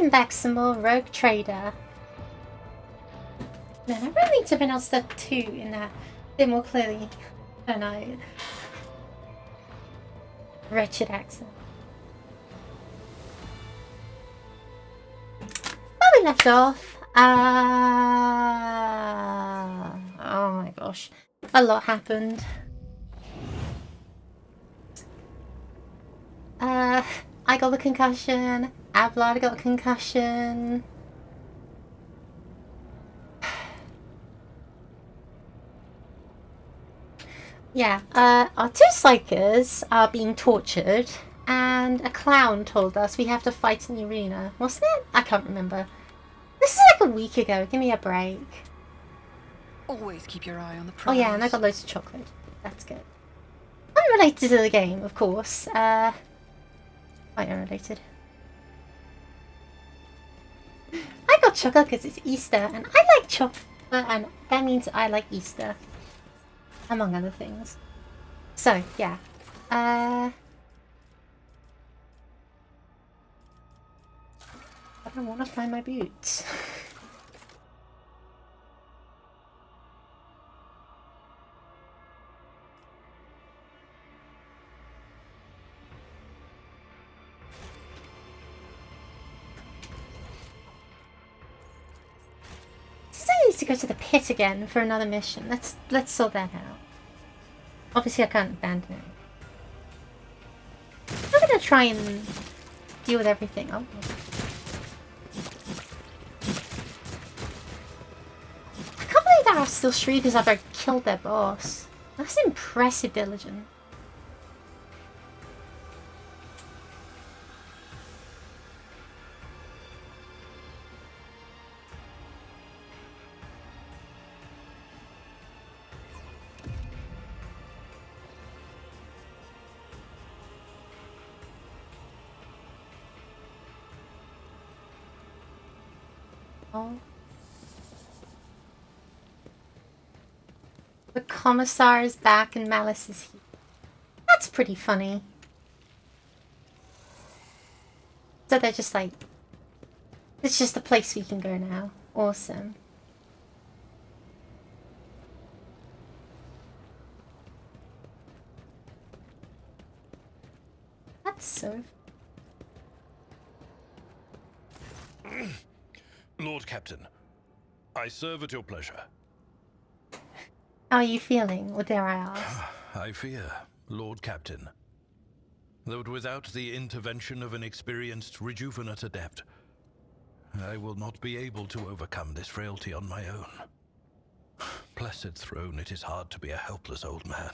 Welcome back, some more Rogue Trader. Man, I really need to pronounce that 2 in that a bit more clearly than I wretched accent. Where we left off, oh my gosh, a lot happened. I got the concussion, Ablard got a concussion. Yeah, our 2 psychers are being tortured, and a clown told us we have to fight in the arena. Wasn't it? I can't remember. This is like a week ago. Give me a break. Always keep your eye on the prize. Oh yeah, and I got loads of chocolate. That's good. Unrelated to the game, of course. Quite unrelated. I got chocolate because it's Easter, and I like chocolate, and that means I like Easter. Among other things. So, yeah. I don't want to find my boots. I need to go to the pit again for another mission. Let's sort that out. Obviously I can't abandon it. I'm gonna try and deal with everything. Oh. I can't believe there are still shriekers after I killed their boss. That's impressive diligence. Oh. The Commissar is back and Malice is here. That's pretty funny. So they're just like... It's just a place we can go now. Awesome. That's so... Lord Captain, I serve at your pleasure. How are you feeling, or dare I ask? I fear, Lord Captain, that without the intervention of an experienced rejuvenate adept, I will not be able to overcome this frailty on my own. Blessed throne, it is hard to be a helpless old man.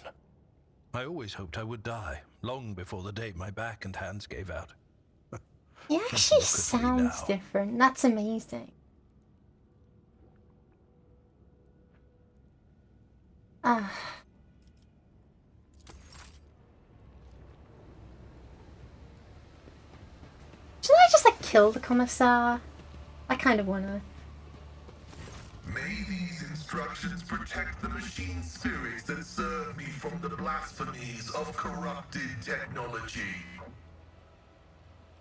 I always hoped I would die, long before the day my back and hands gave out. He actually sounds different. That's amazing. Should I just like kill the Commissar? I kind of wanna. May these instructions protect the machine spirits that serve me from the blasphemies of corrupted technology.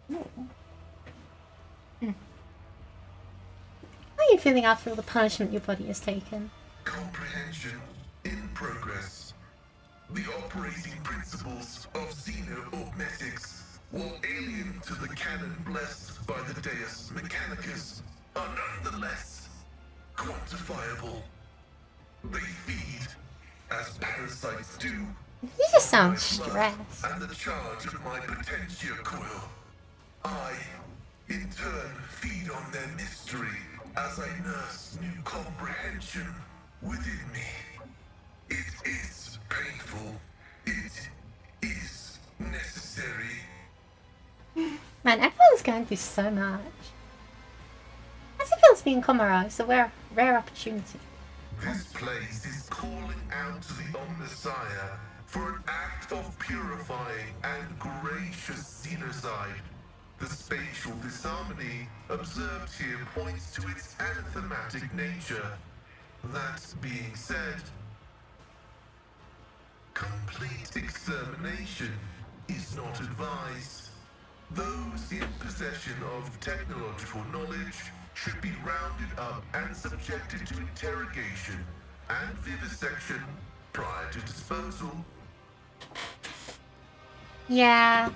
How are you feeling after all the punishment your body has taken? Comprehension in progress. The operating principles of xeno-augmetics, while alien to the canon blessed by the Deus Mechanicus, are nonetheless quantifiable. They feed, as parasites do, You just sound stressed. and the charge of my potentia coil. I, in turn, feed on their mystery as I nurse new comprehension within me. It is painful. It is necessary. Man, everyone's going through so much. As it feels being Commorragh is a rare opportunity. This place is calling out to the Omnissiah for an act of purifying and gracious xenocide. The spatial disharmony observed here points to its anathematic nature. That being said, complete extermination is not advised. Those in possession of technological knowledge should be rounded up and subjected to interrogation and vivisection prior to disposal. Yeah.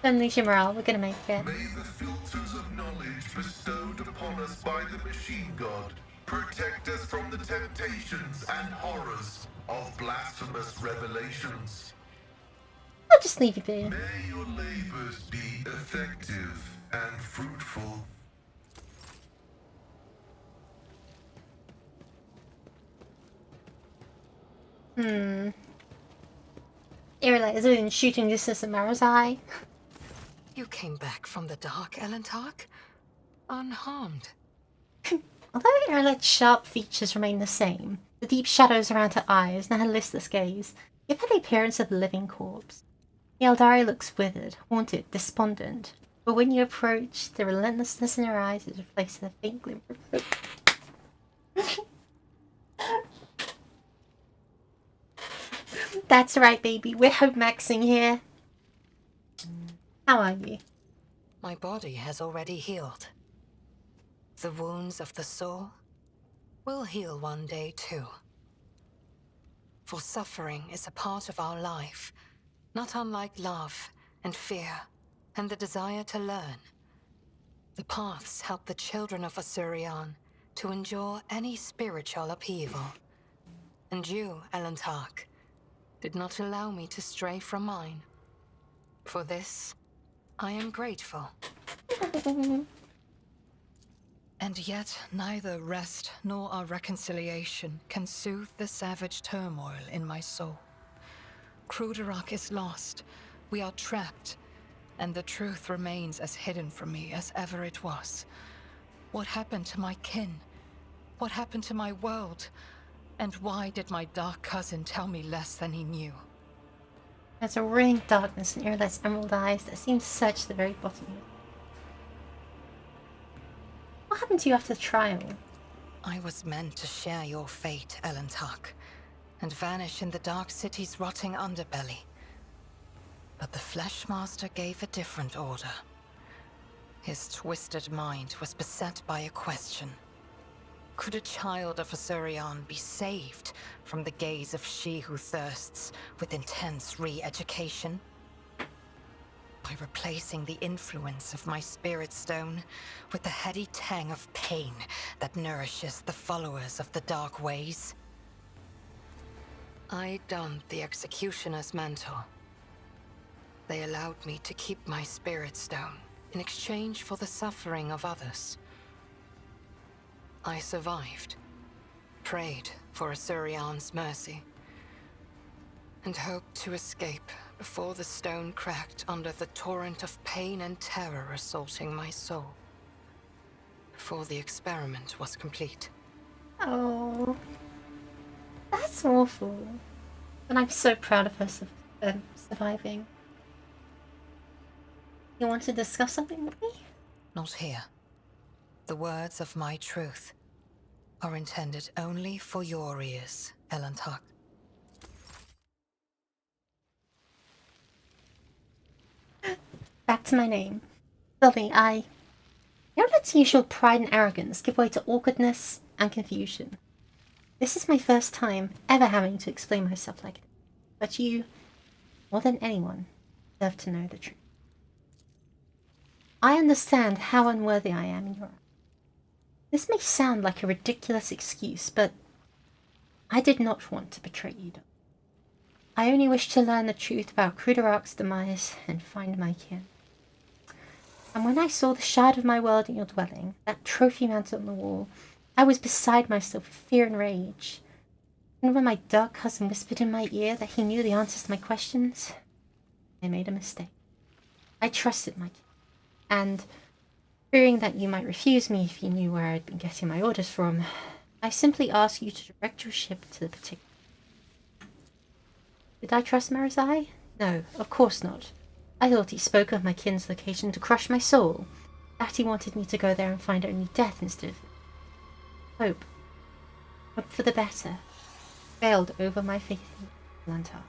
Don't lose your morale, we're gonna make it. May the filters of knowledge bestowed upon us by the machine god protect us from the temptations and horrors of blasphemous revelations. I'll just leave you be. May your labors be effective and fruitful. Irrelate is within shooting distance of Mara's eye. You came back from the dark, Elentark? Unharmed. Although Irrelate's sharp features remain the same, the deep shadows around her eyes and her listless gaze give her the appearance of a living corpse. The Eldari looks withered, haunted, despondent, but when you approach, the relentlessness in her eyes is replaced with a faint glimmer of hope. That's right, baby. We're hope maxing here. How are you? My body has already healed. The wounds of the soul will heal one day too. For suffering is a part of our life, not unlike love and fear and the desire to learn. The paths help the children of Asuryan to endure any spiritual upheaval. And you, Elentark, did not allow me to stray from mine. For this, I am grateful. And yet, neither rest nor our reconciliation can soothe the savage turmoil in my soul. Commorragh is lost. We are trapped. And the truth remains as hidden from me as ever it was. What happened to my kin? What happened to my world? And why did my dark cousin tell me less than he knew? There's a ring darkness in Irrelate's emerald eyes that seems to search the very bottom of it. What happened to you after the trial? I was meant to share your fate, Elentark, and vanish in the Dark City's rotting underbelly. But the Fleshmaster gave a different order. His twisted mind was beset by a question. Could a child of Asuryan be saved from the gaze of she who thirsts with intense re-education? By replacing the influence of my spirit stone with the heady tang of pain that nourishes the followers of the dark ways? I donned the executioner's mantle. They allowed me to keep my spirit stone in exchange for the suffering of others. I survived, prayed for Asuryan's mercy, and hoped to escape before the stone cracked under the torrent of pain and terror assaulting my soul. Before the experiment was complete. Oh, that's awful. And I'm so proud of her surviving. You want to discuss something with me? Not here. The words of my truth are intended only for your ears, Elentark. Back to my name. Suddenly, Irrelate's usual pride and arrogance give way to awkwardness and confusion. This is my first time ever having to explain myself like this. But you, more than anyone, deserve to know the truth. I understand how unworthy I am in your eyes. This may sound like a ridiculous excuse, but I did not want to betray you. I only wished to learn the truth about Commorragh's demise and find my kin. And when I saw the shard of my world in your dwelling, that trophy mounted on the wall, I was beside myself with fear and rage. And when my dark cousin whispered in my ear that he knew the answers to my questions, I made a mistake. I trusted my kin, and fearing that you might refuse me if you knew where I'd been getting my orders from, I simply asked you to direct your ship to the particular. Did I trust Marizai? No, of course not. I thought he spoke of my kin's location to crush my soul. That he wanted me to go there and find only death instead of hope. Hope for the better. Failed over my faith in Lantar.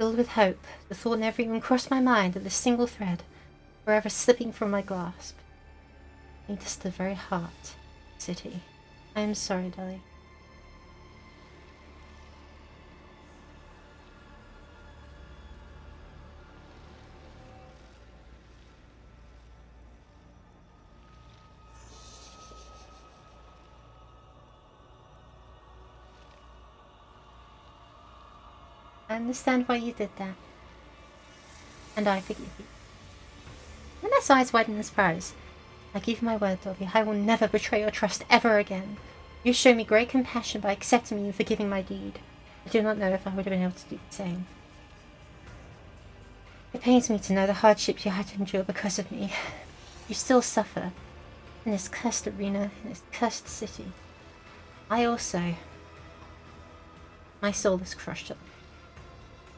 Filled with hope, the thought never even crossed my mind that this single thread, forever slipping from my grasp, leads to the very heart of the city. I am sorry, Dolly. I understand why you did that. And I forgive you. Manette's eyes widen in surprise. I give you my word, Dolly, I will never betray your trust ever again. You show me great compassion by accepting me and forgiving my deed. I do not know if I would have been able to do the same. It pains me to know the hardships you had to endure because of me. You still suffer in this cursed arena, in this cursed city. I also... My soul is crushed up.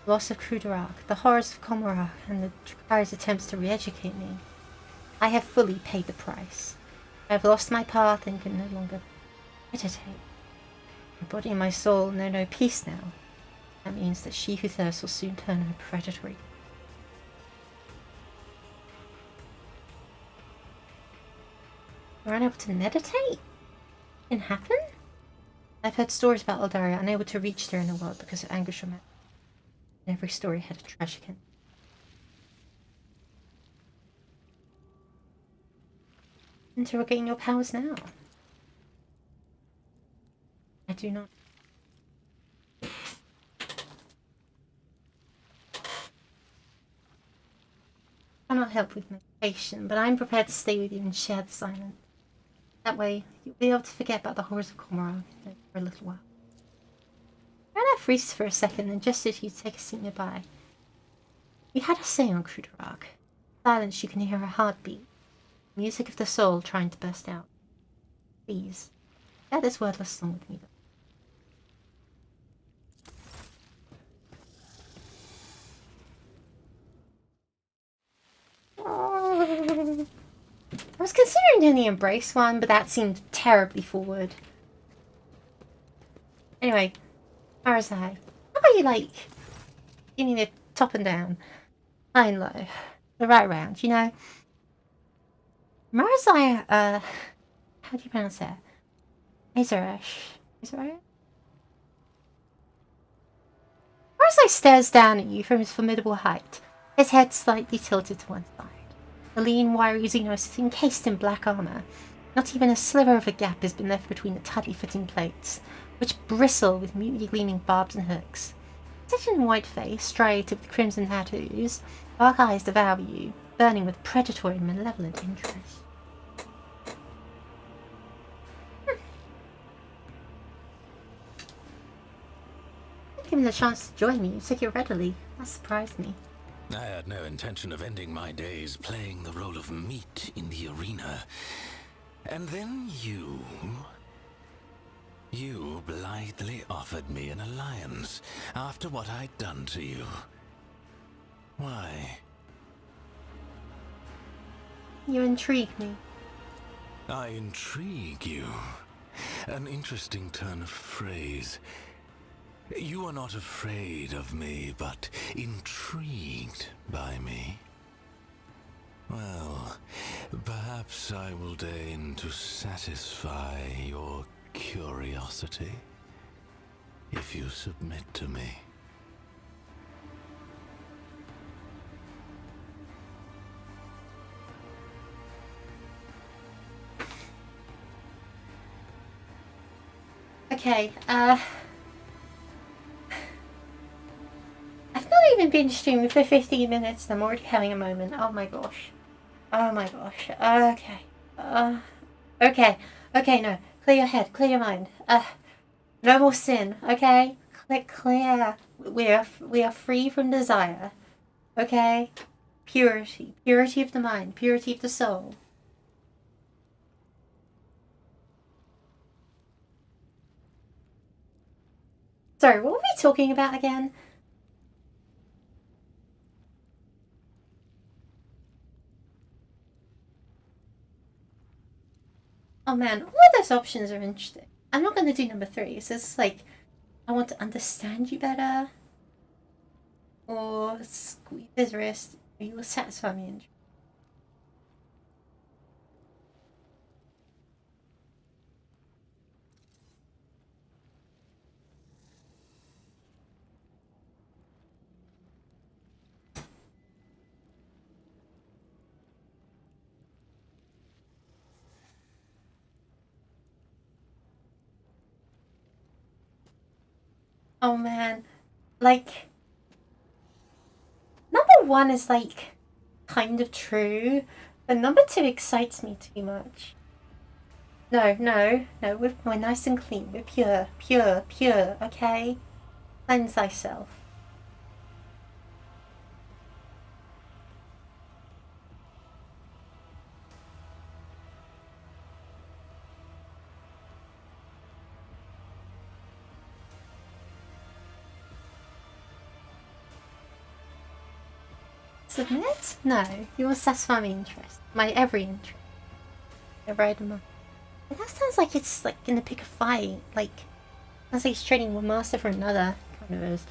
The loss of Commorragh, the horrors of Commorragh, and the Drakari's attempts to re-educate me. I have fully paid the price. I have lost my path and can no longer meditate. My body and my soul know no peace now. That means that she who thirsts will soon turn her predatory. You were unable to meditate? It can happen? I've heard stories about Eldaria unable to reach there in the world because of anguish or magic. Every story had a tragic end. Interrogating your powers now. I do not. I cannot help with meditation, but I am prepared to stay with you and share the silence. That way, you'll be able to forget about the horrors of Commorragh for a little while. Rana freezes for a second and gestures you to take a seat nearby. You had a say on Commorragh. Silence, you can hear her heartbeat. Music of the soul trying to burst out. Please, share this wordless song with me. I was considering doing the embrace one, but that seemed terribly forward. Anyway, Marazai, how about you like give me the top and down, high and low, the right round, you know? Marazai, how do you pronounce that? Azarash. Marazai stares down at you from his formidable height, his head slightly tilted to one side. The lean, wiry Xenos is encased in black armor. Not even a sliver of a gap has been left between the tightly fitting plates, which bristle with mutely gleaming barbs and hooks. Such a white face, striated with crimson tattoos, dark eyes devour you, burning with predatory and malevolent interest. Given the chance to join me, you took it readily. That surprised me. I had no intention of ending my days playing the role of meat in the arena. And then you blithely offered me an alliance after what I'd done to you. Why? You intrigue me. I intrigue you. An interesting turn of phrase. You are not afraid of me, but intrigued by me. Well, perhaps I will deign to satisfy your curiosity, if you submit to me. Okay, I've not even been streaming for 15 minutes and I'm already having a moment. Oh my gosh. Oh my gosh. Okay. Okay, no. Clear your head, clear your mind. No more sin, okay? Clear. We are free from desire. Okay? Purity. Purity of the mind. Purity of the soul. Sorry, what were we talking about again? Oh man, all of those options are interesting. I'm not going to do number 3. So it's like, I want to understand you better. or squeeze his wrist. You will satisfy me. Oh man, like, number one is like kind of true, but number two excites me too much. No, no, no, we're nice and clean. We're pure, pure, pure, okay? Cleanse thyself. Submit? No, you will satisfy my interest. My every interest. Right, but that sounds like it's like gonna pick a fight. Like, sounds like he's trading one master for another. Kind of is.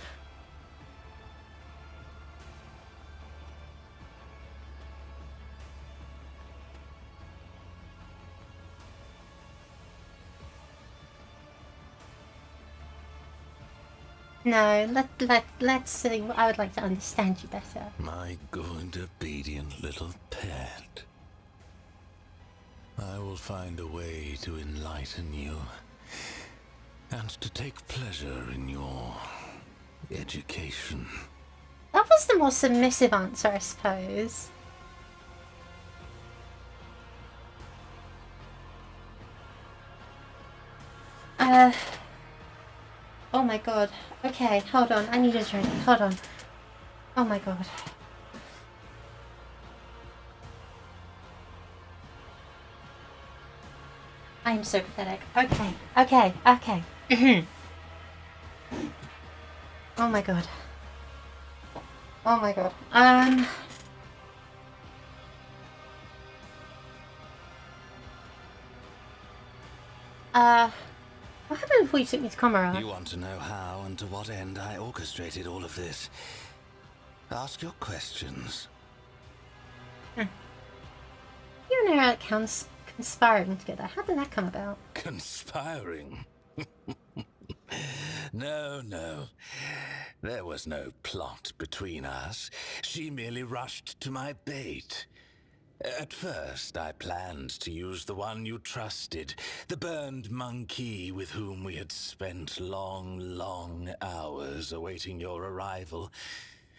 No, let's see. I would like to understand you better. My good, obedient little pet. I will find a way to enlighten you, and to take pleasure in your education. That was the more submissive answer, I suppose. Oh my god. Okay, hold on. I need a drink. Hold on. Oh my god. I'm so pathetic. Okay, okay, okay. Oh my god. Oh my god. What happened before you took me to Commorragh? You want to know how and to what end I orchestrated all of this? Ask your questions. You and I are conspiring together. How did that come about? Conspiring? No, no. There was no plot between us. She merely rushed to my bait. At first, I planned to use the one you trusted, the burned monkey with whom we had spent long, long hours awaiting your arrival.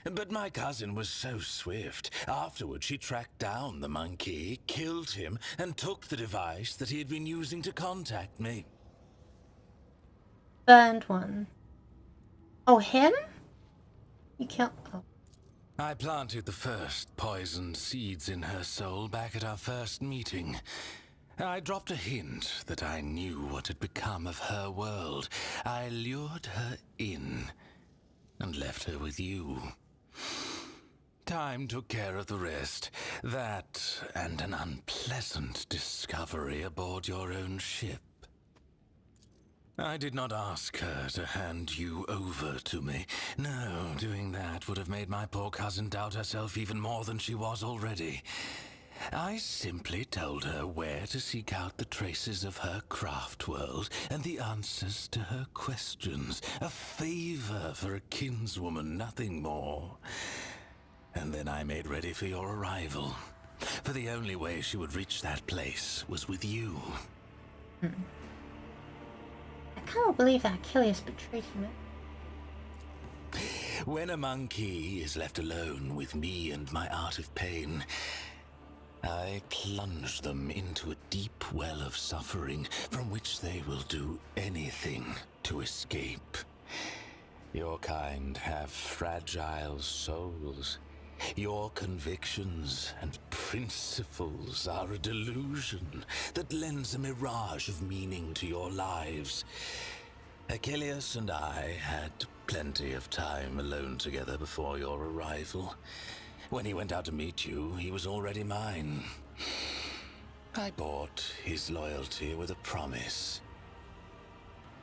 But my cousin was so swift. Afterward, she tracked down the monkey, killed him, and took the device that he had been using to contact me. Burned one. Oh, him? You killed... Oh. I planted the first poisoned seeds in her soul back at our first meeting. I dropped a hint that I knew what had become of her world. I lured her in and left her with you. Time took care of the rest. That and an unpleasant discovery aboard your own ship. I did not ask her to hand you over to me. No, doing that would have made my poor cousin doubt herself even more than she was already. I simply told her where to seek out the traces of her craft world and the answers to her questions. A favor for a kinswoman, nothing more. And then I made ready for your arrival. For the only way she would reach that place was with you. I can't believe that Achilles betrayed him. When a monkey is left alone with me and my art of pain, I plunge them into a deep well of suffering from which they will do anything to escape. Your kind have fragile souls. Your convictions and principles are a delusion that lends a mirage of meaning to your lives. Achilles and I had plenty of time alone together before your arrival. When he went out to meet you, he was already mine. I bought his loyalty with a promise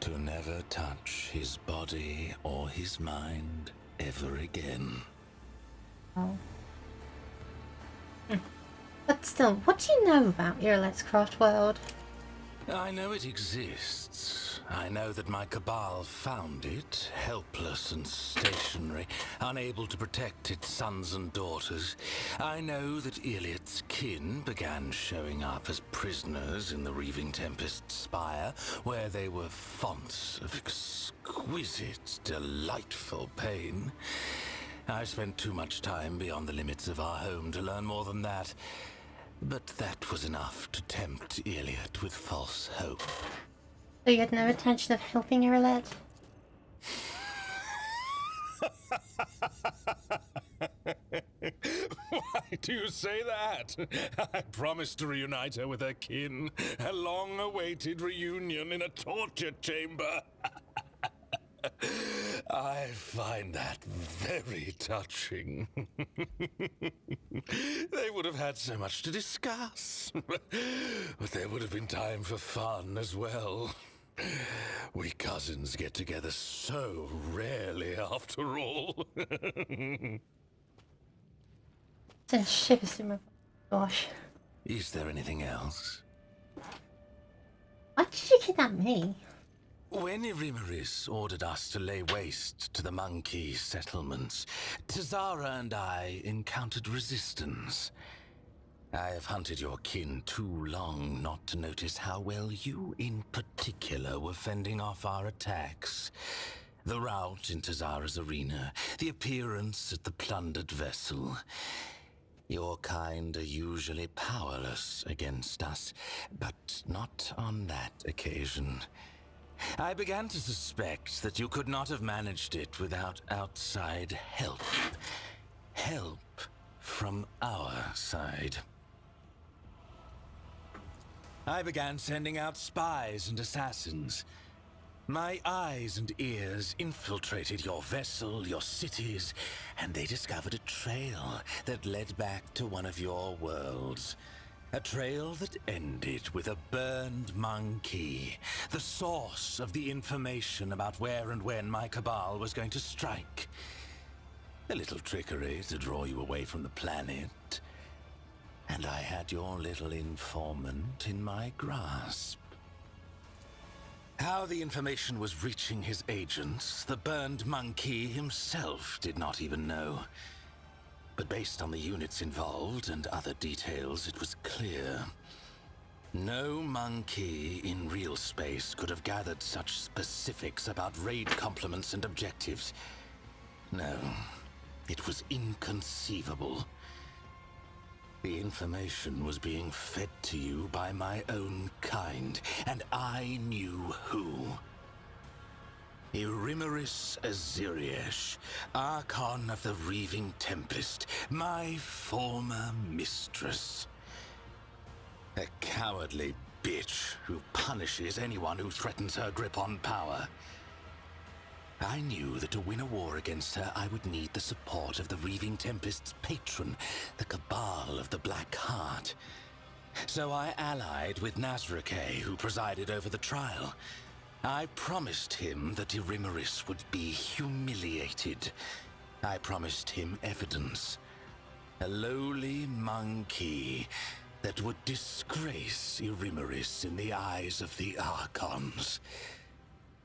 to never touch his body or his mind ever again. Oh. But still, what do you know about your Let's Craft world? I know it exists. I know that my cabal found it, helpless and stationary, unable to protect its sons and daughters. I know that Iliad's kin began showing up as prisoners in the Reaving Tempest's spire, where they were fonts of exquisite, delightful pain. I spent too much time beyond the limits of our home to learn more than that. But that was enough to tempt Iliad with false hope. So you had no intention of helping your lad? Why do you say that? I promised to reunite her with her kin. A long-awaited reunion in a torture chamber. I find that very touching. They would have had so much to discuss. But there would have been time for fun as well. We cousins get together so rarely, after all. Sends shivers through my gosh. Is there anything else? Why did you kidnap me? When Irimaris ordered us to lay waste to the monkey settlements, Tazara and I encountered resistance. I have hunted your kin too long not to notice how well you in particular were fending off our attacks. The rout in Tazara's arena, the appearance at the plundered vessel. Your kind are usually powerless against us, but not on that occasion. I began to suspect that you could not have managed it without outside help. Help from our side. I began sending out spies and assassins. My eyes and ears infiltrated your vessel, your cities, and they discovered a trail that led back to one of your worlds. A trail that ended with a burned monkey, the source of the information about where and when my cabal was going to strike. A little trickery to draw you away from the planet. And I had your little informant in my grasp. How the information was reaching his agents, the burned monkey himself did not even know. But based on the units involved and other details, it was clear. No monkey in real space could have gathered such specifics about raid complements and objectives. No, it was inconceivable. The information was being fed to you by my own kind, and I knew who. Irimaris Aziriesh, Archon of the Reaving Tempest, my former mistress. A cowardly bitch who punishes anyone who threatens her grip on power. I knew that to win a war against her, I would need the support of the Reaving Tempest's patron, the Cabal of the Black Heart. So I allied with Nazrake, who presided over the trial. I promised him that Irimaris would be humiliated. I promised him evidence. A lowly monkey that would disgrace Irimaris in the eyes of the Archons.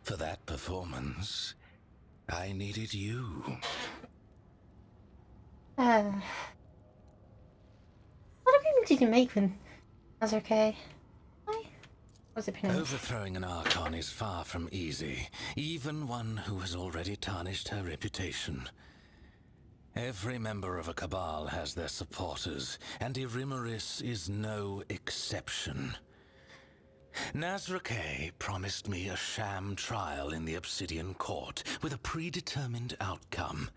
For that performance, I needed you. What agreement did you make with Nazrake? Was it pronounced? Overthrowing an Archon is far from easy, even one who has already tarnished her reputation. Every member of a Cabal has their supporters, and Irimaris is no exception. Nazrake promised me a sham trial in the Obsidian Court with a predetermined outcome.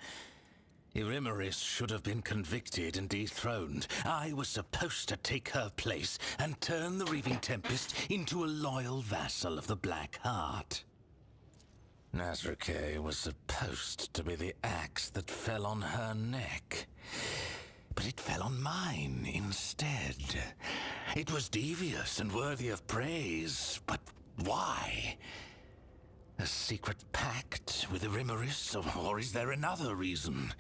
Irimaris should have been convicted and dethroned. I was supposed to take her place and turn the Reaving Tempest into a loyal vassal of the Black Heart. Nazrake was supposed to be the axe that fell on her neck. But it fell on mine instead. It was devious and worthy of praise, but why? A secret pact with Irimaris, or is there another reason?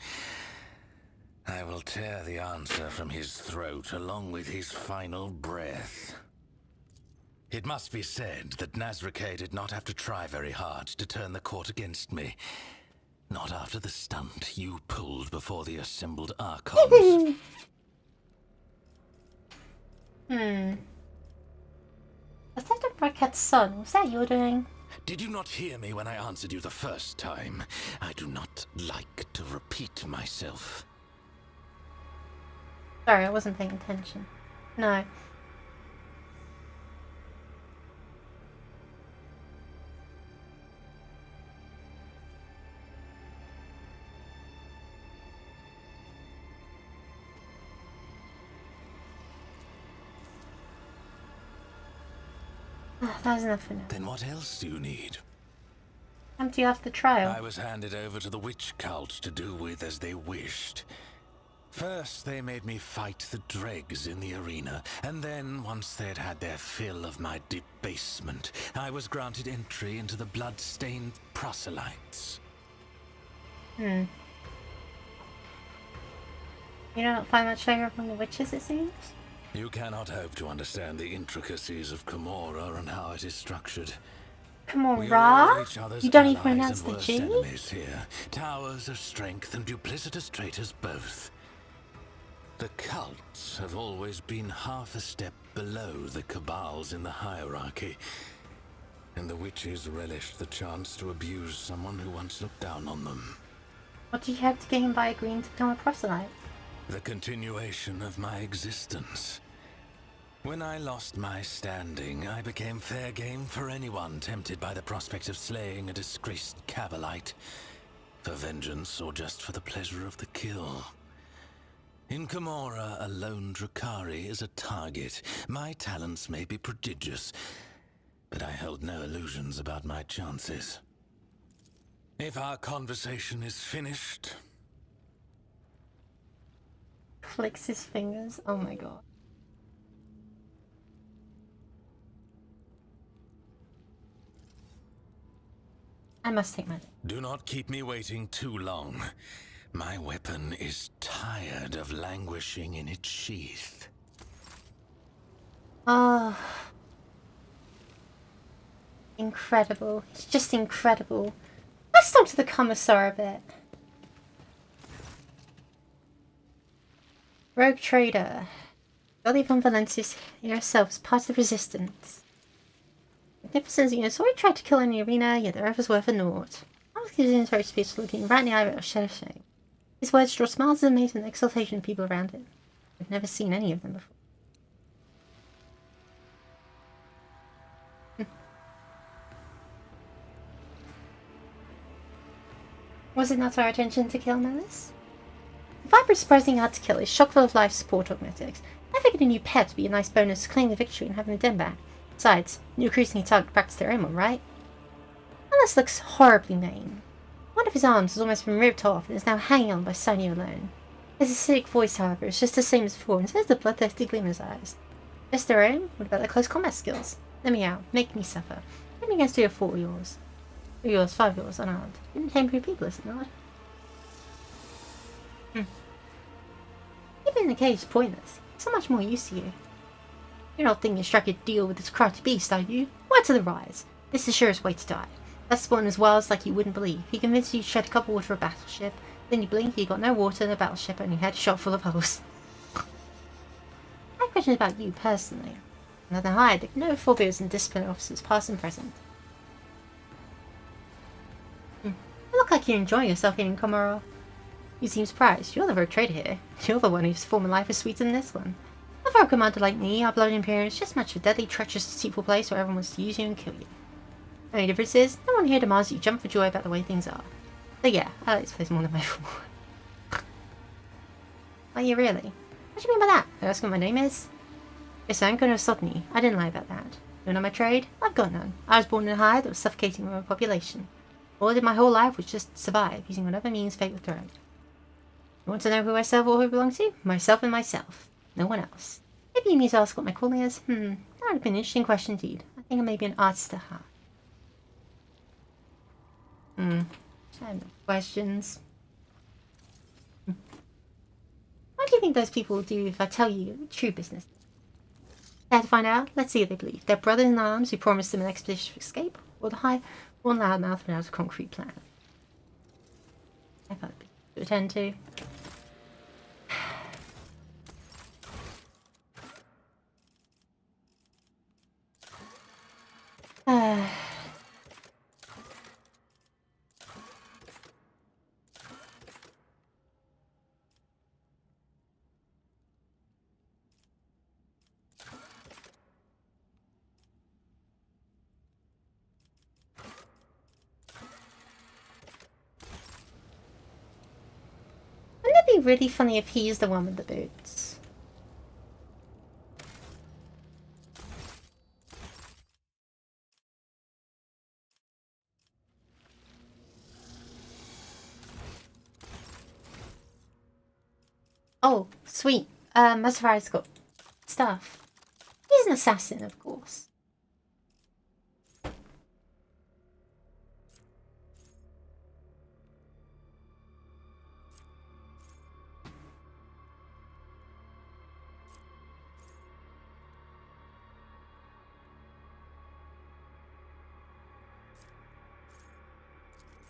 I will tear the answer from his throat along with his final breath. It must be said that Nazrake did not have to try very hard to turn the court against me. Not after the stunt you pulled before the assembled Archons. Was that a Bracket's son? Was that your doing? Did you not hear me when I answered you the first time? I do not like to repeat myself. Sorry, I wasn't paying attention. No. That was enough for now. Then what else do you need? Empty off the trial. I was handed over to the witch cult to do with as they wished. First, they made me fight the dregs in the arena, and then, once they'd had their fill of my debasement, I was granted entry into the blood-stained proselytes. You don't find much favor from the witches, it seems? You cannot hope to understand the intricacies of Commorragh and how it is structured. Commorragh? You don't even pronounce the G? Enemies here. Towers of strength and duplicitous traitors both. The cults have always been half a step below the cabals in the hierarchy, and the witches relished the chance to abuse someone who once looked down on them. What did you have to gain by agreeing to become a proselyte? The continuation of my existence. When I lost my standing, I became fair game for anyone tempted by the prospect of slaying a disgraced Cabalite, for vengeance or just for the pleasure of the kill. In Commorragh, a lone Drakari is a target. My talents may be prodigious, but I held no illusions about my chances. If our conversation is finished... Flicks his fingers. Oh my god. I must take my leave. Do not keep me waiting too long. My weapon is tired of languishing in its sheath. Oh. Incredible. It's just incredible. Let's talk to the Commissar a bit. Rogue Trader. Early von Valentius yourself as part of the resistance. Magnificent Xenosaur tried to kill in the arena, yet the earth was worth a naught. I was considering very speechless, looking right in the eye of a shed of shame. His words draw smiles of amazement and exultation of people around him. I've never seen any of them before. Was it not our intention to kill Melis? The Viper is surprisingly hard to kill. It's chock full of life support augmentics. I figured a new pet would be a nice bonus to claim the victory and having the den back. Besides, new increasingly target to practice their aim on, right? Melis looks horribly main. One of his arms has almost been ripped off and is now hanging on by sinew alone. His acidic voice, however, is just the same as before, and so is the bloodthirsty gleam in his eyes. Just their aim? What about their close combat skills? Let me out. Make me suffer. Let me against 3 or 4 of yours. 3 yours, 5 yours, unarmed. Didn't tame your people, is it not? Keeping in the cage is pointless. It's so much more use to you. You're not thinking you struck a deal with this crafty beast, are you? Word to the rise. This is the surest way to die. That's one as well as like you wouldn't believe. He convinced you to shed a cup of water for a battleship. Then you blink, you got no water in a battleship and your head shot full of holes. My question is about you personally. Nothing hide, there are no forebears and discipline officers, past and present. You look like you're enjoying yourself here in Commorragh. You seem surprised. You're the rogue trader here. You're the one whose former life is sweeter than this one. Not for a commander like me, our blood imperium is just much of a deadly, treacherous, deceitful place where everyone wants to use you and kill you. The only difference is, no one here demands that you jump for joy about the way things are. So yeah, I like this place more than before. Are you really? What do you mean by that? Are you asking what my name is? Yes, I'm going to Sodney. I didn't lie about that. You know my trade? I've got none. I was born in a hive that was suffocating my population. All I did my whole life was just survive, using whatever means fate would throw. You want to know who I serve or who I belong to? Myself and myself. No one else. Maybe you need to ask what my calling is? That would have been an interesting question indeed. I think I may be an artist at heart. I have no questions. What do you think those people will do if I tell you true business? Care to find out? Let's see if they believe. Their brother in arms who promised them an expedition to escape, or the high one loudmouth without a concrete plan. I thought it'd be to attend to. Wouldn't it be really funny if he's the one with the boots? Oh, sweet. Masafari's got stuff. He's an assassin, of course.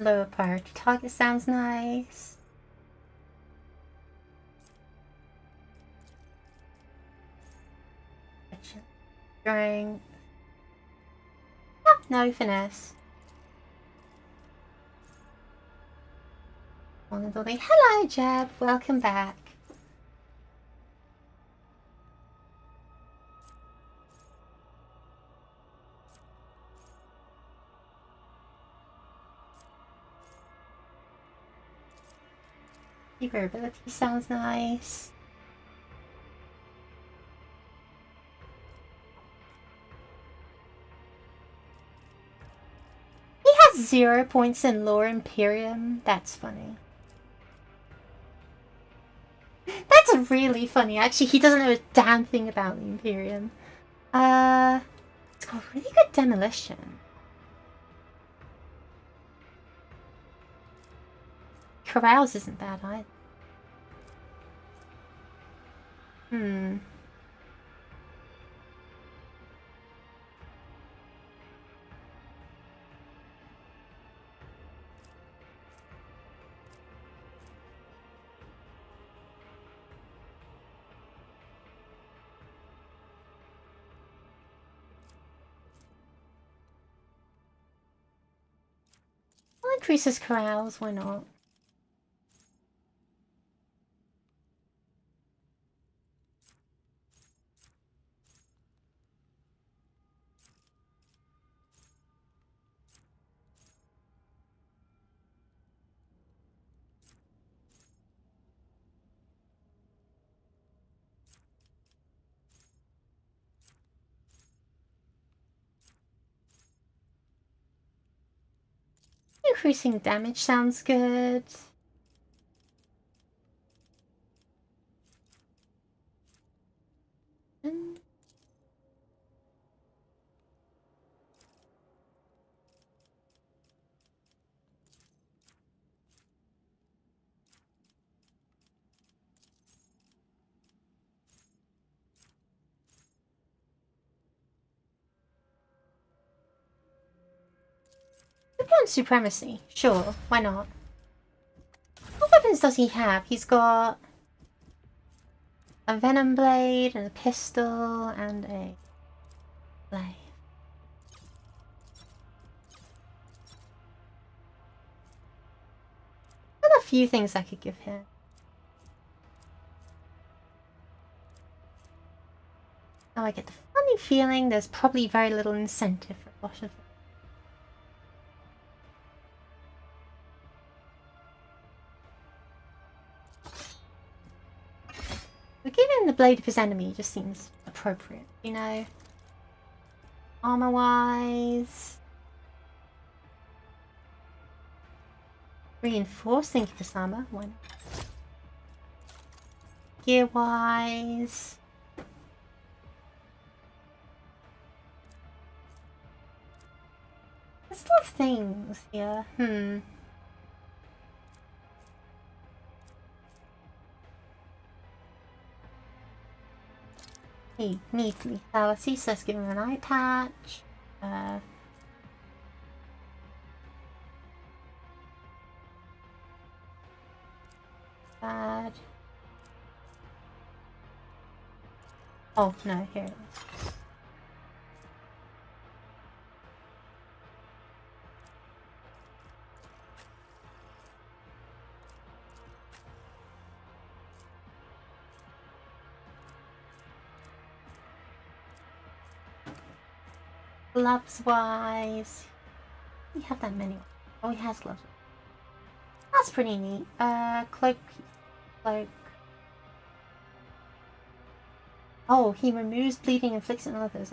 Lower priority target sounds nice. Strength. Oh, no finesse. Hello, Jeb. Welcome back. Durability sounds nice. He has 0 points in Lore Imperium. That's funny. That's really funny. Actually, he doesn't know a damn thing about the Imperium. It's got really good demolition. Carouse isn't bad either. I'll increase his carouse, why not? Increasing damage sounds good. Supremacy. Sure, why not? What weapons does he have? He's got a venom blade and a pistol and a blade. There are a few things I could give him. Oh, I get the funny feeling there's probably very little incentive for a lot of them. But giving the blade of his enemy just seems appropriate, you know? Armor-wise... Reinforced, thank you for Sama. One. Gear-wise... There's a lot of things here. He needs lethality, so let's give him an eye patch. Bad. Oh no, here it is. Gloves wise, we have that many. Oh, he has gloves. That's pretty neat. Cloak. Oh, he removes bleeding, inflicts it on others.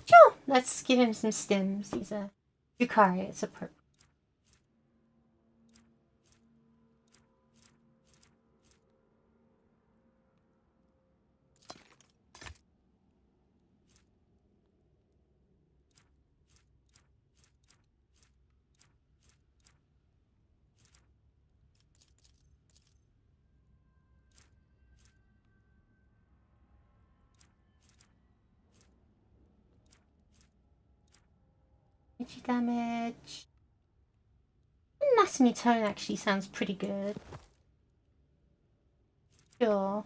Sure, let's give him some stims. He's a Yukari, it's a perk. Damage. Anatomy tone actually sounds pretty good. Sure.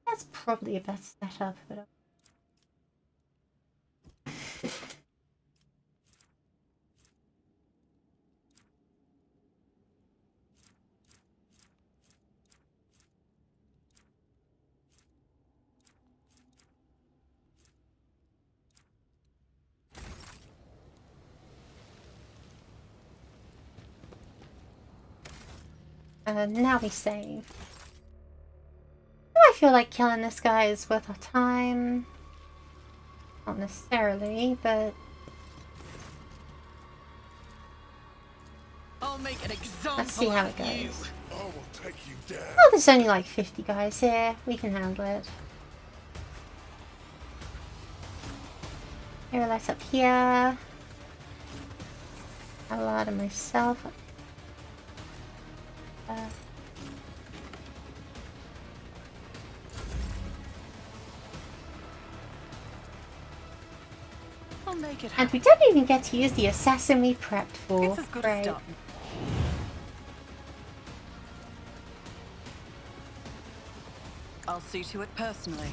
That's probably a better setup, but now we save. Do I feel like killing this guy is worth our time? Not necessarily, but I'll make an example. let's see how it of you. goes. I will take you down. Oh, there's only like 50 guys here. We can handle it. Here, let's up here. A lot of myself. I'll make it And happen. we don't even get to use the assassin we prepped for. It's as good as done. I'll see to it personally.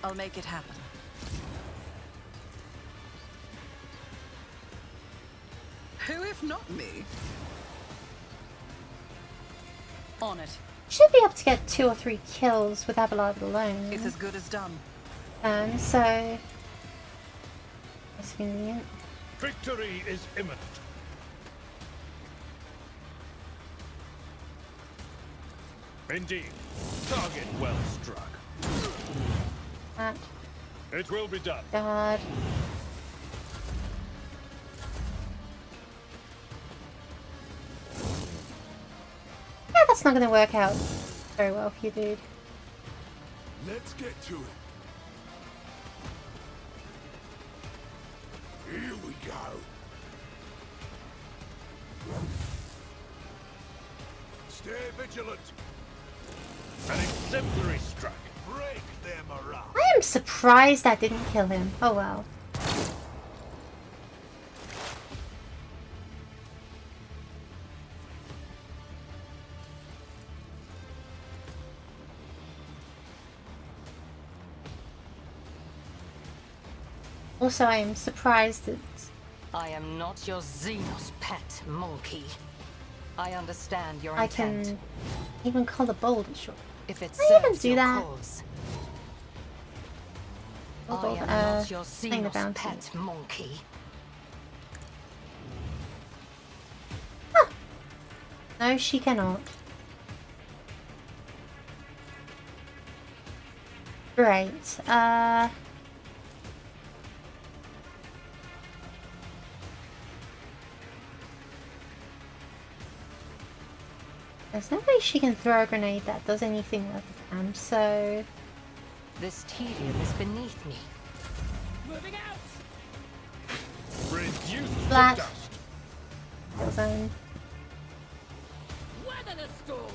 I'll make it happen. Who if not me? On it. Should be able to get 2 or 3 kills with Abelard alone. It's as good as done. So that's convenient. Victory is imminent. Indeed. Target well struck. That It will be done. God. Yeah, that's not gonna work out very well for you, dude. Let's get to it. Here we go. Stay vigilant. An exemplary strike. Break their morale. I am surprised that didn't kill him. Oh well. Also, I am surprised that I am not your Xenos pet monkey. I understand your I intent. can even call the bold short. if it Why even serves do your that? cause. Oh, I am not your playing the Xenos bounty. pet monkey. No, she cannot. Great. There's no way she can throw a grenade that does anything worth a damn, so... This tedium is beneath me. Moving out! Reduce Flash. to dust. Kill zone. Weather the storm!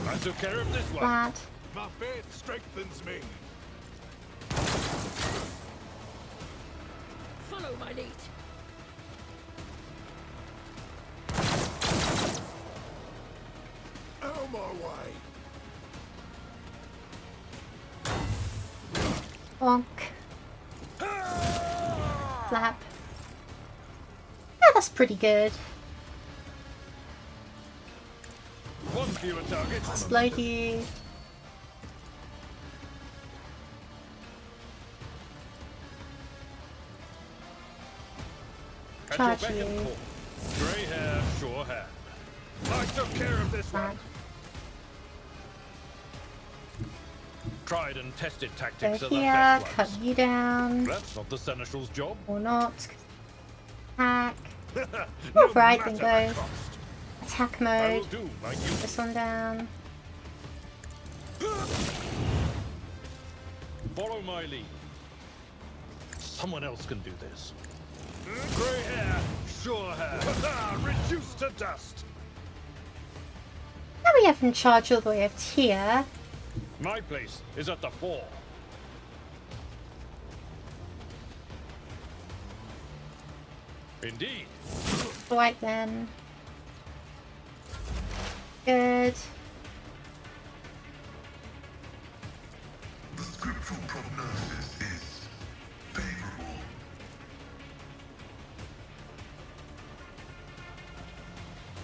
I took care of this one. Flat. My faith strengthens me. Follow my lead. Out of my way. Bonk. Flap. Yeah, that's pretty good. One fewer target. Explode you. At Charge your beck and you. call. Grey hair, sure hand. I took care of this Flat. one. Tried and tested Go tactics are the here, best cut ones. you down. That's not the Seneschal's job. Or not. Attack. No Alright, then matter the go. cost. Attack I will mode. do like you. This one down. Follow my lead. Someone else can do this. Grey hair, sure hair. Reduced to dust. Now we have in charge all the way up here. My place is at the fore. Indeed. Right then. Good. The scriptural prognosis is favorable.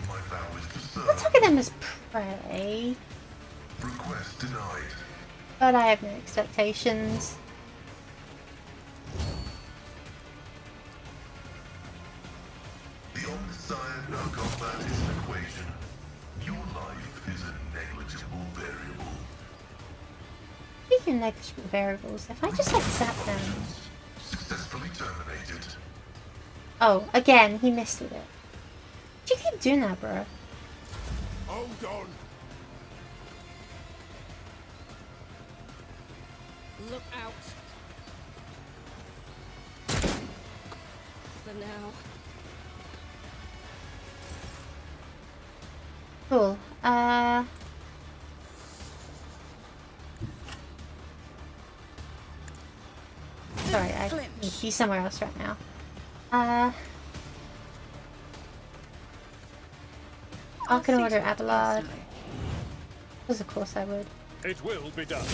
My vow is to We'll serve. target them as prey, Request denied. but I have no expectations. The Omniscient no combat is an equation. Your life is a negligible variable. Speaking of negligible variables, if I just like zap them. Successfully terminated. Oh, again, he missed with it. You keep doing that, bro. Hold on. Look out. For now. Cool. Sorry, I need to be somewhere else right now. I can order Abelard. Because of course I would. It will be done.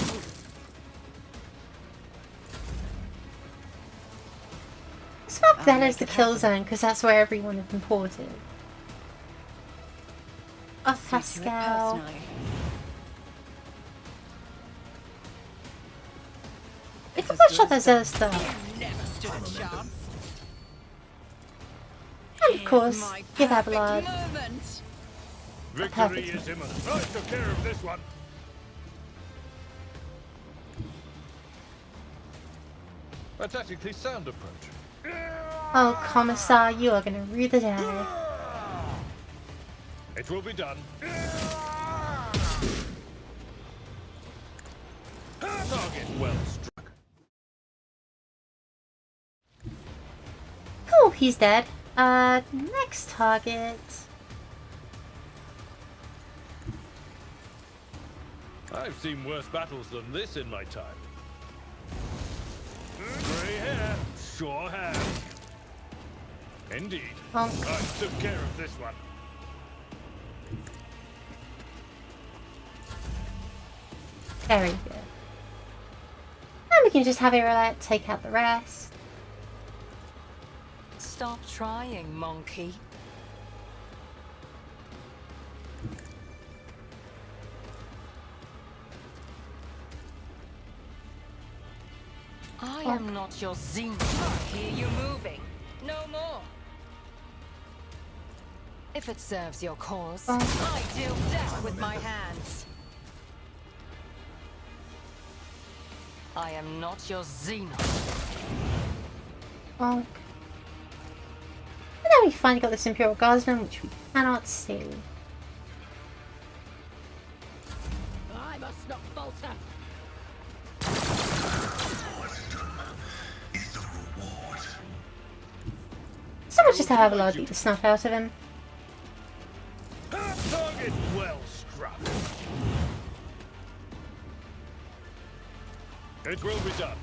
Let's mark that as the kill zone, because that's where everyone is imported. Oh, Pascal. You can push out those other stuff. Never stood a chance. And of course, give Abelard. Moment. Victory perfect. is imminent. I took care of this one. A tactically sound approach. Oh, Commissar, you are gonna rue the day. It will be done. Target well struck. Cool, he's dead. Next target. I've seen worse battles than this in my time. Grey hair, sure have. Indeed. Bonk. I took care of this one. Very good. And we can just have Irelette take out the rest. Stop trying, monkey. am not your zenith. I hear you moving. No more. If it serves your cause, Oh. I deal death with my hands. I am not your zenith. Bonk. And then we finally got this Imperial Guardsman, which we cannot see. I must not falter. Is the reward. So much just to have a lot of beat the snuff out of him. Target well struck. It will be done.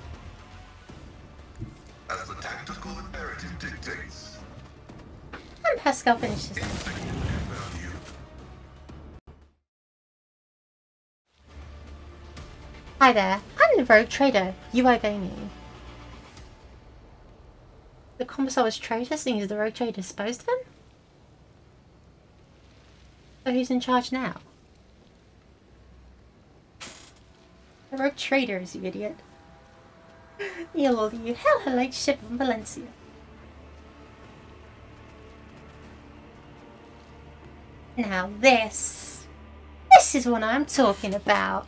As the tactical imperative dictates. And Pascal finishes it. Insignificant value. Hi there, I'm the Rogue Trader. You obey me. The Commissar was traitor, seeing as the Rogue Trader disposed of him? So who's in charge now? The Rogue Trader is, you idiot. You'll all you hell her late ship from Valencia. Now this is what I'm talking about.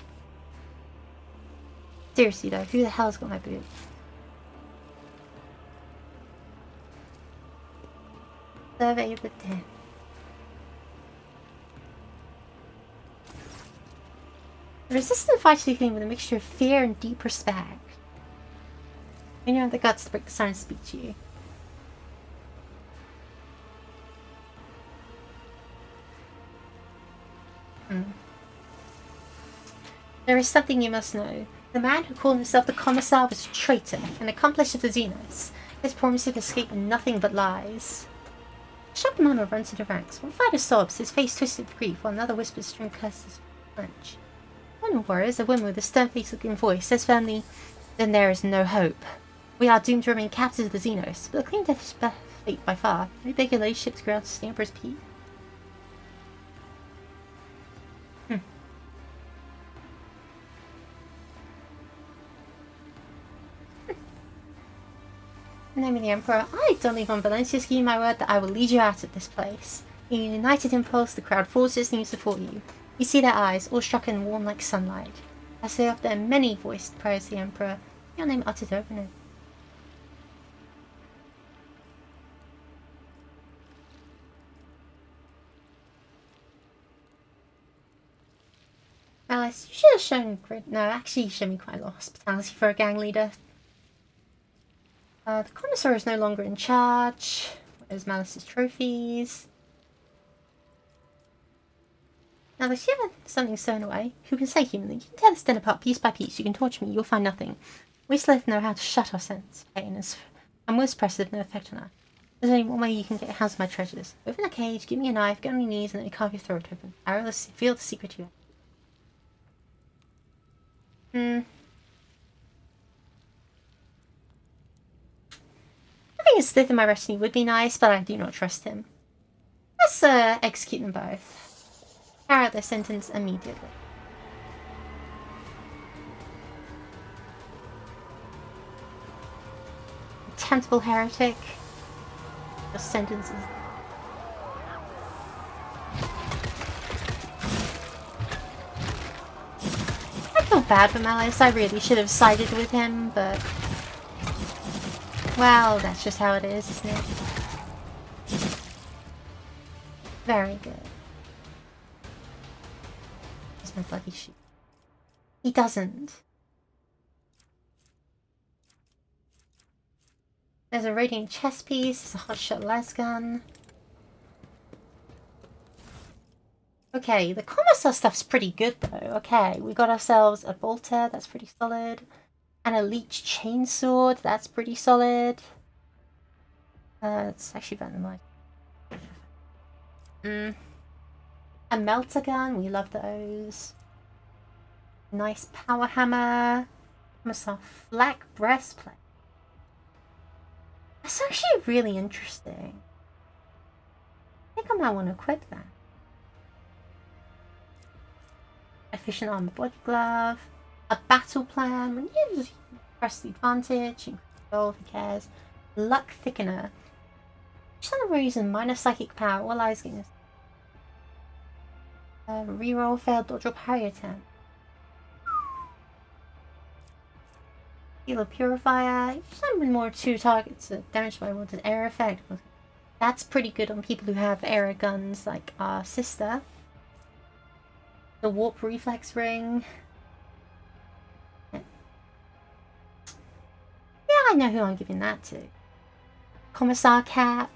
Seriously though, who the hell's got my boot? Survey of the dead. The resistant fights you with a mixture of fear and deep respect. You don't have the guts to break the silence and speak to you. There is something you must know. The man who called himself the Commissar was a traitor, an accomplice of the Xenos. His promises of escape were nothing but lies. A shocked murmur runs through the ranks. One fighter sobs, his face twisted with grief, while another whispers string curses French. One of the warriors, a woman with a stern-faced-looking voice, says firmly, "Then there is no hope. We are doomed to remain captives of the Xenos, but a clean death is better fate by far. We beg your ladyship to ground to stand for his peace." In the name of the Emperor, I don't leave on Valencia, give you my word that I will lead you out of this place. In a united impulse, the crowd falls to its knees before you. You see their eyes, all struck and warm like sunlight. As they offer their many-voiced prayers to the Emperor, your name uttered over and over. Alice, you should have shown great... No, actually you showed me quite a lot of hospitality for a gang leader. The Commissar is no longer in charge. Where's Malice's trophies? Now, if you have something sewn away, who can say humanly, you can tear this den apart piece by piece, you can torture me, you'll find nothing. We still have to know how to shut our sense of pain, and most pressure have no effect on her. There's only one way you can get your hands on my treasures. Open a cage, give me a knife, get on your knees, and let me carve your throat open. I will reveal the secret you have. I think a slip in my retinue would be nice, but I do not trust him. Let's execute them both. Carry out their sentence immediately. Contemptible heretic. Your sentence is... I feel bad for Malice. I really should have sided with him, but... well, that's just how it is, isn't it? Very good. Where's my bloody shoe? He doesn't. There's a radiant chest piece, there's a hotshot las gun. Okay, the Commissar stuff's pretty good though. Okay, we got ourselves a bolter, that's pretty solid. And a leech chainsword, that's pretty solid. It's actually better than mine. A melter gun, we love those. Nice power hammer. Commissar flak breastplate. That's actually really interesting. I think I might want to equip that. Efficient armor body glove. A battle plan. When you Press the advantage, increase gold, who cares? Luck thickener. For some reason, minus psychic power. What lies getting this? Reroll, failed dodge or parry attempt. Heal a purifier. Summon more 2 targets damaged by wanted air effect. That's pretty good on people who have air guns like our sister. The warp reflex ring. Yeah, I know who I'm giving that to. Commissar cap.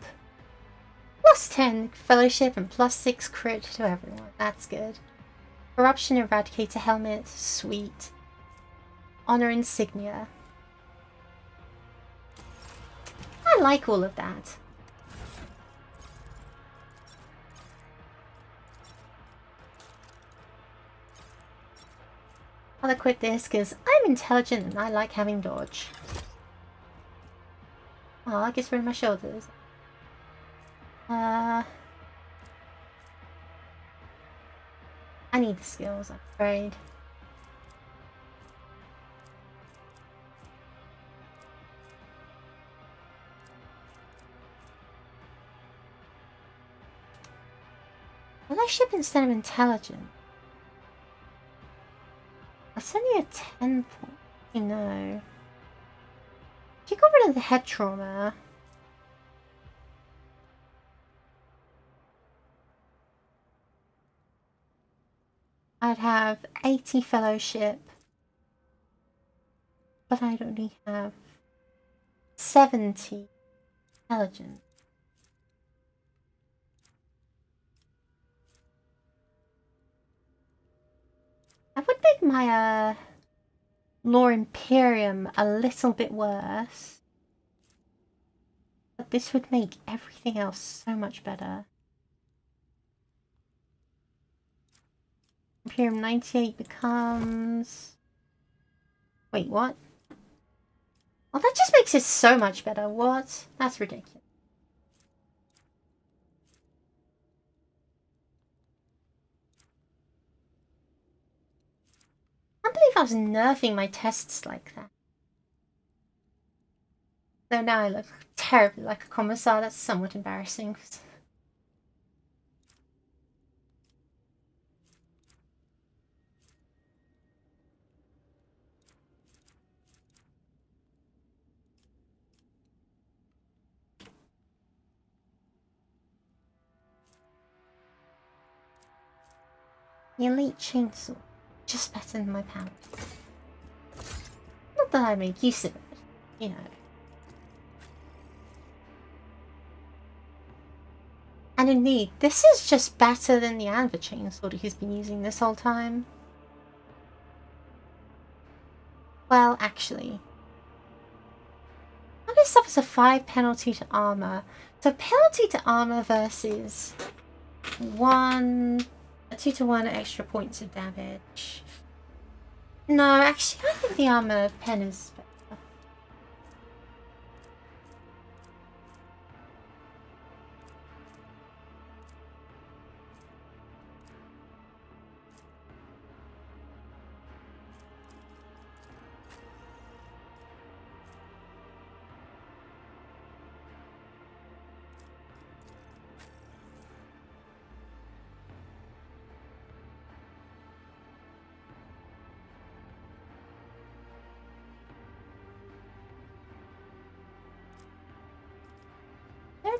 Plus 10 fellowship and plus 6 crit to everyone. That's good. Corruption eradicator helmet. Sweet. Honor insignia. I like all of that. I'll quit this because I'm intelligent and I like having dodge. Oh, I guess rid of my shoulders. I need the skills, I'm afraid. Fellowship instead of intelligent. That's only a 10 point. You know. If you got rid of the head trauma. I'd have 80 fellowship. But I'd only have 70 intelligence. I would make my Lore Imperium a little bit worse. But this would make everything else so much better. Imperium 98 becomes... Wait, what? Oh, that just makes it so much better. What? That's ridiculous. I can't believe I was nerfing my tests like that. So now I look terribly like a commissar. That's somewhat embarrassing. The elite chainsaw. Just better than my power. Not that I make use of it, you know. And indeed, this is just better than the Anvil chainsaw that he's been using this whole time. Well, actually. This suffers a 5 penalty to armor. So penalty to armor versus a 2 to 1 extra points of damage. No, actually I think the armor pen is better.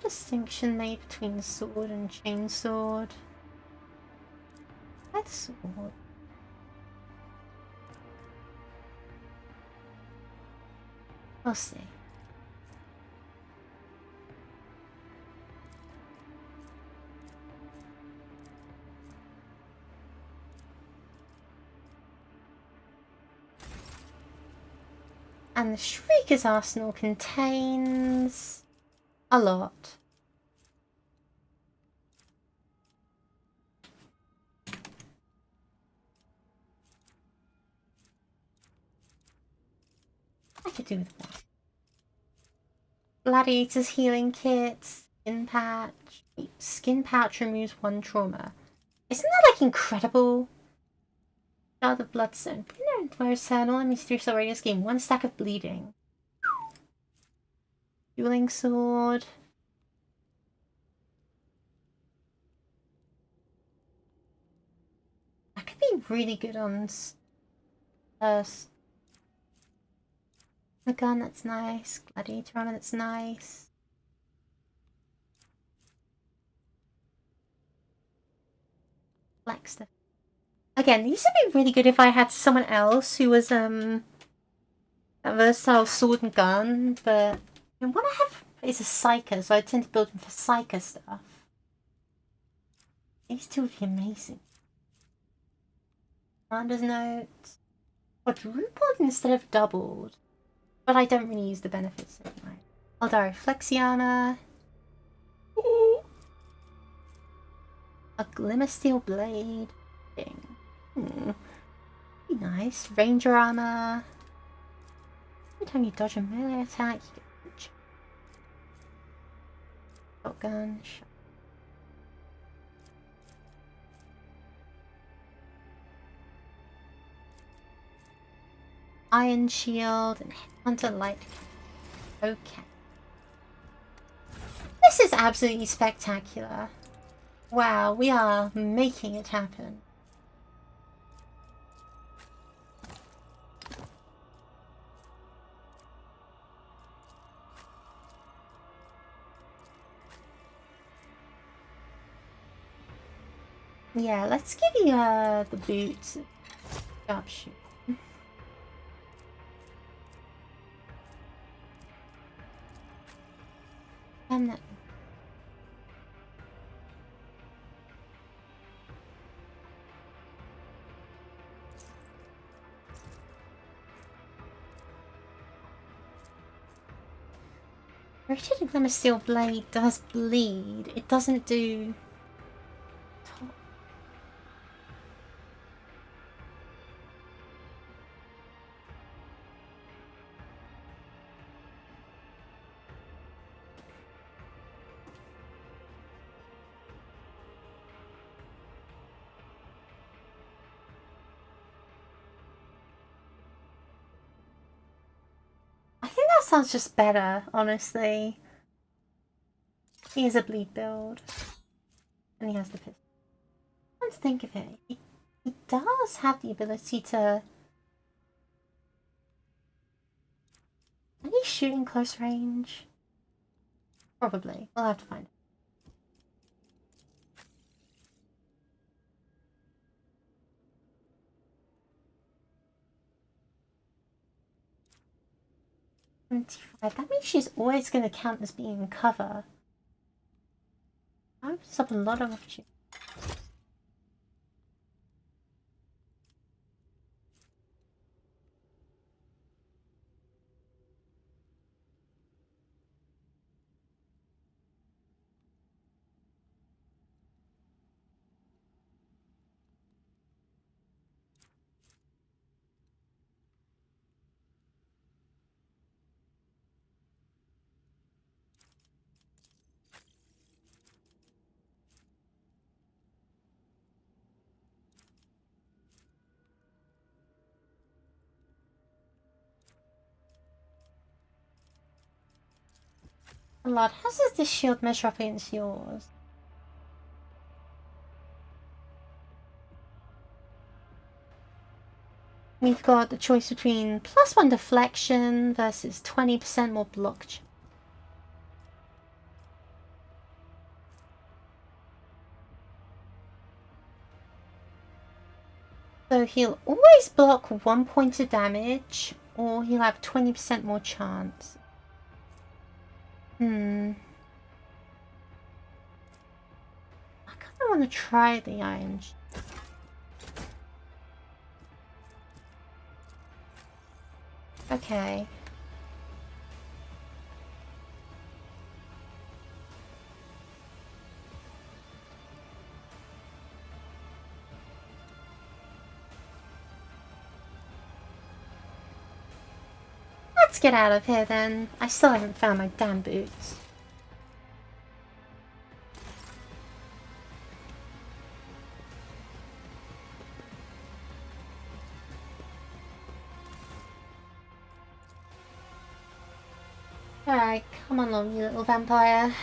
Distinction made between sword and chainsword. That's sword. We'll see. And the Shrieker's arsenal contains a lot. I could do with that. Gladiator's healing kit, skin patch. Wait, skin pouch removes 1 trauma. Isn't that like incredible? Oh, the bloodstone. No, Flint, where's Eternal? Let me see 3-star radius gain 1 stack of bleeding. Dueling sword. That could be really good on a gun, that's nice. Gladiator armor, that's nice. Black stuff. Again, these would be really good if I had someone else who was a versatile sword and gun, but what I have is a psyker, so I tend to build them for psyker stuff. These two would be amazing. Commander's note. Quadrupled instead of doubled. But I don't really use the benefits anyway. Eldari Flexi armor. A Glimmer Steel blade. Be nice. Ranger armor. Every time you dodge a melee attack, you get shotgun. Iron shield and hunter light. Okay. This is absolutely spectacular. Wow, we are making it happen. Yeah, let's give you the boots. Sharpshoot. That. Rated Glimmer Steel blade does bleed. It doesn't do. Sounds just better, honestly. He has a bleed build. And he has the pistol. Come to think of it, he does have the ability to... Can he shoot in close range? Probably. We'll have to find it. That means she's always going to count as being in cover. That opens up a lot of opportunities. A lot. How does this shield measure up against yours? We've got the choice between +1 deflection versus 20% more block. So he'll always block 1 point of damage, or he'll have 20% more chance. I kind of want to try the iron. Okay. Let's get out of here then. I still haven't found my damn boots. Alright, come on along, you little vampire.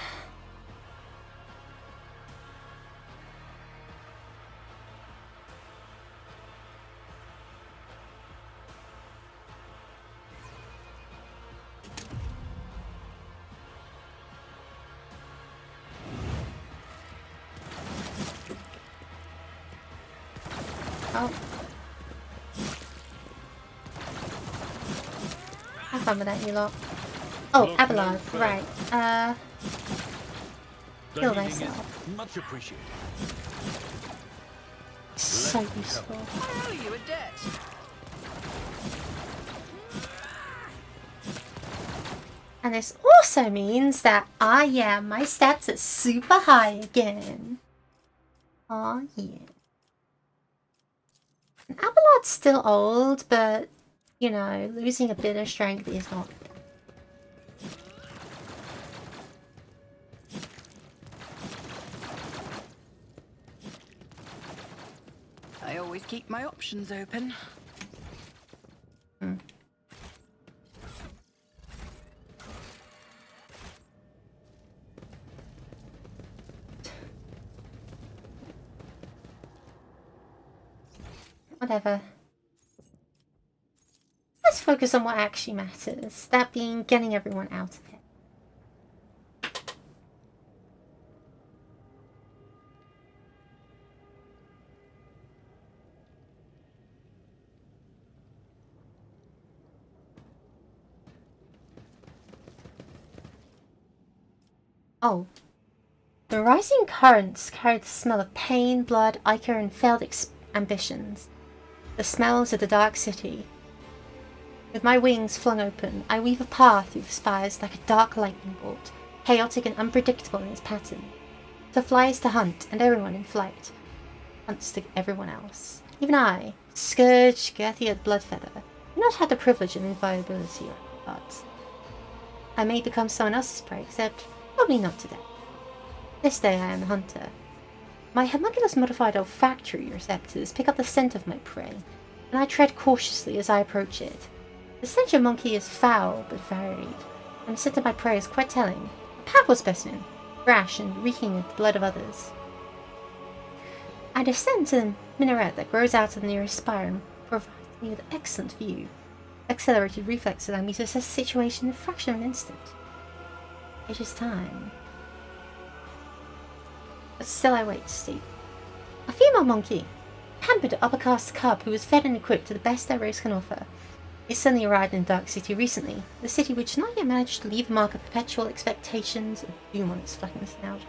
Oh. Have fun with that, you lot. Oh, Look, Abelard, no right. The Kill healing thyself. is much appreciated. So useful. I owe you a debt. And this also means that, yeah, my stats are super high again. Aw, yeah. And Abelard's still old, but, you know, losing a bit of strength is not. I always keep my options open. Whatever. Let's focus on what actually matters. That being getting everyone out of here. Oh. The rising currents carried the smell of pain, blood, ichor, and failed ambitions. The smells of the dark city. With my wings flung open, I weave a path through the spires like a dark lightning bolt, chaotic and unpredictable in its pattern. To fly is to hunt, and everyone in flight hunts to everyone else. Even I, Scourge, Gerthier Bloodfeather, do not have the privilege of inviolability, but I may become someone else's prey, except probably not today. This day I am the hunter. My homunculus modified olfactory receptors pick up the scent of my prey, and I tread cautiously as I approach it. The stench of monkey is foul but varied, and the scent of my prey is quite telling. A powerful specimen, brash and reeking of the blood of others. I descend to the minaret that grows out of the nearest spire and provides me with an excellent view. Accelerated reflexes allow me to assess the situation in a fraction of an instant. It is time. But still I wait to see. A female monkey, a pampered upper-caste cub who was fed and equipped to the best their race can offer. It suddenly arrived in the Dark City recently, the city which not yet managed to leave a mark of perpetual expectations of doom on its flecking snout.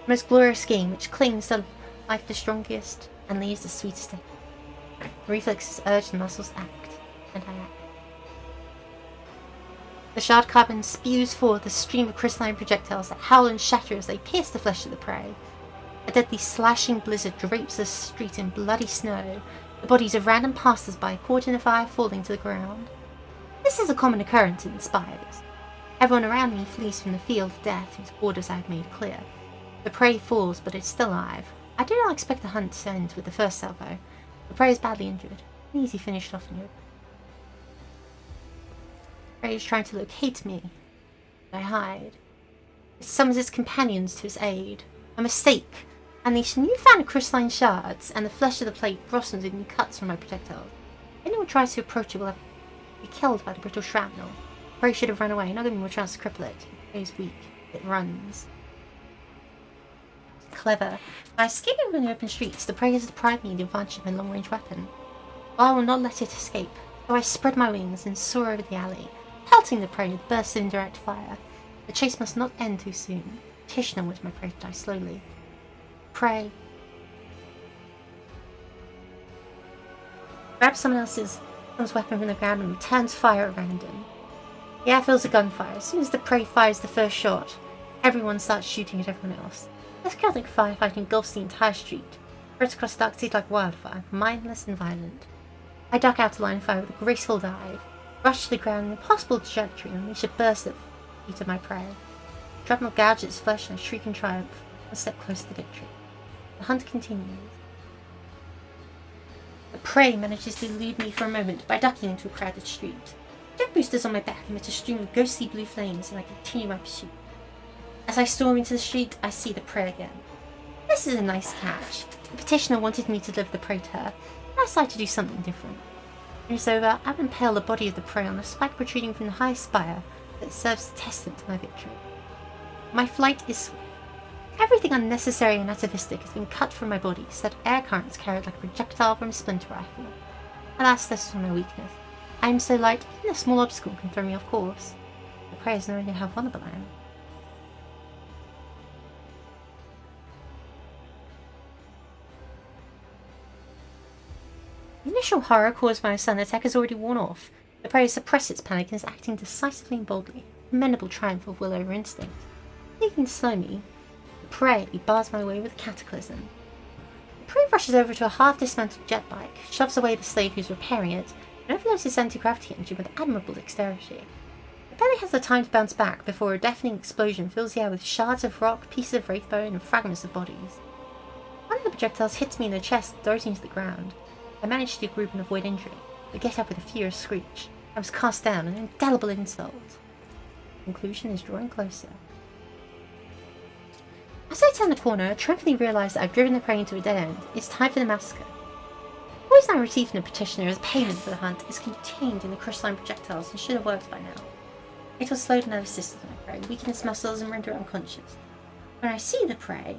The most glorious game which clings to life the strongest and leaves the sweetest day. The reflexes urge the muscles to act, and I act. The shard carbon spews forth a stream of crystalline projectiles that howl and shatter as they pierce the flesh of the prey. A deadly slashing blizzard drapes the street in bloody snow, the bodies of random passers-by caught in a fire falling to the ground. This is a common occurrence in the spires. Everyone around me flees from the field of death whose borders I have made clear. The prey falls, but is still alive. I do not expect the hunt to end with the first salvo. The prey is badly injured. An easy finished off in Europe. The prey is trying to locate me, but I hide. It summons its companions to its aid. A mistake! Unleash newfound crystalline shards, and the flesh of the plate blossoms in new cuts from my projectiles. If anyone tries to approach it will be killed by the brittle shrapnel. The prey should have run away, not giving me more chance to cripple it. The prey is weak. It runs. Clever. By escaping from the open streets, the prey has deprived me of the advantage of a long-range weapon. But I will not let it escape, so I spread my wings and soar over the alley, pelting the prey with bursts of indirect fire. The chase must not end too soon. Tishna wants my prey to die slowly. Prey. Grabs someone's weapon from the ground and returns fire at random. The air fills with gunfire. As soon as the prey fires the first shot, everyone starts shooting at everyone else. This chaotic firefight engulfs the entire street, spreads across the dark city like wildfire, mindless and violent. I duck out to line of fire with a graceful dive, rush to the ground in an impossible trajectory and unleash a burst at the feet of my prey. Shrapnel gouges its flesh and I shriek in triumph, a step closer to victory. The hunt continues. The prey manages to elude me for a moment by ducking into a crowded street. Jet boosters on my back emit a stream of ghostly blue flames, and I continue my pursuit. As I storm into the street, I see the prey again. This is a nice catch. The petitioner wanted me to deliver the prey to her, and I decided to do something different. When it's over, I will impale the body of the prey on a spike protruding from the high spire that serves as testament to my victory. My flight is swift. Everything unnecessary and atavistic has been cut from my body, so that air currents carried like a projectile from a splinter rifle. Alas, this is my weakness. I am so light, even a small obstacle can throw me off course. The prey is knowing how vulnerable I am. The initial horror caused by a sudden attack has already worn off. The prey has suppressed its panic and is acting decisively and boldly. A commendable triumph of will over instinct. Seeking to slow me, the prey bars my way with a cataclysm. The prey rushes over to a half-dismantled jet bike, shoves away the slave who's repairing it, and overloads its anti-gravity engine with admirable dexterity. It barely has the time to bounce back before a deafening explosion fills the air with shards of rock, pieces of wraithbone, and fragments of bodies. One of the projectiles hits me in the chest, throws me to the ground. I managed to group and avoid injury, but get up with a furious screech. I was cast down, an indelible insult. The conclusion is drawing closer. As I turn the corner, I triumphantly realise that I've driven the prey into a dead end. It's time for the massacre. The poison I received from the petitioner as payment for the hunt is contained in the crystalline projectiles and should have worked by now. It will slow the nervous system of my prey, weaken its muscles, and render it unconscious. When I see the prey,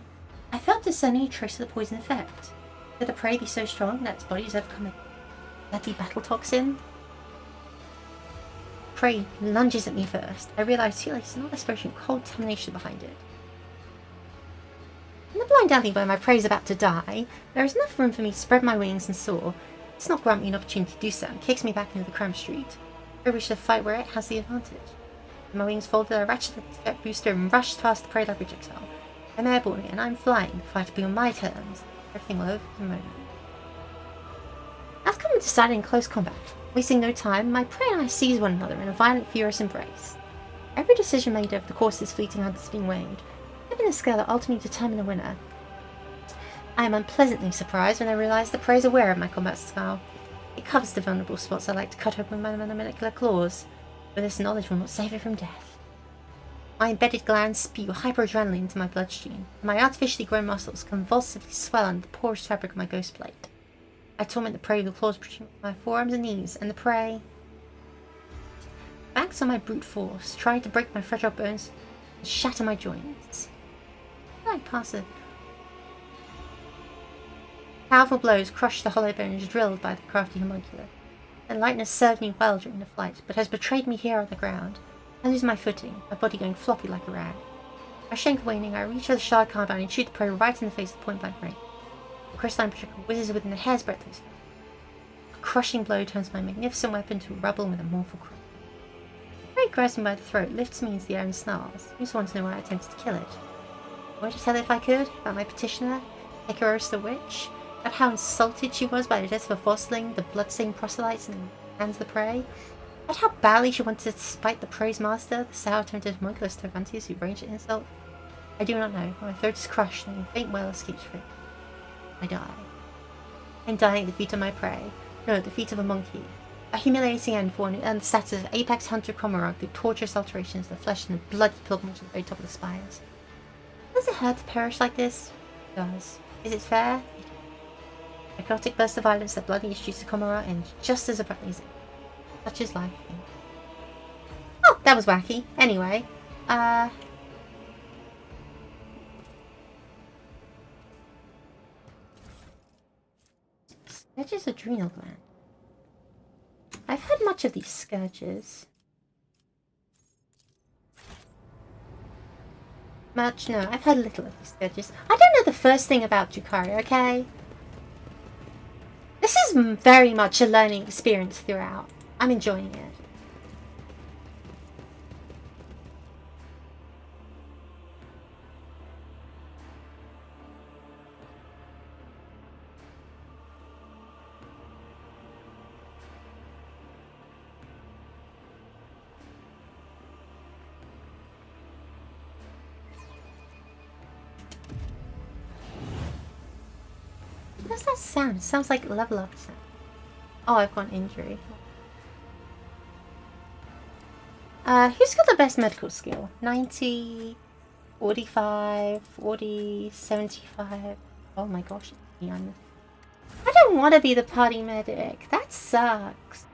I felt discerning a trace of the poison effect. Could the prey be so strong that its body has overcome a deadly battle toxin? Prey lunges at me first. I realise too late it's not desperation, cold determination behind it. In the blind alley where my prey is about to die, there is enough room for me to spread my wings and soar. It does not grant me an opportunity to do so and kicks me back into the cramped street. I wish to fight where it has the advantage. With my wings folded, I ratchet the jet booster and rush past the prey like a projectile. I'm airborne again, I'm flying, the fight will be on my terms. Everything will over in a moment. I've come to decide in close combat. Wasting no time, my prey and I seize one another in a violent, furious embrace. Every decision made over the course of this fleeting hunt is being weighed, given a scale that ultimately determine the winner. I am unpleasantly surprised when I realise the prey is aware of my combat style. It covers the vulnerable spots I like to cut open with my molecular claws, but this knowledge will not save it from death. My embedded glands spew hyperadrenaline into my bloodstream, and my artificially grown muscles convulsively swell under the porous fabric of my ghost plate. I torment the prey with claws protruding from my forearms and knees, and the prey banks on my brute force, trying to break my fragile bones and shatter my joints. I pass it. Powerful blows crush the hollow bones drilled by the crafty homunculus. The lightness served me well during the flight, but has betrayed me here on the ground. I lose my footing, my body going floppy like a rag. My shank waning, I reach for the shard carbine and shoot the prey right in the face at point blank range. The crystalline projectile whizzes within a hair's breadth of his face. A crushing blow turns my magnificent weapon to rubble with a mournful cry. The prey grabs me by the throat, lifts me into the air and snarls. You just want to know why I attempted to kill it. I wanted to tell it if I could, about my petitioner, Icarus the witch, about how insulted she was by the death of a fossling, the bloodstained proselytes in the hands of the prey, about how badly she wanted to spite the prey's master, the sour-tempted homunculus Tervantius who raged at insult. I do not know. My throat is crushed and a faint wail escapes free. I die. I'm dying at the feet of my prey. No, at the feet of a monkey. A humiliating end for one who earned the status of apex hunter Commorragh through torturous alterations of the flesh and the bloody pilgrimage at the very top of the spires. Does it hurt to perish like this? It does. Is it fair? It is. A chaotic burst of violence that bloody issues to Commorragh ends just as abruptly as it. Such is life. Oh, that was wacky. Anyway, Scourge's adrenal gland. I've heard much of these scourges. Much? No, I've heard little of these scourges. I don't know the first thing about Drukhari, okay? This is very much a learning experience throughout. I'm enjoying it. What does that sound? It sounds like level up sound. Oh, I've got an injury. Who's got the best medical skill? 90, 45, 40, 75. Oh my gosh. I don't want to be the party medic. That sucks.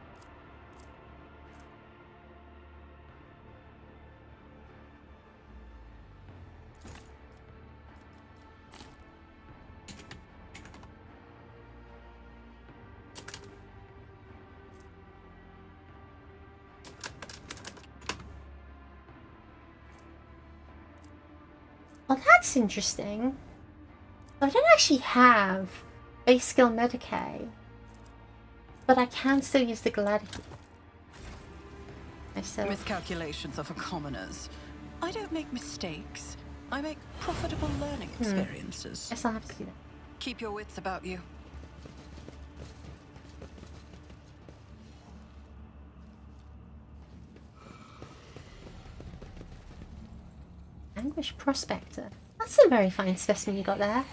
Well, that's interesting. I don't actually have base skill Medicaid, but I can still use the Gladiator. Miscalculations are for commoners. I don't make mistakes. I make profitable learning experiences. Guess I'll have to do that. Keep your wits about you. Anguish Prospector. That's a very fine specimen you got there.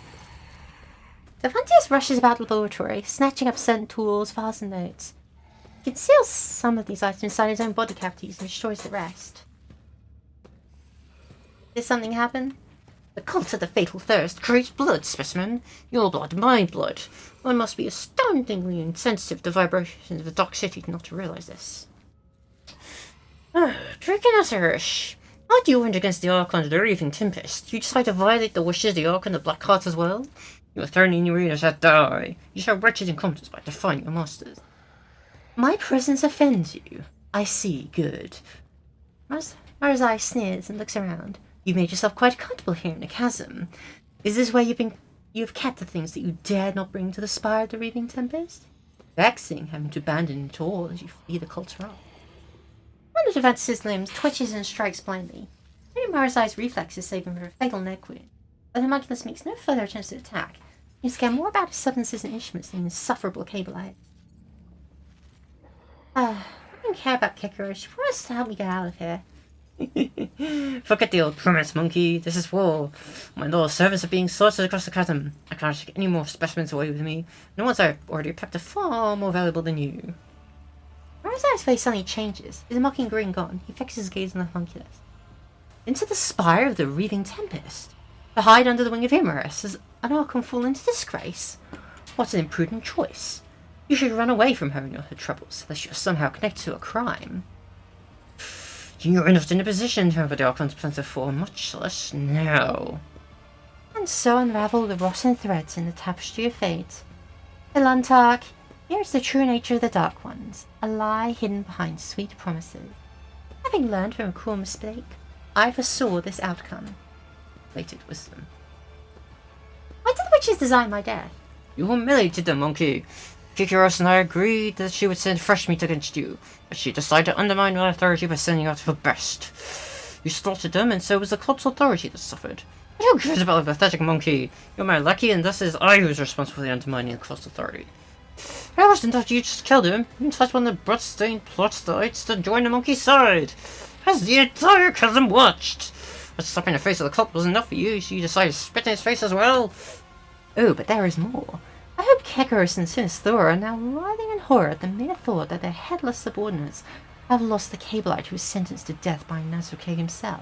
Devantius rushes about the laboratory, snatching up certain tools, files, and notes. He conceals some of these items inside his own body cavities and destroys the rest. Did something happen? The cult of the fatal thirst creates blood, specimen. Your blood, my blood. One must be astoundingly insensitive to vibrations of the Dark City not to realize this. Drinking us Irish. How do you went against the Archon of the Raving Tempest? You decide to violate the wishes of the Archon of the Black Heart as well? Your thorny in your ears shall die. You shall wretched incompetence by defying your masters. My presence offends you. I see, good. Marzai sneers and looks around. You've made yourself quite comfortable here in the chasm. Is this where you've kept the things that you dared not bring to the spire of the Raving Tempest? Vexing having to abandon it all as you flee the cult's wrath. One of Devantis' limbs twitches and strikes blindly. Maybe Marzai's reflexes save him from a fatal neck wound. But the Homunculus makes no further attempts to attack. He's care more about his substances and instruments than his insufferable cable eye. I don't care about Kikarosh. She promised to help me get out of here. Forget the old premise, monkey. This is war. My loyal servants are being slaughtered across the chasm. I cannot take any more specimens away with me. No one's already picked a far more valuable than you. Marzai's face suddenly changes. His mocking grin gone, he fixes his gaze on the homunculus. Into the spire of the Raving Tempest? To hide under the wing of Imerus as an Archon fall into disgrace? What an imprudent choice. You should run away from her and her troubles, unless you're somehow connected to a crime. You're not in a position to have the Archon's plans for, much less now. And so unravel the rotten threads in the tapestry of fate. Elantark, here's the true nature of the Dark Ones, a lie hidden behind sweet promises. Having learned from a cruel mistake, I foresaw this outcome. Lated wisdom. Why did the witches design my death? You humiliated them, monkey. Kikaros and I agreed that she would send fresh meat against you, but she decided to undermine my authority by sending out her best. You slaughtered them, and so was the cult's authority that suffered. I don't care about a pathetic monkey. You're my lackey, and thus it is I who is responsible for the undermining the cult's authority. I wasn't that you just killed him. You touched one of the blood-stained plots to join the monkey's side. As the entire chasm watched. But slapping the face of the cult wasn't enough for you, so you decided to spit in his face as well. Oh, but there is more. I hope Kekaros and Sinisthor are now writhing in horror at the mere thought that their headless subordinates have lost the Cablite who was sentenced to death by Nasuke himself.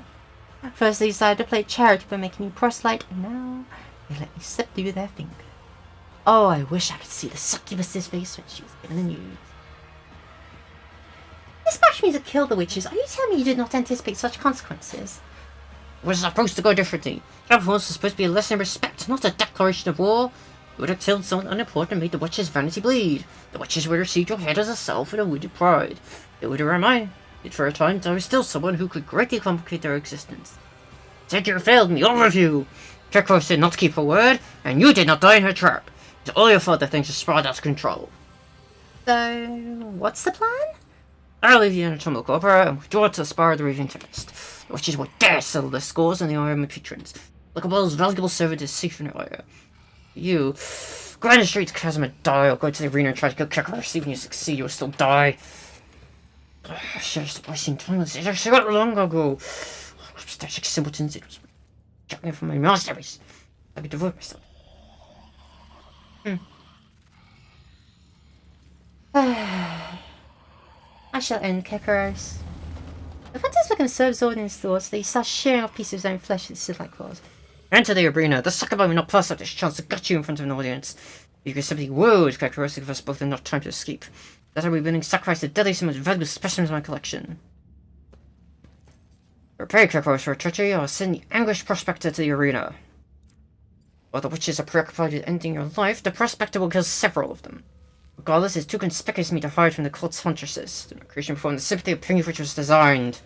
First they decided to play charity by making me proselyte, and now they let me slip through their fingers. Oh, I wish I could see the succubus's face when she was given the news. Dispatch me to kill the witches. Are you telling me you did not anticipate such consequences? It was supposed to go differently. That was supposed to be a lesson of respect, not a declaration of war. You would have killed someone unimportant and made the witches' vanity bleed. The witches would have received your head as a self with a wounded pride. It would have reminded for a time that I was still someone who could greatly complicate their existence. Said you failed me, all of you. Kekros did not keep her word, and you did not die in her trap. It's all your fault that things are spiraled out of control. So, what's the plan? I'll leave the anatomical opera and withdraw to the spire of the Raving Tempest. The witches will dare settle their scores on the army patrons. Like a world's valuable servant is safe in her area. You, grind straight to chasm and die, or go to the arena and try to kill Kekros. Even if you succeed, you will still die. Just wasting time with it. I saw it long ago. Such simpletons, it was jumping from my masterpiece. I could devote myself. I shall end Kekaros. The Fantas him so absorbed in his thoughts that he starts shearing off pieces of his own flesh with his sizzling claws. Enter the arena. The sucker will not pass up this chance to gut you in front of an audience. You can simply woo is characteristic of us both and not time to escape. That's how we're willing to sacrifice the deadliest and most valuable specimens in my collection. Prepare characters for a treachery, or send the anguished prospector to the arena. While the witches are preoccupied with ending your life, the prospector will kill several of them. Regardless, it's too conspicuous for me to hide from the cult's huntresses. The creation performed the sympathy of pain for which it was designed.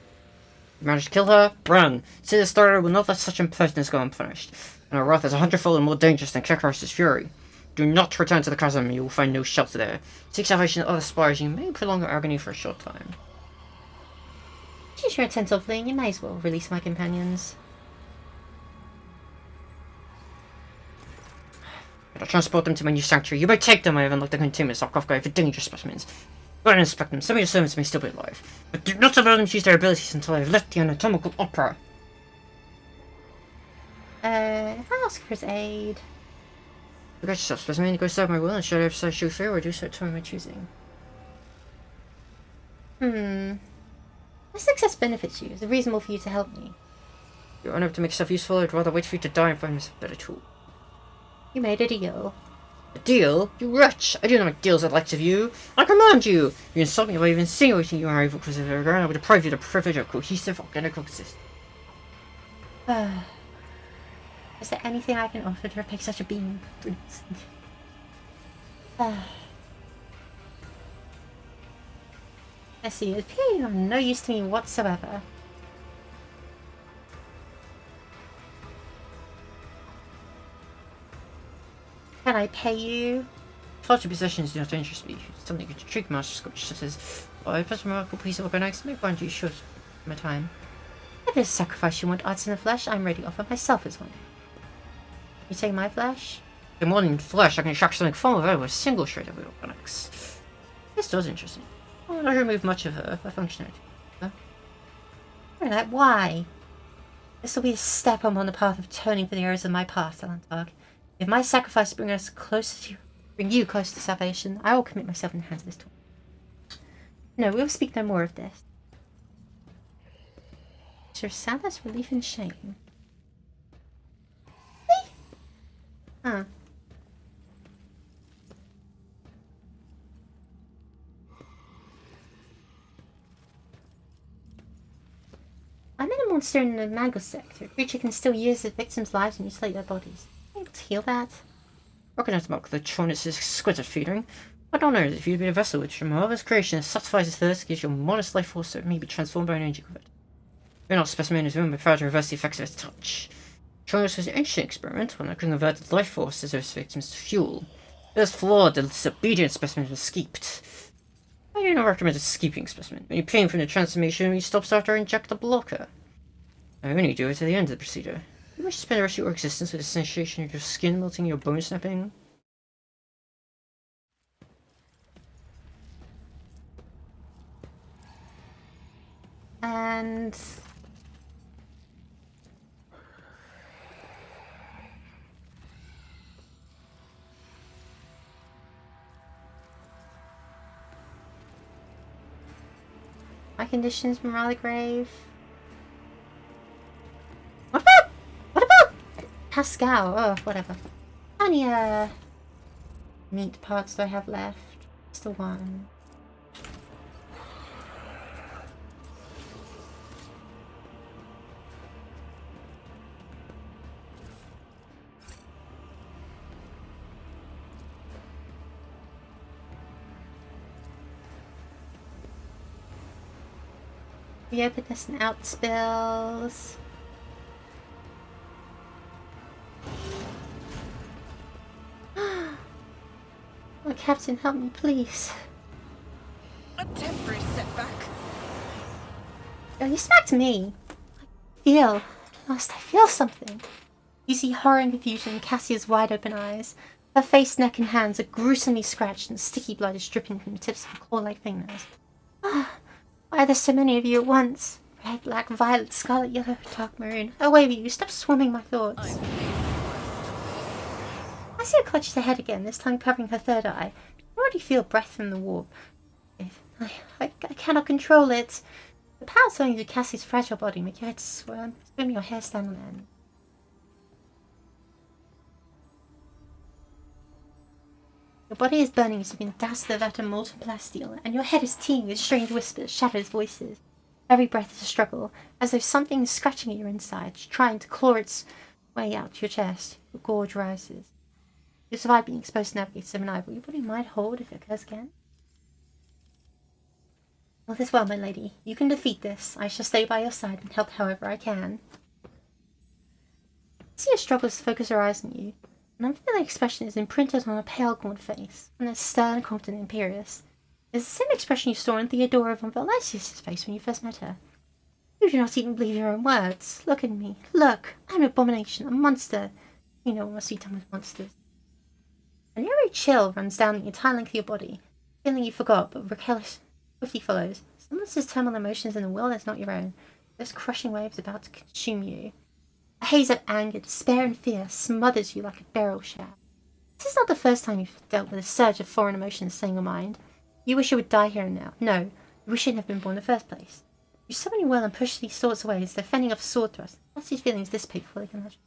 If you manage to kill her, run. See, the starter will not let such impertinence go unpunished, and our wrath is 100-fold and more dangerous than Kekaros's fury. Do not return to the chasm, you will find no shelter there. Seek salvation in other spires, you may prolong your agony for a short time. Since you're attentively, you may as well release my companions. I'll transport them to my new sanctuary. You may take them. I have unlocked the containment sarcophagi for dangerous specimens. Go and inspect them. Some of your servants may still be alive. But do not allow them to use their abilities until I have left the anatomical opera. If I ask for his aid... Forget yourself, specimen. Go serve my will and show if I show fear or do so at time of my choosing. My success benefits you. Is it reasonable for you to help me? You're unable to make yourself useful. I'd rather wait for you to die and find myself a better tool. You made a deal. A deal? You wretch! I do not make deals with the likes of you. I command you! You insult me by even insinuating you are evil because of and I would deprive you of the privilege of cohesive organic existence. Is there anything I can offer to repay such a being? I see. It appears you're of no use to me whatsoever. Can I pay you? Culture possessions do not interest me. Something you could trick Master Scotch such as a remarkable piece of organics may find you short my time. If there's a sacrifice you want arts in the flesh, I'm ready to offer myself as one. You take my flesh? In more than flesh, I can extract something far more valuable with a single shred of organics. This does interest me. I don't remove much of her functionality. Huh? Why? This will be a step on the path of atoning for the errors of my past, Alantarg. If my sacrifice bring you closer to salvation, I will commit myself in the hands of this tool. No, we'll speak no more of this. Is your sadness, relief, and shame? Huh. I'm in a monster in the Mango sector. A creature can still use its victims' lives and mutilate their bodies. Are you able to heal that? Recognize mark the Tronus is exquisite feeding. I don't know if you'd be a vessel which from marvelous creation satisfies his thirst, gives you a modest life force that may be transformed by an energy quiver. You're not a specimen whose women be proud to reverse the effects of its touch. Tronus was an interesting experiment when I could convert the life forces of his victims to fuel. It was flawed, the disobedient specimen was skeeped. I do not recommend a skeeping specimen. When you're paying for the transformation, he stops after I inject the blocker. I only do it at the end of the procedure. You wish to spend the rest of your existence with the sensation of your skin melting, your bone snapping? And... my condition's been rather grave. What about Pascal? Oh, whatever. How many meat parts do I have left? Just the one. Reopen this and out spills. Oh, Captain, help me, please. A temporary setback. Oh, you smacked me. I feel something. You see horror and confusion in Cassia's wide open eyes. Her face, neck, and hands are gruesomely scratched, and sticky blood is dripping from the tips of her claw-like fingernails. Why are there so many of you at once? Red, black, violet, scarlet, yellow, dark maroon. Away with you, stop swarming my thoughts. I see her clutch her head again, this time covering her third eye. I already feel breath from the warp. I cannot control it. The power flowing through Cassie's fragile body make your head swim, your hair stand on end. Your body is burning as you've been doused with that molten plasteel, and your head is teeming with strange whispers, shadows, voices. Every breath is a struggle, as though something is scratching at your insides, trying to claw its way out to your chest. Your gorge rises. You survive being exposed to navigate so maniacal, your body might hold if it occurs again. All is well, my lady. You can defeat this. I shall stay by your side and help however I can. See your struggles focus her eyes on you. An unfamiliar expression is imprinted on a pale, gaunt face, and it's stern, confident, and imperious. It's the same expression you saw on Theodora von Valesius' face when you first met her. You do not even believe your own words. Look at me. Look. I'm an abomination, a monster. You know what must be done with monsters. A eerie chill runs down the entire length of your body, feeling you forgot, but reckless swiftly follows. Someone says terminal emotions in a will that's not your own. Those crushing waves about to consume you. A haze of anger, despair, and fear smothers you like a barrel shaft. This is not the first time you've dealt with a surge of foreign emotions staying your mind. You wish you would die here and now. No, you wish you'd never been born in the first place. You summon your will and push these thoughts away as they're fending off sword thrusts. Let these feelings dissipate before they can hurt you.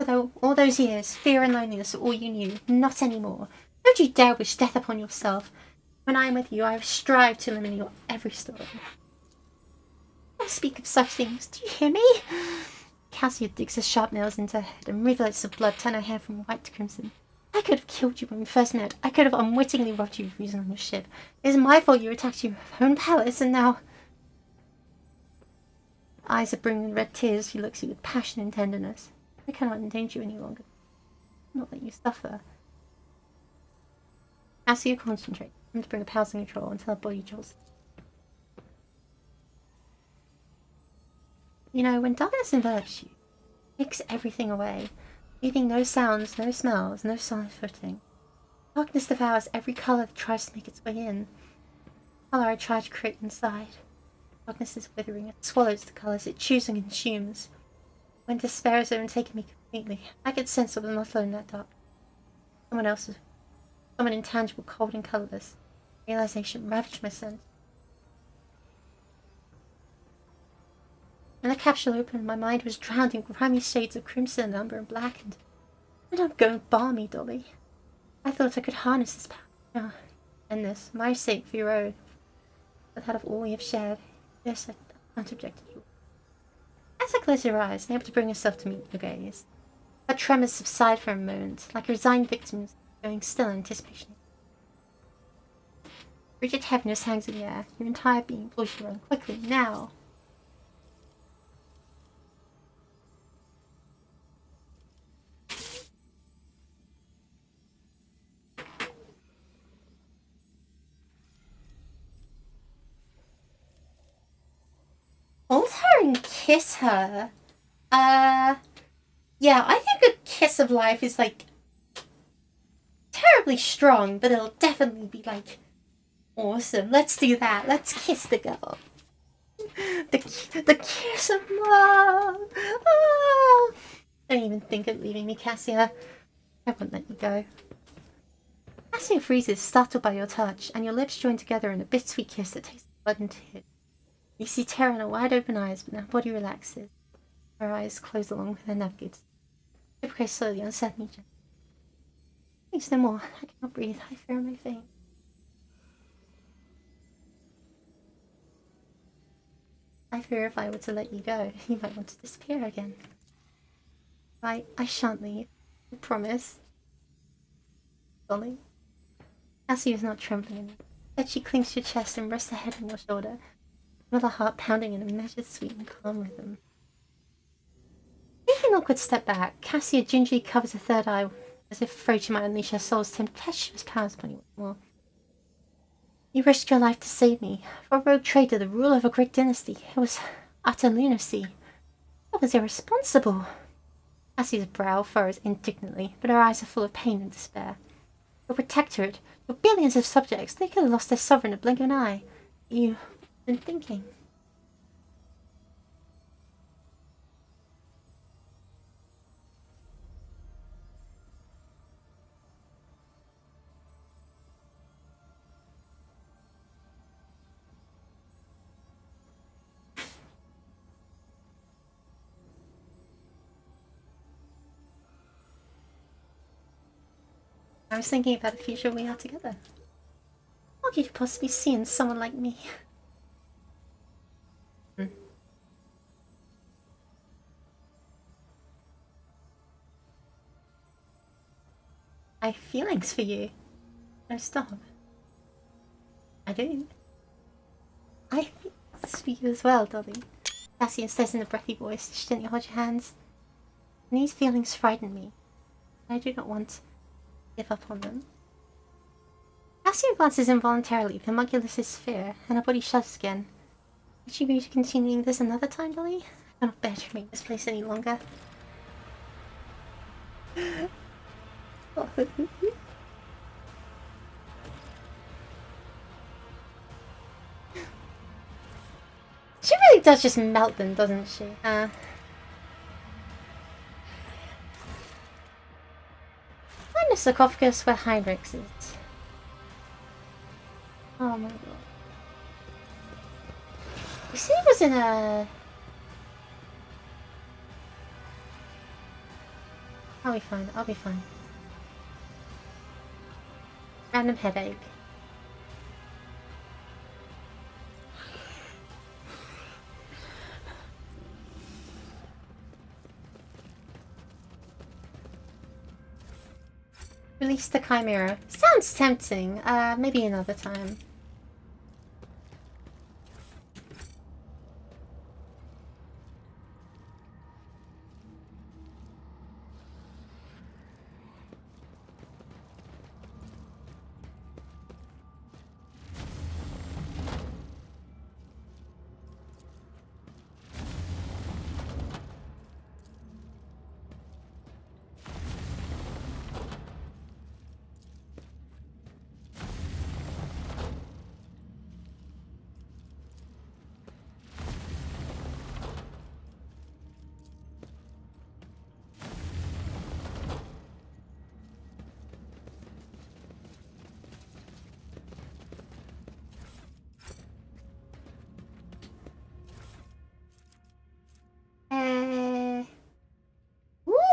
For all those years, fear and loneliness are all you knew. Not anymore. Don't you dare wish death upon yourself. When I am with you, I strive to eliminate your every story. I speak of such things. Do you hear me? Cassia digs her sharp nails into her head and rivulets of blood turn her hair from white to crimson. I could have killed you when we first met. I could have unwittingly robbed you of reason on your ship. It is my fault you attacked your own palace, and now... Eyes are brimming with red tears. She looks at you with passion and tenderness. I cannot endanger you any longer. Not let you suffer. Cassia, concentrate. I'm to bring a housing control until her body jolts. You know, when darkness envelops you, it takes everything away, leaving no sounds, no smells, no solid footing. Darkness devours every colour that tries to make its way in. The colour I try to create inside. Darkness is withering, it swallows the colours it chews and consumes. When despair has overtaken me completely, I could sense I was not alone in that dark. Someone intangible, cold and colourless. Realization ravaged my sense. When the capsule opened, my mind was drowned in grimy shades of crimson and umber and black, and I'm going balmy, Dolly. I thought I could harness this power. No, and this, my sake for your own. But that of all we have shared, yes, I can't object to you. As I closed her eyes, unable to bring herself to meet your gaze, her tremors subside for a moment, like resigned victims going still in anticipation. Rigid heaviness hangs in the air. Your entire being pulls you around quickly, now. Hold her and kiss her. Yeah, I think a kiss of life is, like, terribly strong, but it'll definitely be, like, awesome. Let's do that. Let's kiss the girl. The kiss of love. Oh. Don't even think of leaving me, Cassia. I won't let you go. Cassia freezes, startled by your touch, and your lips join together in a bittersweet kiss that tastes of blood and tears. You see terror in her wide-open eyes, but her body relaxes. Her eyes close along with her navigators. She breathes slowly, uncertainly gently. Please, no more. I cannot breathe. I fear my veins. I fear if I were to let you go, you might want to disappear again. I shan't leave. I promise. Dolly. Cassie is not trembling. Instead, she clings to your chest and rests her head on your shoulder, with her heart pounding in a measured, sweet, and calm rhythm. Taking an awkward step back, Cassia gingerly covers her third eye, as if afraid she might unleash her soul's tempestuous powers upon you once more. You risked your life to save me. For a rogue trader, the ruler of a great dynasty. It was utter lunacy. It was irresponsible. Cassie's brow furrows indignantly, but her eyes are full of pain and despair. Your protectorate, your billions of subjects, they could have lost their sovereign in a blink of an eye. You've been thinking. I was thinking about the future we are together. How could you possibly see in someone like me? I have feelings for you. No, stop. I do. I have feelings for you as well, Dolly. Cassian says in a breathy voice, she didn't hold your hands. And these feelings frighten me. I do not want to give up on them. Cassian glances involuntarily, the homunculus' fear, and her body shudders again. Would you agree to continuing this another time, Dolly? I cannot bear to remain in this place any longer. She really does just melt them, doesn't she? Find the sarcophagus where Heinrich's is. Oh my god. You see, he was in a... I'll be fine, I'll be fine. Random headache. Release the Chimera. Sounds tempting. Maybe another time.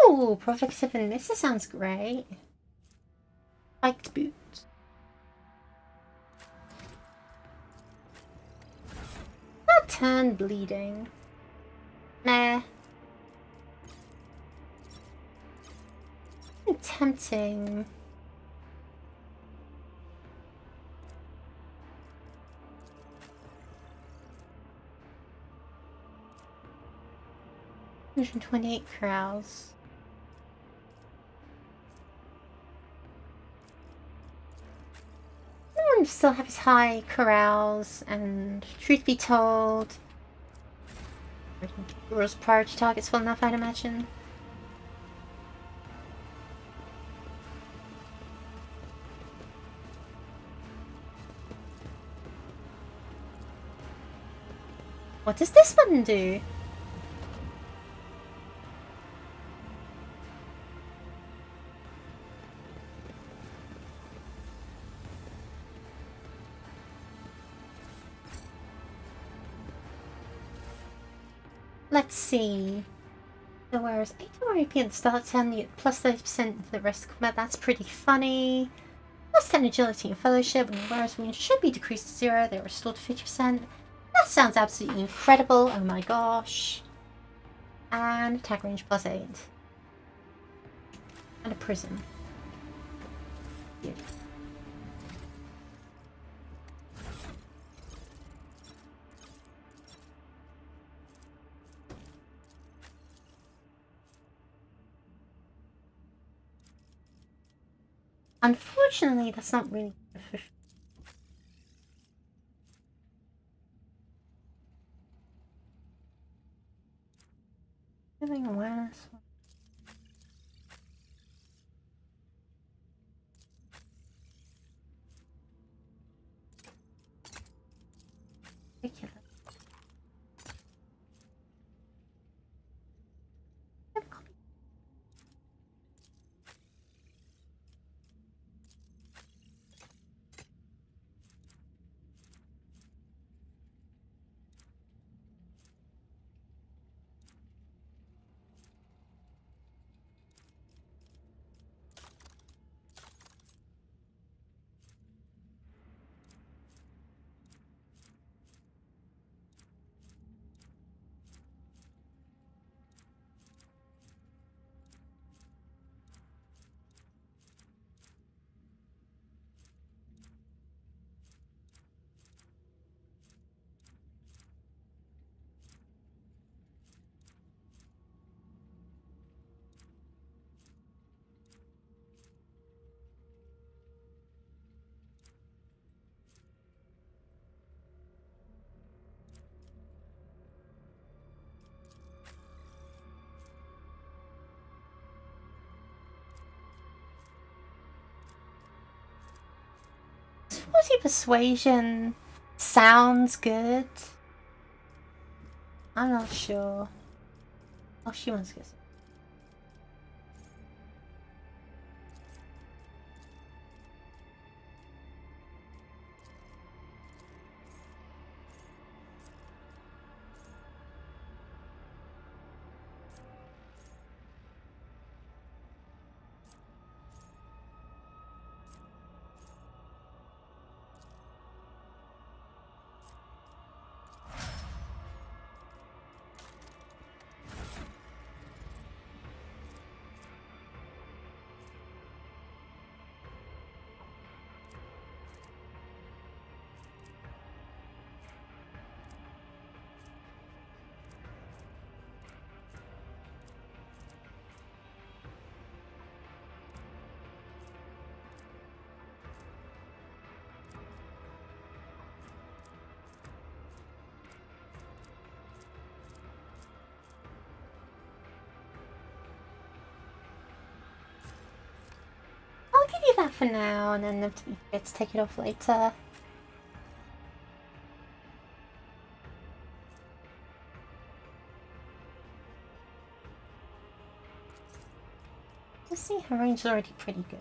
Ooh, Prophet 7. This sounds great. Spiked boots. That turn bleeding. Meh. Tempting. $128 corrals. Still have his high corrals, and truth be told, Gross priority targets full enough, I'd imagine. What does this button do? Let's see. So whereas 8 RP at the start, 10 you get plus 30% for the rest of combat. That's pretty funny. Plus 10 agility and fellowship, and whereas wounds should be decreased to 0, they're restored to 50%. That sounds absolutely incredible. Oh my gosh. And attack range plus 8. And a prism. Good. Unfortunately, that's not really efficient. Giving awareness. Ridiculous. Difficulty persuasion sounds good. I'm not sure. Oh, she wants to get some. I'll give you that for now, and then let's take it off later. Let's see, her range is already pretty good.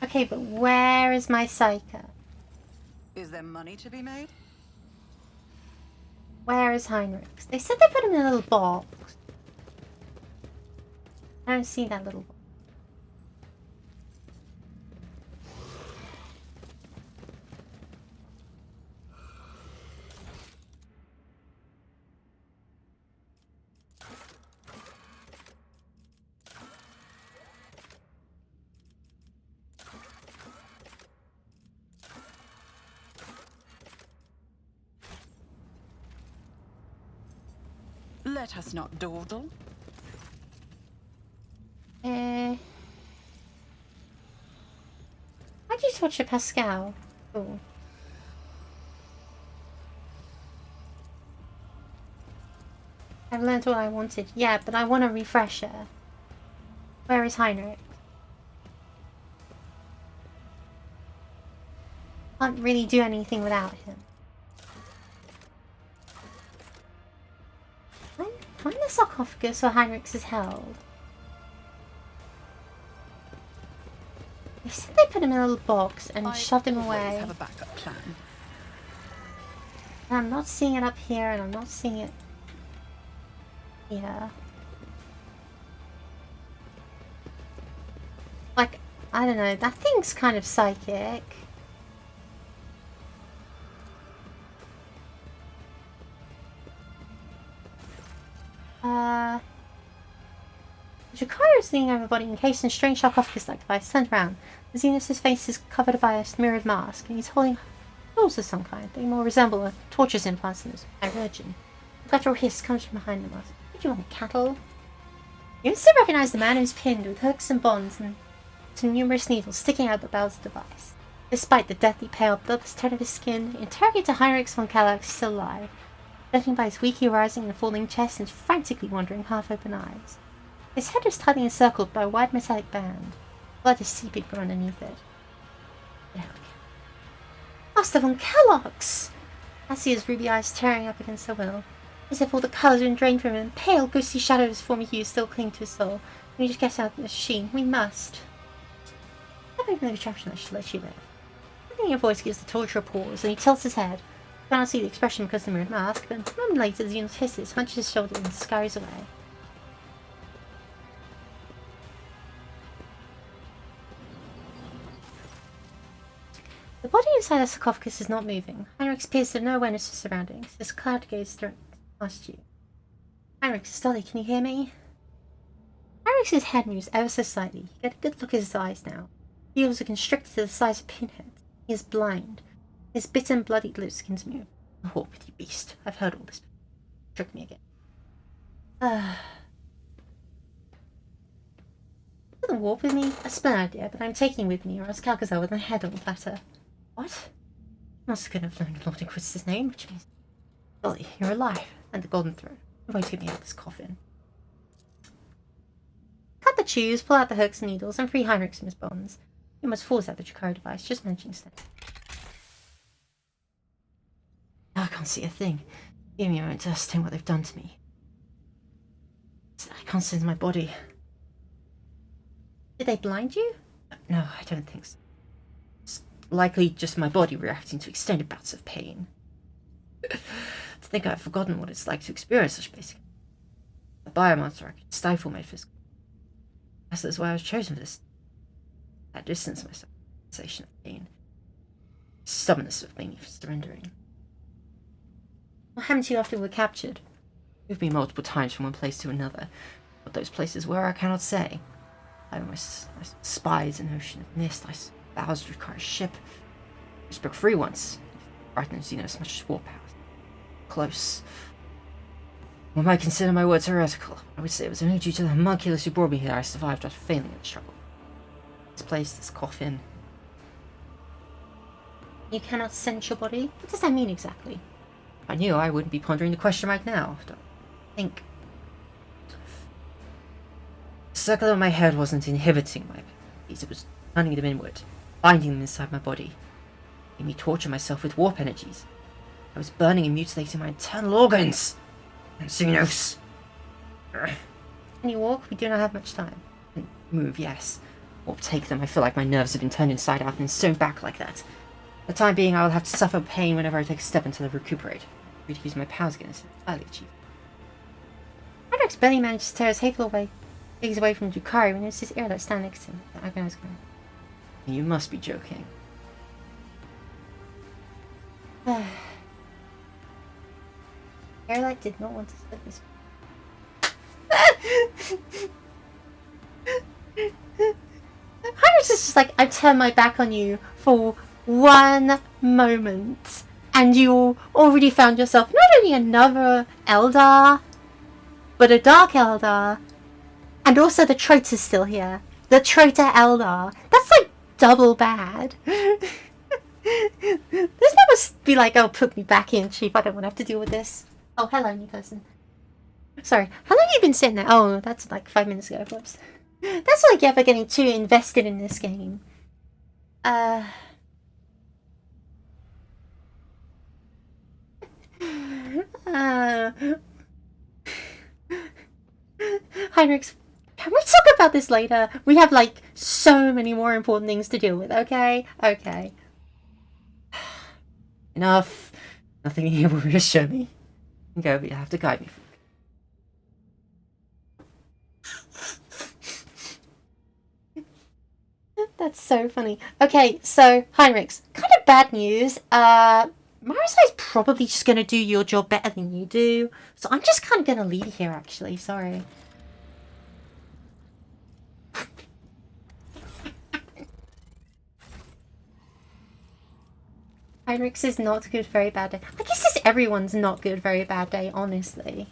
Okay, but where is my psyker? Is there money to be made? Where is Heinrichs? They said they put him in a little box. I don't see that little box. Let us not dawdle. I just switch to Pascal. Oh. I've learned what I wanted. Yeah, but I want a refresher. Where is Heinrich? Can't really do anything without him. Find the sarcophagus where Heinrichs is held. They said they put him in a little box and shoved him away. Have a backup plan. And I'm not seeing it up here, and I'm not seeing it here. Like, I don't know, that thing's kind of psychic. Jakara's leaning over a body encased in a strange sarcophagus-like device. Turned around. Zenus's face is covered by a mirrored mask, and he's holding tools of some kind. They more resemble a torture's implants than a virgin. A guttural hiss comes from behind the mask. What do you want, cattle? You instantly recognize the man who's pinned with hooks and bonds and to numerous needles sticking out the bells of the device. Despite the deathly pale, bloodless tone of his skin, Interrogator Heinrich von Kallax is still alive, judging by his weakly rising and falling chest and frantically wandering half-open eyes. His head is tightly encircled by a wide metallic band. Blood is seeping from underneath it. Master von Kallax! I see his ruby eyes tearing up against her will, as if all the colours had been drained from him. Pale, ghostly shadows of his former hue still cling to his soul. We need to get out of the machine. We must. I don't know the attraction that should let you live. I think your voice gives the torturer a pause, and he tilts his head. You cannot see the expression because of the mirrored mask, but a moment later, Xenos hisses, hunches his shoulder, and scurries away. The body inside the sarcophagus is not moving. Heinrich appears to have no awareness of surroundings. His cloud gaze directs past you. Heinrich, Stolly, can you hear me? Heinrich's head moves ever so slightly. You get a good look at his eyes now. He was constricted to the size of pinheads. He is blind. His bitter and bloodied lips begin to move. A walk with you, beast. I've heard all this. Trick me again. Doesn't walk with me. That's an idea, but I'm taking with me, or else Calcazar with my head on the platter. What? Must have learned Lord Inquisitor's name, which means, Billy, you're alive, and the Golden Throne. You're going to get me out of this coffin. Cut the tubes, pull out the hooks and needles, and free Heinrich from his bonds. You must force out the Jakari device, just mentioning stuff. I can't see a thing. Give me a moment to ascertain what they've done to me. I can't sense my body. Did they blind you? No, I don't think so. It's likely just my body reacting to extended bouts of pain. To think I've forgotten what it's like to experience such basic. A biomonster I could stifle my physical. That's why I was chosen for this. That distance myself, sensation of pain. Stubbornness of me for surrendering. What happened to you after we were captured? Moved me multiple times from one place to another. What those places were, I cannot say. I spies an ocean of mist. I bowsed through Kara's ship. I just broke free once. Frightened Xena as much as warpower. Close. One might consider my words heretical. I would say it was only due to the homunculus who brought me here I survived after failing in the struggle. This place, this coffin. You cannot sense your body? What does that mean exactly? If I knew, I wouldn't be pondering the question right now. Don't think. The circle of my head wasn't inhibiting my abilities, it was turning them inward, binding them inside my body. Made me torture myself with warp energies. I was burning and mutilating my internal organs. And Xenos. Can you walk? We do not have much time. Move, yes. Or take them. I feel like my nerves have been turned inside out and sewn back like that. For the time being, I will have to suffer pain whenever I take a step until I recuperate. I'm free to use my powers again is entirely achieved. Heinrich's barely managed to tear his hateful legs away from Jakari when it's his ear that stand next to him. The agonized cry. You must be joking. Airlight did not want to slip this. Heinrich's just like, I turned my back on you for one moment, and you already found yourself not only another Eldar, but a Dark Eldar, and also the traitor's still here. The traitor Eldar. That's like double bad. This man must be like, oh, put me back in, Chief. I don't want to have to deal with this. Oh, hello, new person. Sorry, how long have you been sitting there? Oh, that's like 5 minutes ago. Whoops. That's like ever getting too invested in this game. Heinrichs, can we talk about this later? We have like so many more important things to deal with, okay? Okay. Enough. Nothing here will reassure me. Go, but you have to guide me. That's so funny. Okay, so Heinrichs, kind of bad news. Marisai's probably just gonna do your job better than you do, so I'm just kind of gonna leave here. Actually, sorry. Heinrichs is not good, very bad day. I guess it's everyone's not good, very bad day, honestly.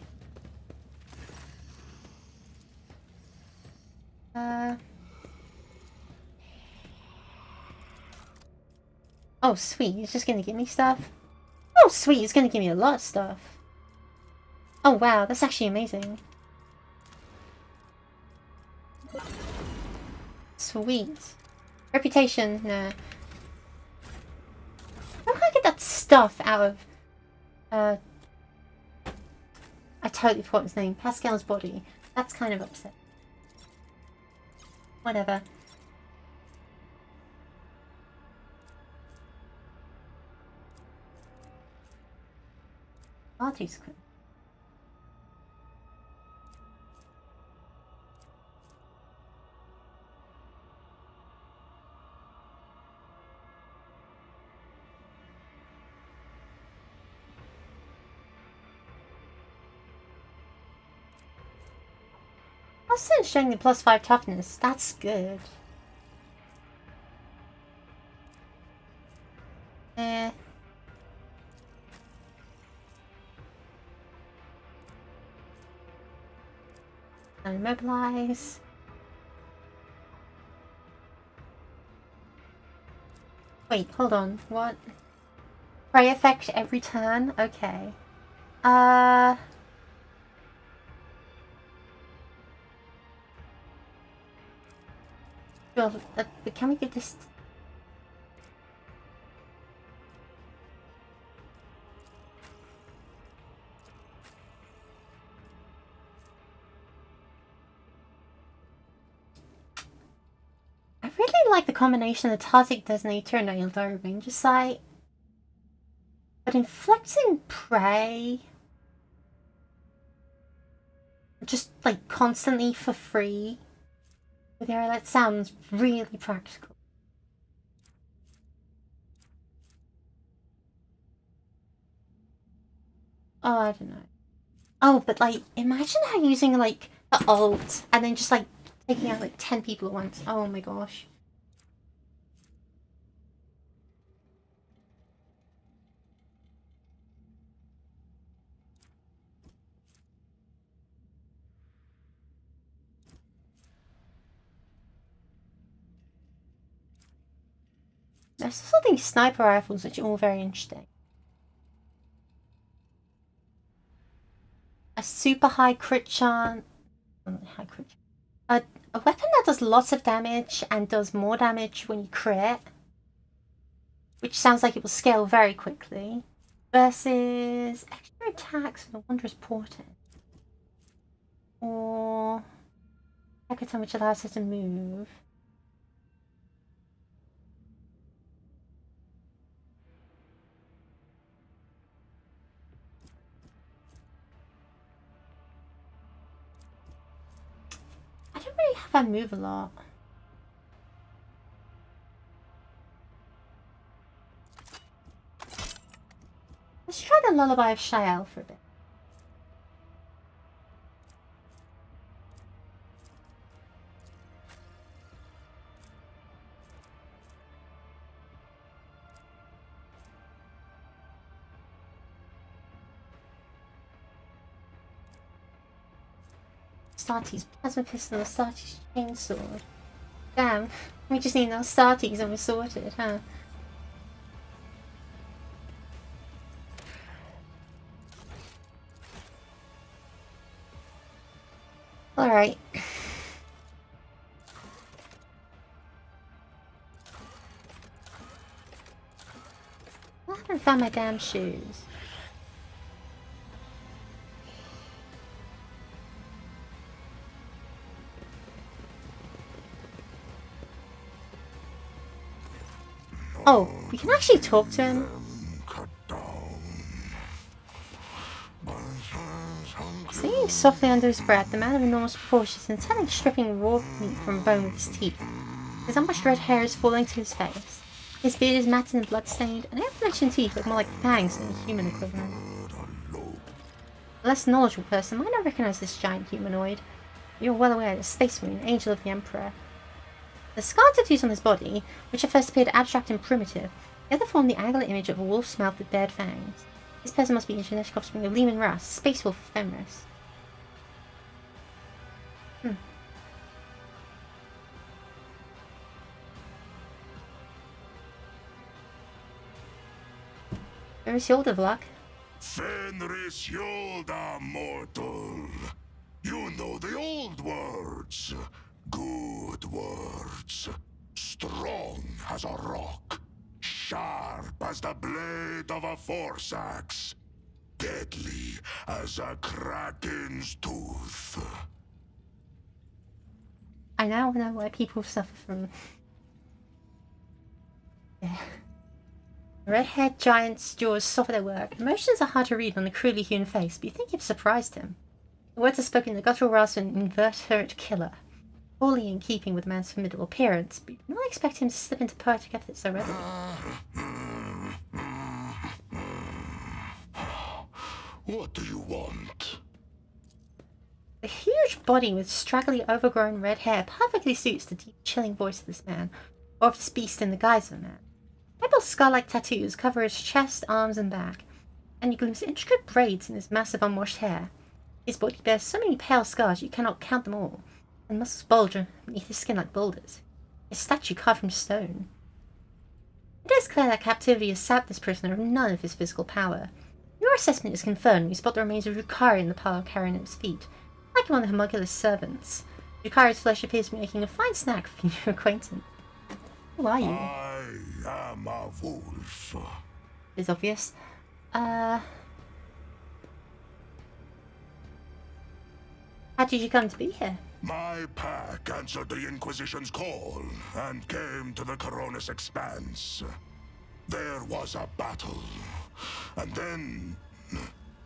Oh, sweet. He's just gonna give me stuff? Oh, sweet. He's gonna give me a lot of stuff. Oh, wow. That's actually amazing. Sweet. Reputation? Nah. How can I get that stuff out of... I totally forgot his name. Pascal's body. That's kind of upsetting. Whatever. Artie's quick. Also showing the +5 toughness. That's good. Immobilize. Wait, hold on. What? Spray effect every turn? Okay. Well, can we give this... I really like the combination of the Tartic Detonator and Eldar Ranger Sight. But inflicting prey... just, like, constantly for free... with arrow, that sounds really practical. Oh, I don't know. Oh, but, like, imagine how using, like, the ult, and then just, like, taking out, like, 10 people at once. Oh my gosh. There's also these sniper rifles, which are all very interesting. A super high crit chance. High crit chance. A weapon that does lots of damage and does more damage when you crit. Which sounds like it will scale very quickly. Versus extra attacks with a wondrous portent. Or hackathon, which allows us to move. I don't really have that move a lot. Let's try the Lullaby of Shael for a bit. Astartes Plasma Pistol, Astartes Chainsword. Damn, we just need those Astartes and we're sorted, huh? Alright. I haven't found my damn shoes. Oh, we can actually talk to him. Singing softly under his breath, the man of enormous proportions intently stripping raw meat from bone with his teeth. His unbrushed red hair is falling to his face. His beard is matted and blood-stained, and aforementioned teeth look more like fangs than a human equivalent. A less knowledgeable person might not recognize this giant humanoid. You're well aware that Space Marine, Angel of the Emperor. The scar tattoos on his body, which at first appeared abstract and primitive, together form the angular image of a wolf's mouth with bared fangs. This person must be a genetic offspring of Lehman Russ, Space Wolf Ephemeris. Where is Yolda, Vlak? Fenris Yolda, mortal. You know the old words. Good words. Strong as a rock. Sharp as the blade of a force axe. Deadly as a kraken's tooth. I now know why people suffer from... Yeah. Red-haired giant's jaws soften their work. Emotions are hard to read on the crudely hewn face, but you think you've surprised him. The words are spoken in the guttural rasp of an invertebrate killer. Wholly in keeping with the man's formidable appearance, but you do not expect him to slip into poetic epithets so readily. What do you want? The huge body with straggly, overgrown red hair perfectly suits the deep, chilling voice of this man, or of this beast in the guise of a man. Tribal scar-like tattoos cover his chest, arms, and back, and you glimpse intricate braids in his massive unwashed hair. His body bears so many pale scars you cannot count them all, and muscles bulge beneath his skin like boulders. His statue carved from stone. It is clear that captivity has sapped this prisoner of none of his physical power. Your assessment is confirmed when you spot the remains of Yukari in the pile carrying at his feet, like one of the homunculus servants. Yukari's flesh appears to be making a fine snack for your new acquaintance. Who are you? I am a wolf. It's obvious. How did you come to be here? My pack answered the Inquisition's call and came to the Coronis Expanse. There was a battle, and then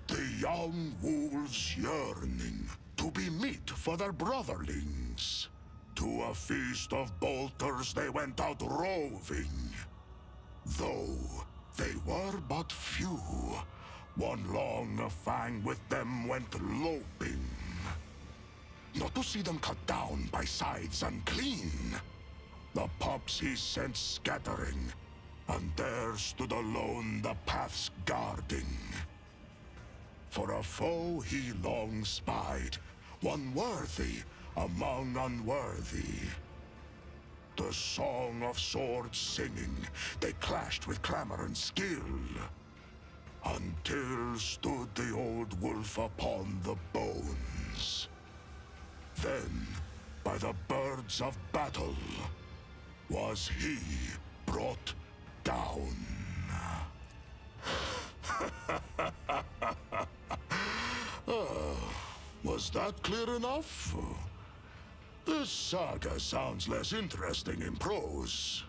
the young wolves yearning to be meat for their brotherlings. To a feast of bolters they went out roving. Though they were but few, one long fang with them went loping. Not to see them cut down by scythes unclean. The pups he sent scattering, and there stood alone the paths guarding. For a foe he long spied, one worthy among unworthy. The song of swords singing, they clashed with clamor and skill, until stood the old wolf upon the bones. Then, by the birds of battle, was he brought down. Was that clear enough? This saga sounds less interesting in prose.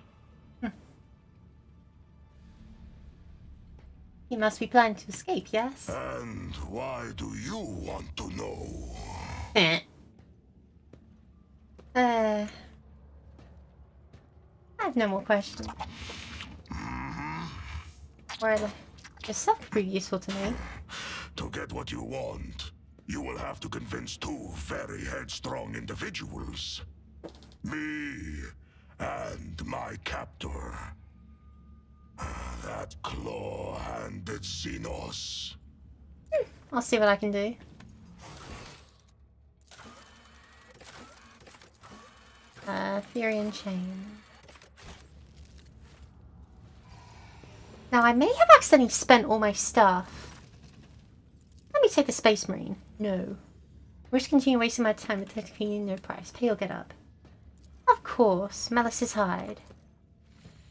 You must be planning to escape, yes? And why do you want to know? I have no more questions. Well, yourself could be useful to me. To get what you want, you will have to convince two very headstrong individuals. Me and my captor. That claw-handed Xenos. I'll see what I can do. Furion Chain. Now, I may have accidentally spent all my stuff. Let me take the Space Marine. No. Wish to continue wasting my time with technically no price. Pay or get up. Of course. Malice's hide.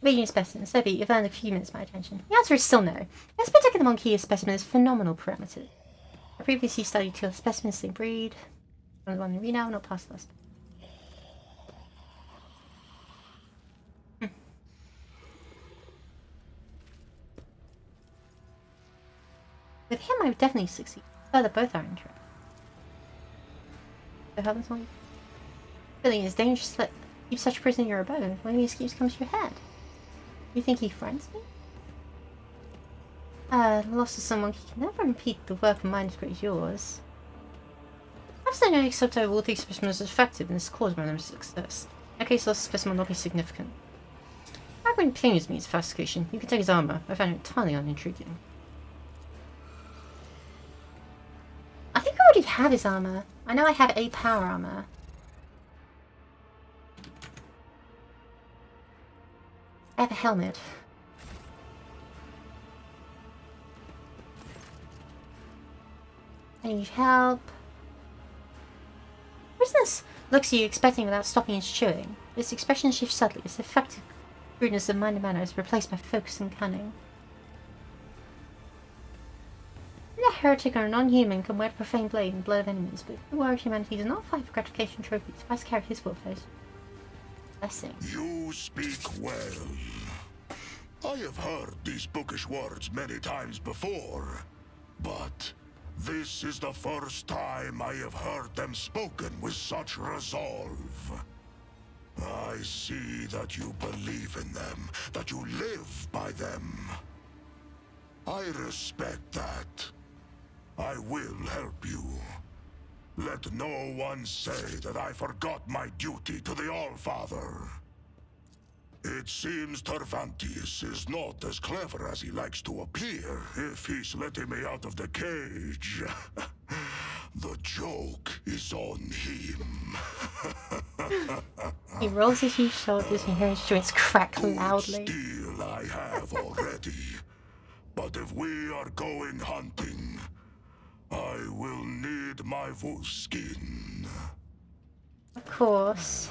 Reading specimen. So be it. You've earned a few minutes of my attention. The answer is still no. This particular monkey specimen has phenomenal parameters. I previously studied two specimens they breed. One in Reno, not past last. With him, I would definitely succeed. Further, both are interested. So how this one? Feeling is dangerous to keep such a person in your abode. When any excuse comes to your head. You think he friends me? The loss of someone can never impede the work of mine as great as yours. Perhaps I know except I will think specimen is effective in this cause of my success. In case loss of specimen will not be significant. Aragorn continues me his fascination. You can take his armor. I find it entirely unintriguing. I think I already have his armor. I know I have a power armor. I have a helmet. I need help. Business looks at you expecting without stopping and chewing. Its expression shifts subtly. Its effective rudeness of mind and manner is replaced by focus and cunning. A heretic or a non-human can wear the profane blade and blood of enemies, but the war of humanity does not fight for gratification trophies. If I carry his warface. Blessing. You speak well. I have heard these bookish words many times before, but this is the first time I have heard them spoken with such resolve. I see that you believe in them, that you live by them. I respect that. I will help you. Let no one say that I forgot my duty to the Allfather. It seems Tervantius is not as clever as he likes to appear if he's letting me out of the cage. The joke is on him. He rolls his huge shoulders and hears joints crack loudly. Steel I have already. But if we are going hunting, I will need my wolf skin. Of course.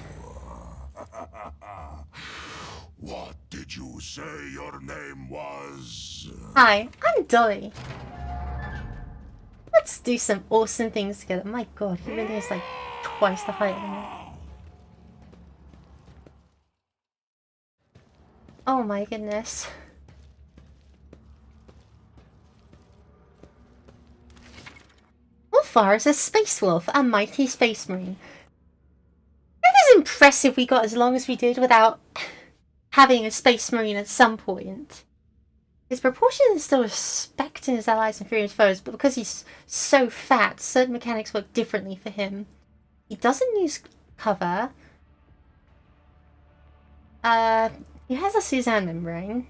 What did you say your name was? Hi, I'm Dolly. Let's do some awesome things together. My god, he really is like twice the height of me. Oh my goodness. Wolfar is a space wolf, a mighty space marine. It is impressive we got as long as we did without having a space marine at some point. His proportion is still respect in his allies and fear his foes, but because he's so fat, certain mechanics work differently for him. He doesn't use cover. He has a Suzanne membrane.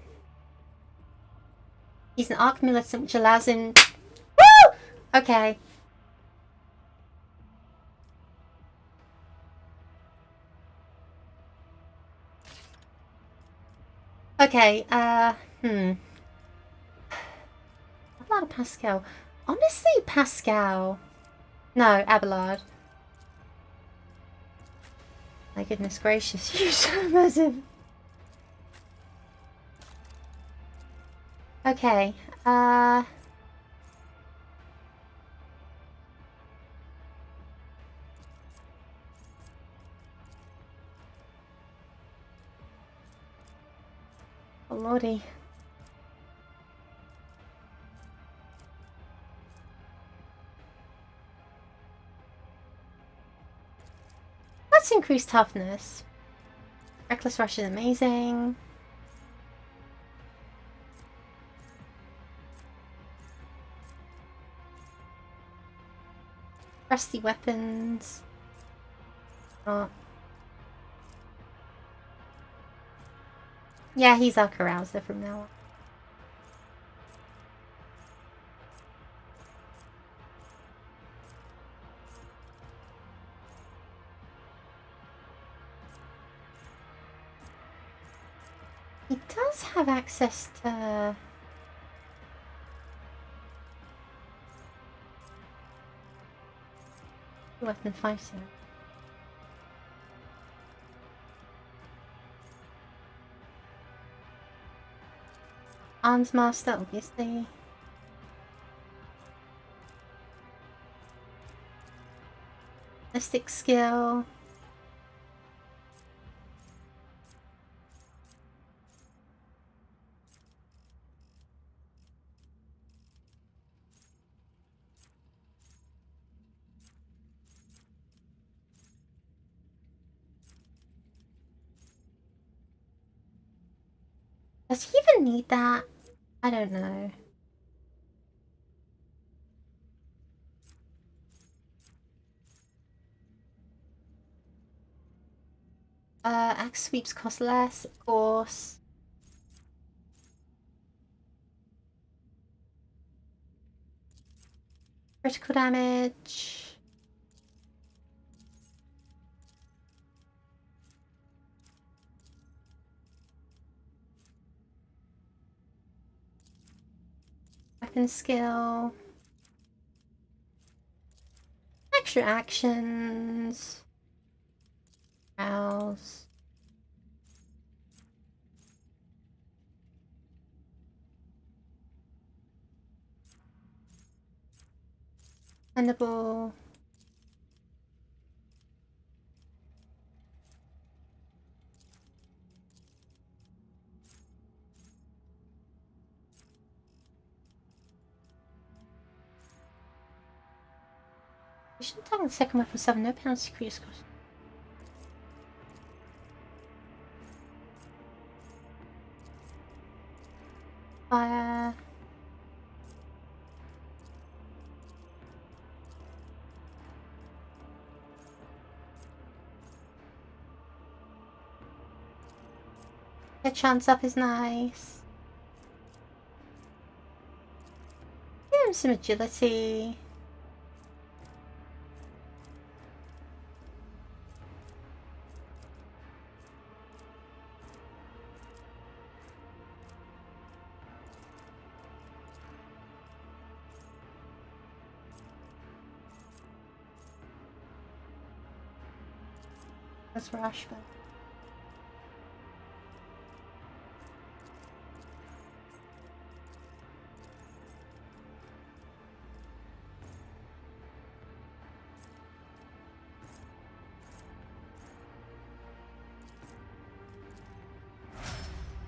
He's an arc militant, which allows him... Woo! Okay. Okay, a lot of Pascal. Honestly, Pascal. No, Abelard. My goodness gracious, you're so massive. Okay, oh lordy. Let's increase toughness. Reckless Rush is amazing. Rusty weapons. Oh. Yeah, he's our carouser from now on. He does have access to... weapon fighting. Arms Master, obviously. Mystic skill. Does he even need that? I don't know. Axe sweeps cost less, of course. Critical damage. Weapon skill. Extra actions. Browse. Expendable. We should talk the second weapon 7, no penalty increase cost. Fire. A chance up is nice. Give him some agility. That's rush, but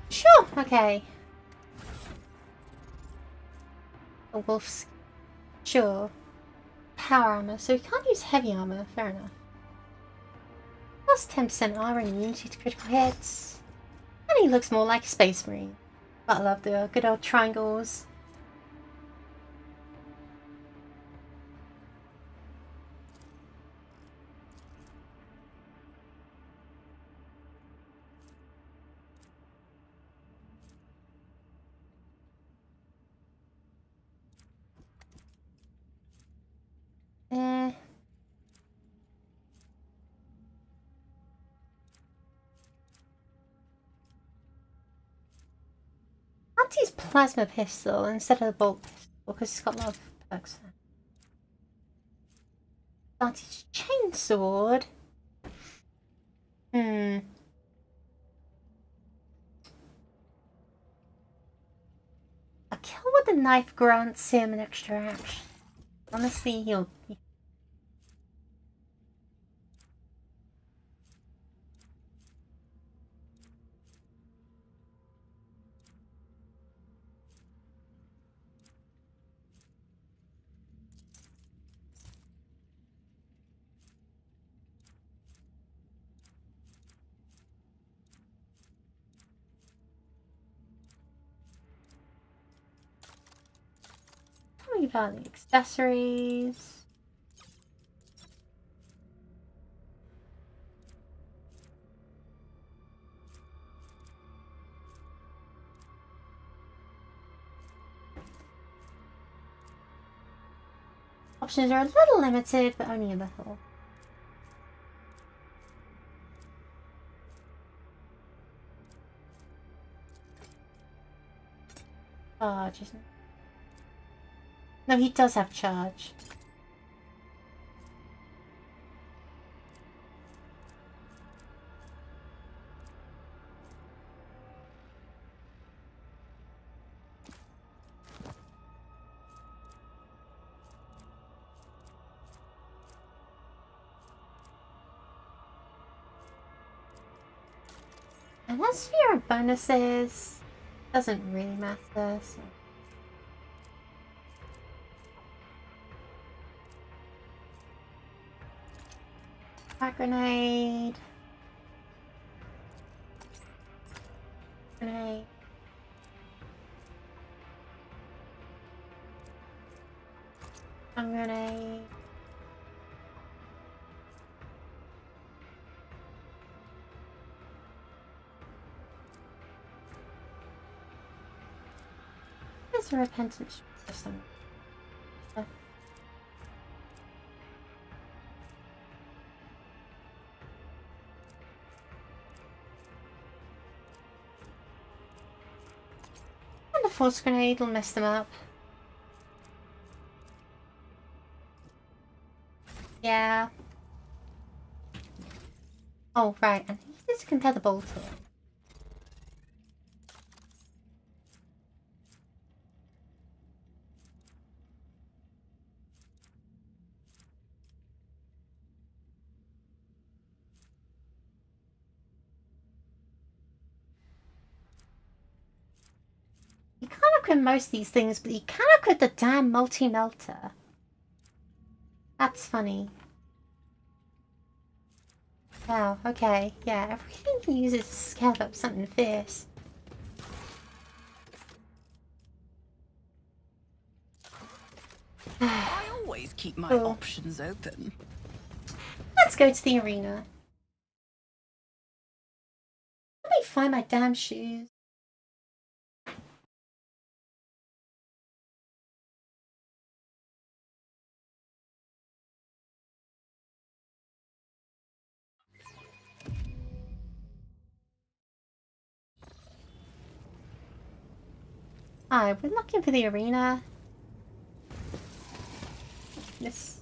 sure, okay. A wolf's sure. Power armor, so we can't use heavy armor, fair enough. Plus 10% armor and immunity to critical hits. And he looks more like a space marine. But I love the good old triangles. I'll use plasma pistol instead of the bolt pistol because it's got a lot of perks. Advantage chainsword. A kill with a knife grants him an extra action. Honestly, he'll. Tell me about the accessories. Options are a little limited, but only a little. Charge, isn't it? No, he does have charge. And as for your bonuses, doesn't really matter, so. Frag grenade. Grenade. Stun grenade. There's a repentance system. And a force grenade will mess them up. Yeah. Oh, right, and he needs to compare the bolt to it. You can't equip most of these things, but you can equip the damn multi-melter. That's funny. Wow, okay, yeah, everything he uses to scale up something fierce. I always keep my options open. Let's go to the arena. Let me find my damn shoes. Hi, we're looking for the arena. This,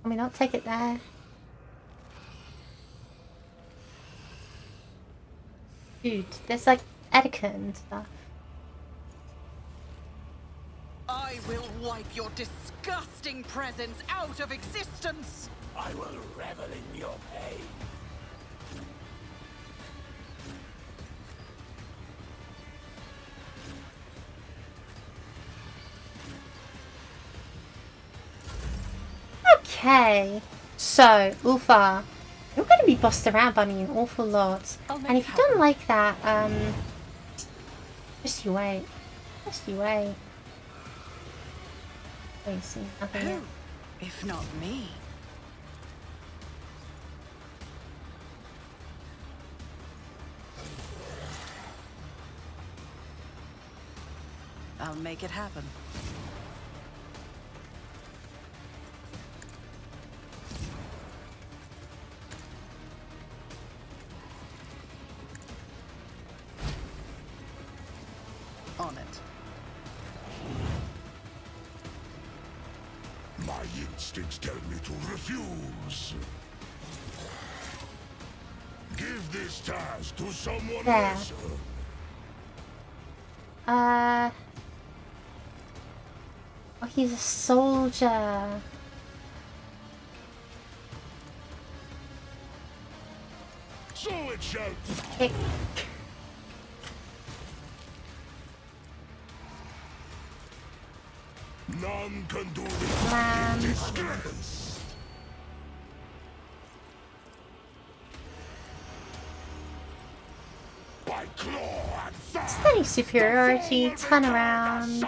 Can we not take it there? Dude, there's like etiquette and stuff. I will wipe your disgusting presence out of existence! I will revel in your pain. Okay, so Ulfar, you're going to be bossed around by me an awful lot, and if you don't like that, just you wait. Just you wait. Wait, see, nothing yet. Who, if not me? I'll make it happen. On it. My instincts tell me to refuse. Give this task to someone There. else. Oh, he's a soldier. So it shall. Kick. None can do Slam. this in disgrace. By claw and fire. Steady superiority, turn around,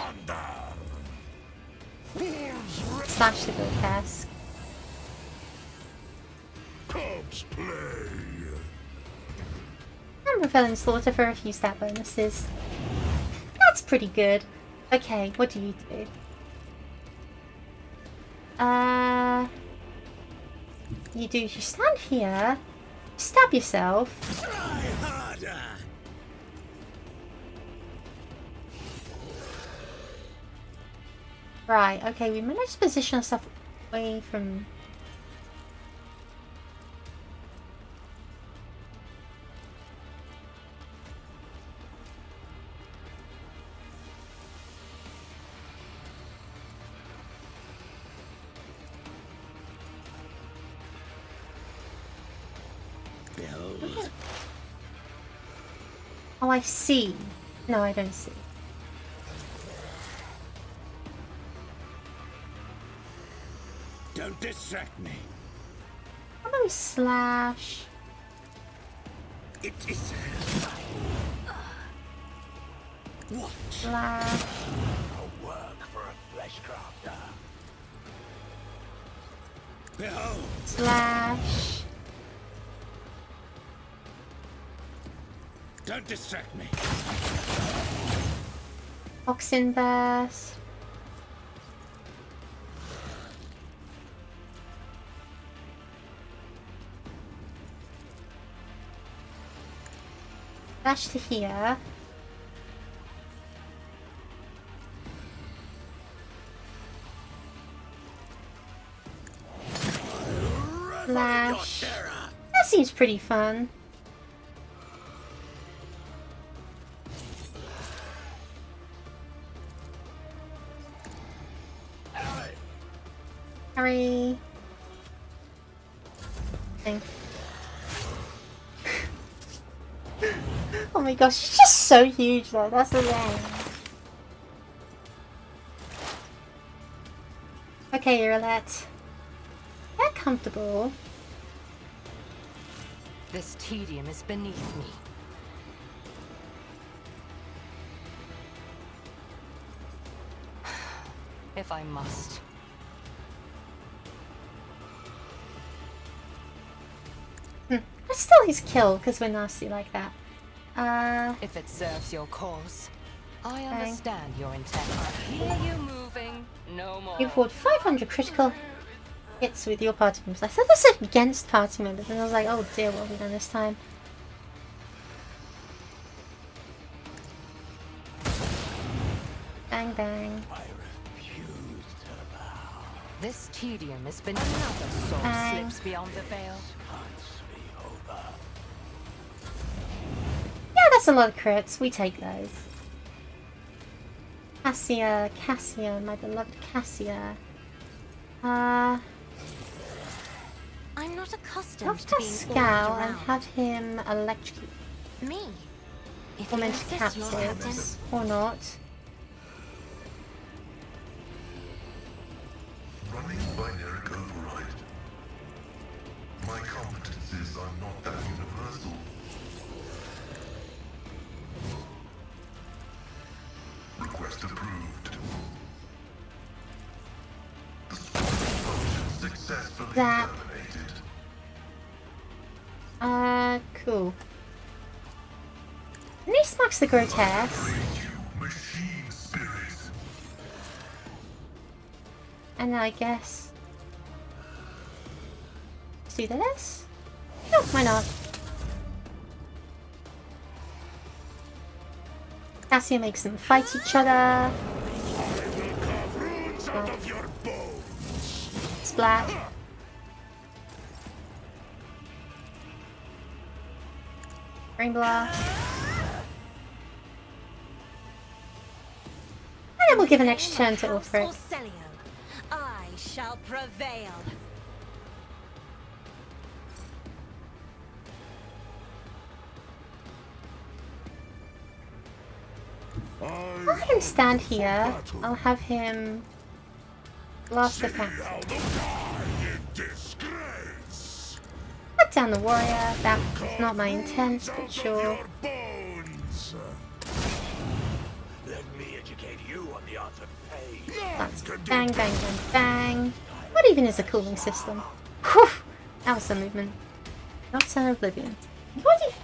smash the grotesque. Cubs play. And repel slaughter for a few stat bonuses. That's pretty good. Okay, what do you do? You stand here, stab yourself. Try harder. Right, okay, we managed to position ourselves away from... Behold. Oh, I see. No, I don't see. Don't distract me. How about we slash? It is. What? Slash. A work for a flesh crafter. Behold. Slash. Don't distract me. Oxen burst. Slash to here. Slash. That seems pretty fun. Hurry. Thing. Oh my gosh, she's just so huge though, that's the thing. Okay, Irolette. They're comfortable. This tedium is beneath me. If I must. That's still his kill, because we're nasty like that. If it serves your cause, I understand your intent. I hear you moving. No more. You fought 500 critical hits with your party members. I thought this was against party members, and I was like, oh dear, what have we done this time? Bang bang. I refuse to bow. This tedium has been another soul slips beyond the veil. Yeah, that's a lot of crits. We take those. Cassia, my beloved Cassia. I'm not accustomed to being Pascal ordered and around. have him electrocute. Me? If Or you mention insist, Lord Captain. captives. Or not. Running binary override. My competences are not that universal. Request approved. The squad function successfully That- terminated. Cool. And he smacks the grotesque. Upgrade you, machine spirit. And I guess... let's do this? No, why not? Cassia makes them fight each other. Splat. Rainbow. And then we'll give an extra turn to Ulfric. I shall prevail. I'll have him stand here. I'll have him blast the captain. Put down the warrior. That was not my intent, but sure. Let me educate you on the art of pain. That's bang, bang, bang, bang. What even is a cooling system? Whew! That was some movement. Not an oblivion. What if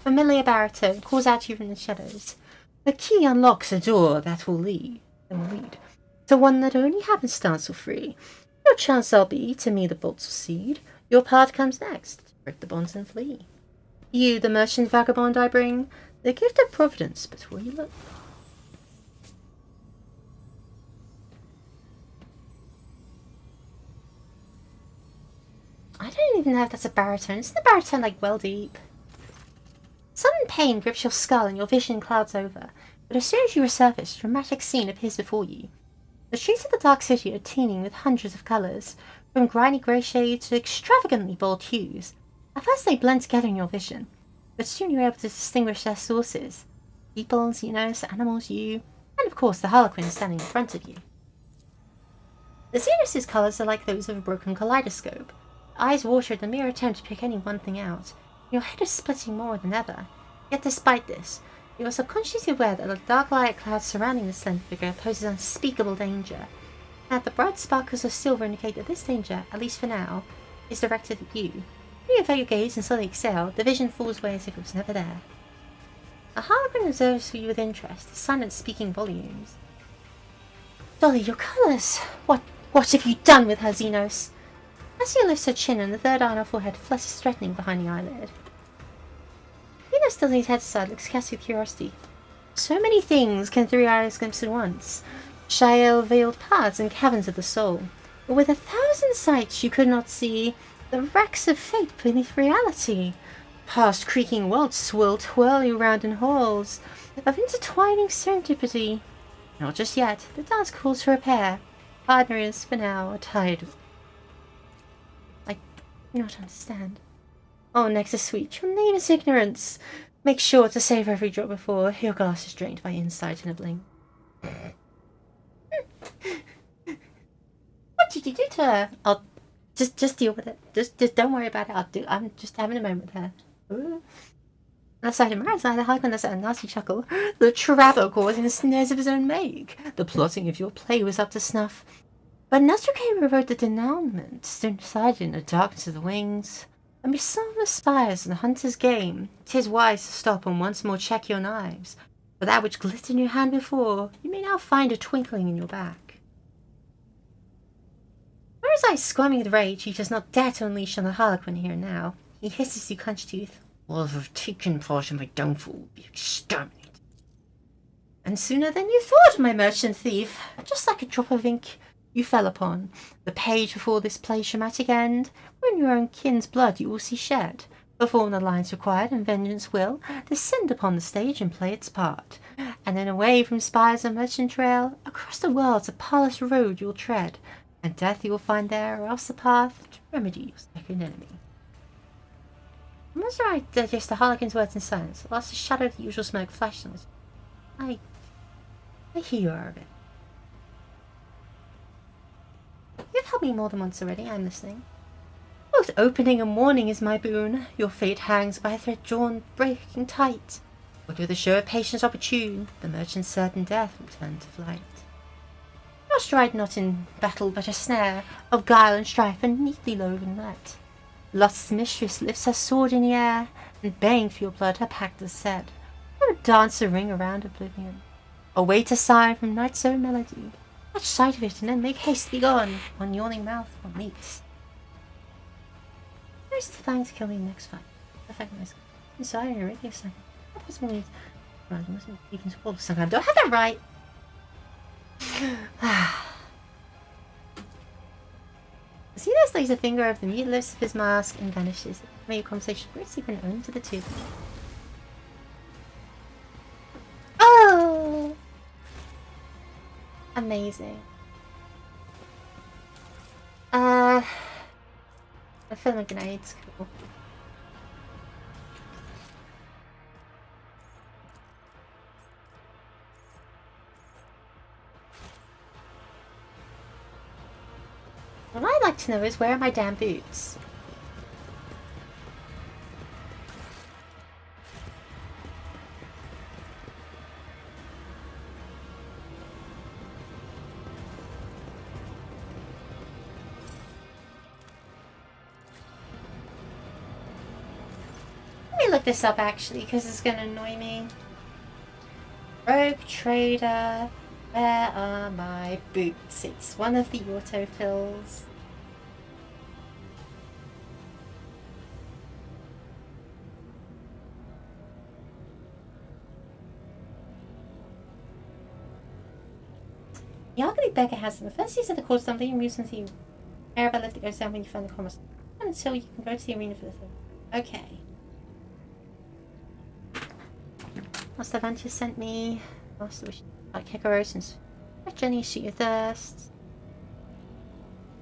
familiar baritone calls out to you from the shadows? The key unlocks a door that will lead to one that only happenstance will free. Your chance I'll be, to me the bolts will seed. Your part comes next, break the bonds and flee. You, the merchant vagabond I bring, the gift of providence, but will you look? I don't even know if that's a baritone. Isn't the baritone like well deep? Sudden pain grips your skull and your vision clouds over, but as soon as you resurface, a dramatic scene appears before you. The streets of the Dark City are teeming with hundreds of colours, from grimy grey shades to extravagantly bold hues. At first they blend together in your vision, but soon you're able to distinguish their sources. Peoples, animals, you, and of course the Harlequin standing in front of you. The Xenos' colours are like those of a broken kaleidoscope. Eyes water at the mere attempt to pick any one thing out. Your head is splitting more than ever. Yet despite this, you are subconsciously aware that the dark light cloud surrounding the slender figure poses unspeakable danger. And that the bright sparkles of silver indicate that this danger, at least for now, is directed at you. When you avert your gaze and suddenly exhale, the vision falls away as if it was never there. A Harlequin observes you with interest, his silence speaking volumes. Dolly, your colours! What have you done with her, Xenos? Cassia lifts her chin and the third eye on her forehead flushes threatening behind the eyelid. Xenos doesn't his head aside, looks at Cassia with curiosity. So many things can three eyes glimpse at once. Shael-veiled paths and caverns of the soul. But with 1,000 sights you could not see the wrecks of fate beneath reality. Past creaking worlds will twirl you round in halls of intertwining serendipity. Not just yet. The dance calls for a pair. Partner is, for now, tied. I do not understand. Oh, Nexus Sweet, your name is ignorance. Make sure to save every drop before your glass is drained by insight in a blink. What did you do to her? I'll just deal with it. Just don't worry about it. I'm just having a moment with her. Ooh. That side of Maris, the Harlequin lets out a nasty chuckle. The Trapper causing snares of his own make. The plotting of your play was up to snuff. But Nostracame wrote the denouement, soon decided in the darkness of the wings. And be some of the spires and the hunter's game, 'tis wise to stop and once more check your knives. For that which glittered in your hand before, you may now find a twinkling in your back. Whereas I squirming with rage, he does not dare to unleash on the Harlequin here and now. He hisses through clenched teeth. All who have taken part in my downfall will be exterminated. And sooner than you thought, my merchant thief. Just like a drop of ink, you fell upon, the page before this play's dramatic end, when your own kin's blood you will see shed. Perform the lines required, and vengeance will descend upon the stage and play its part. And then away from spires and merchant trail, across the world's a parlous road you'll tread, and death you will find there, or else the path to remedy your second enemy. I'm not sure I digest the Harlequin's words in silence, whilst the shadow of the usual smoke flashed on us. I hear you are a bit. You've helped me more than once already, I'm listening. Both opening and warning is my boon. Your fate hangs by a thread drawn, breaking tight. But with a show of patience opportune, the merchant's certain death will turn to flight. Your stride not in battle, but a snare of guile and strife, and neatly woven net. Lust's mistress lifts her sword in the air, and baying for your blood her pact has said. Let a dancer ring around oblivion, await a sign from night's own melody. Catch sight of it, and then make haste to be gone. On yawning mouth one meets. Where's the plan to kill me in the next fight? Perfect nice. Inside a radio sign. How possible needs right, mustn't be taken to call sometime. Do I have that right? See, this lays a finger over the mute lips of his mask and vanishes. May your conversation great secret known to the two. Oh! Amazing. I feel like grenades. Cool. What I'd like to know is, where are my damn boots? Let me look this up actually, because it's going to annoy me. Rogue Trader. Where are my boots? It's one of the autofills. The ugly beggar has them. First use of the cord something and moves into the Arabelle lift that goes down when you find the commerce. Until you can go to the arena for the thing. Okay. Master Vantia sent me. Master wish like Hikaru since Jenny shoot your thirst.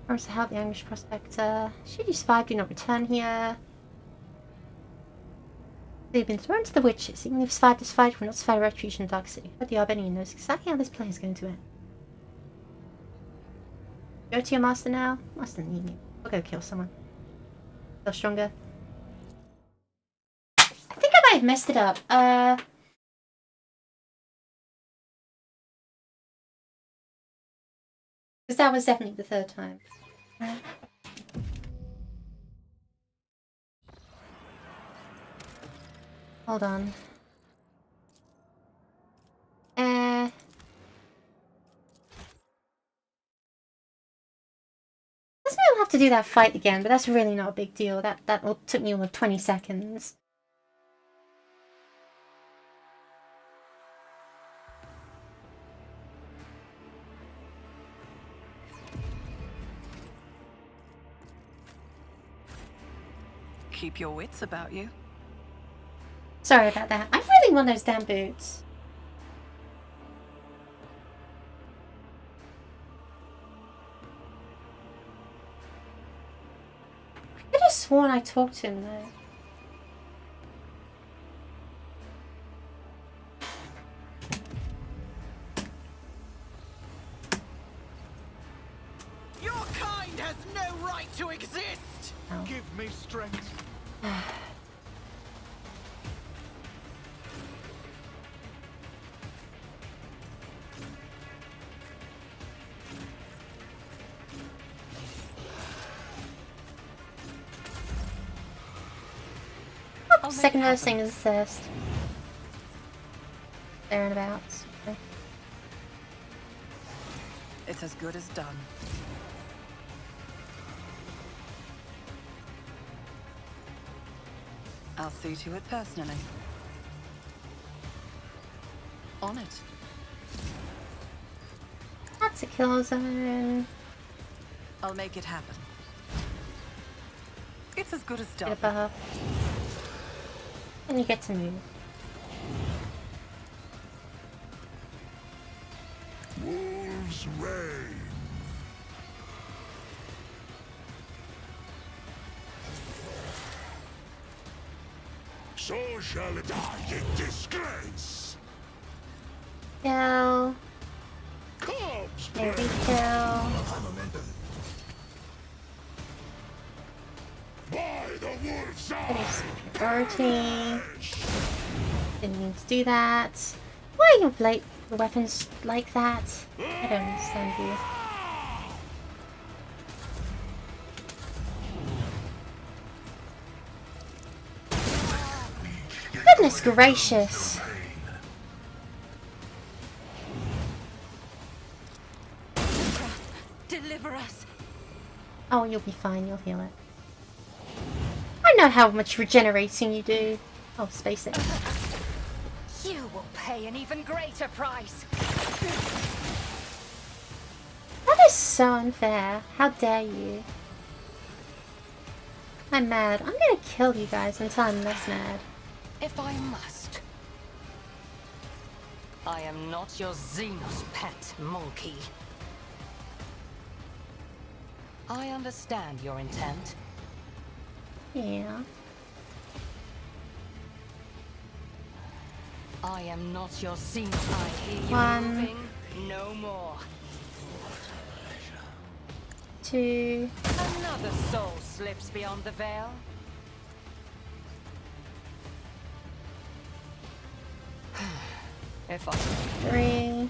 Promise to help the Anguish Prospector. Should you survive, do not return here. They've been thrown to the witches. Even if you survive this fight, we're not survive retribution in Dark City. But the Albanian knows exactly how this play is going to end. Go to your master now. Master need me. I'll go kill someone. Feel stronger. I think I might have messed it up. Because that was definitely the third time. Hold on. Doesn't mean I'll have to do that fight again, but that's really not a big deal. That took me almost 20 seconds. Keep your wits about you. Sorry about that. I really want those damn boots. I could have sworn I talked to him though. Your kind has no right to exist! Oh. Give me strength. Second verse thing is thirst. There and about. Okay. It's as good as done. I'll see to it personally. On it. That's a kill zone. I'll make it happen. It's as good as done. Get above. And you get to move. Wolves reign. So shall it die in disgrace. Kill. There we go. By the wolves Finish superiority. Didn't mean to do that. Why you play the weapons like that? I don't understand you. Goodness gracious. Deliver us. Oh, you'll be fine. You'll heal it. I know how much regenerating you do. Oh, space it. You will pay an even greater price. That is so unfair. How dare you? I'm mad. I'm gonna kill you guys until I'm less mad. If I must. I am not your Xenos pet, monkey. I understand your intent. Yeah. I am not your Xenos. I hear you One. moving. No more. 2. Another soul slips beyond the veil. If I... 3.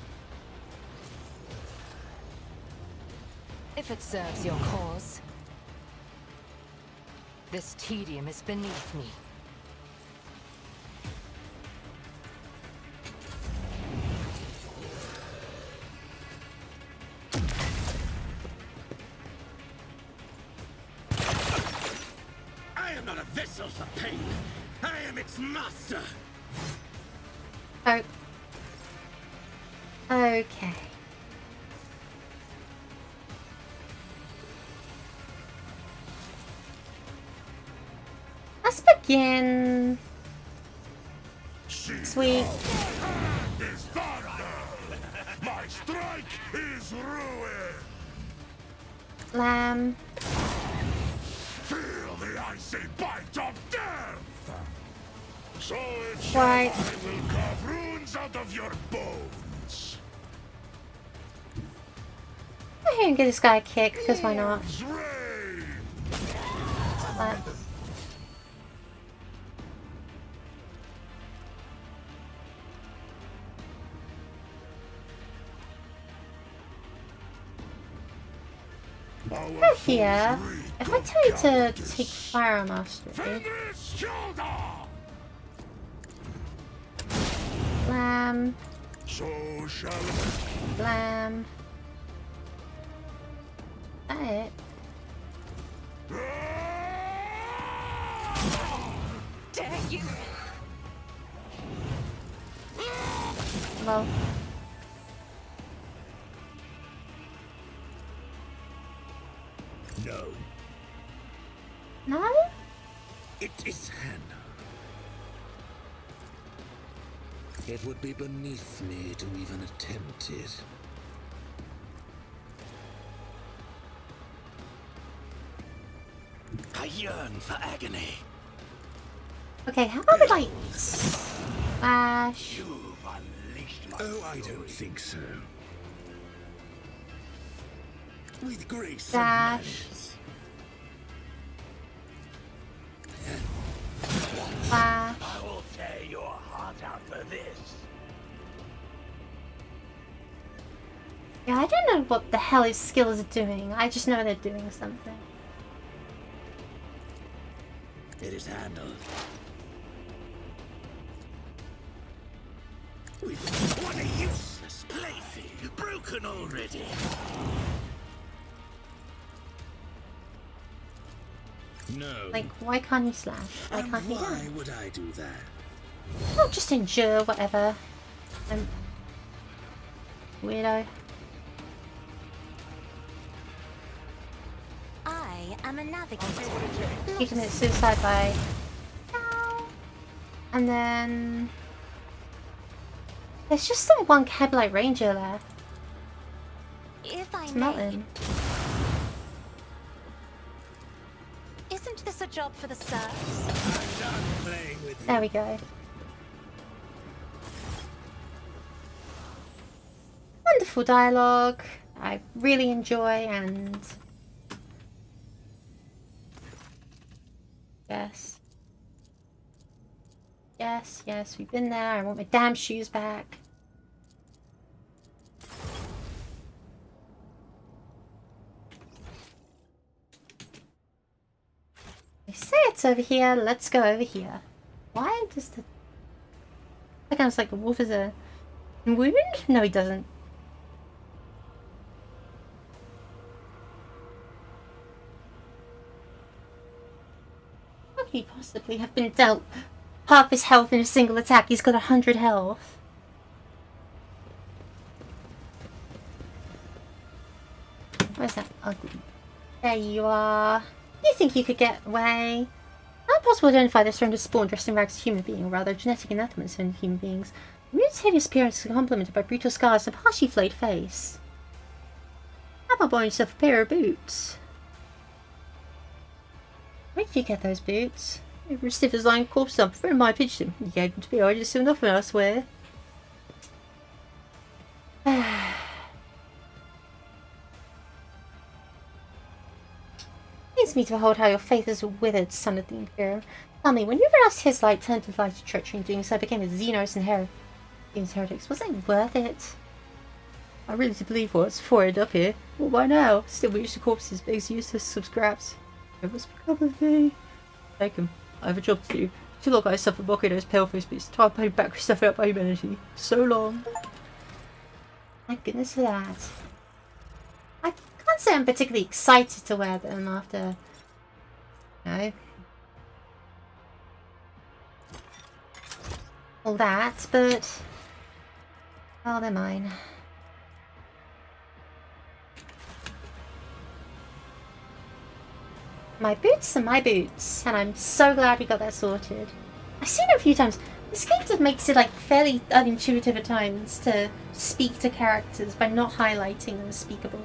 If it serves your cause. This tedium is beneath me. I am not a vessel for pain. I am its master. Oh. Okay. Let's begin. Sweet. Is thunder. My strike is ruin. Lamb. Feel the icy bite of death. So it shall. Right. I will carve runes out of your bones. I'm here and give this guy a kick, because why not? Wolves reign. But Our here, foes reek if I of tell you to cowardice. take Fire Mastery, Fenris shoulder. Lamb, So shall it. Lamb. That it? Dare you? Well, No, no? it is Hannah. It would be beneath me to even attempt it. I yearn for agony. Okay, how about we like slash? You've unleashed my Oh, I don't think so. With grace Dash. and malice. Slash. I will tear your heart out for this. Yeah, I don't know what the hell his skills are doing. I just know they're doing something. It is handled. What a useless plaything! Broken already! No. Like, why can't he slash? Why And can't he why dash? would I do that? I'll just endure whatever. Weirdo. I am a navigator. You commit suicide by... And then... There's just some one Cablite Ranger there. If I It's may, Melton. isn't this a job for the serfs? I'm done playing with you. There we go. Wonderful dialogue. I really enjoy, and yes. Yes, yes, we've been there. I want my damn shoes back. They say it's over here. Let's go over here. Why does the... That sounds like the wolf is a wound? No, he doesn't. How could he possibly have been dealt half his health in a single attack? He's got 100 health. Where's that ugly? There you are. You think you could get away? Not possible to identify this surrender spawn dressed in rags as a human being, or rather genetic anatomist in human beings. The mute's hideous appearance is complemented by brutal scars and a partially flayed face. How about buying yourself a pair of boots? Where did you get those boots? They were stiff as lying corpse dump. A friend of mine pitched them. He gave them to me. I just soon enough, I swear. Pains me to behold how your faith is withered, son of the Imperium. Tell me, when you renounced his light, turned to light of treachery, and doing so became a Xenos and heretics, was it worth it? I really did believe what's forward up here. Well, by now, still we used to corpses, but it's useless some scraps. It was because of me. Take him. I have a job to do. Too long I suffered mocking those pale-faced beasts. Time to pay back stuff out by humanity. So long. Thank goodness for that. I can't say I'm particularly excited to wear them after... No. All that, but... Oh, they're mine. My boots are my boots, and I'm so glad we got that sorted. I've seen it a few times. This game makes it like fairly unintuitive at times to speak to characters by not highlighting them as speakable.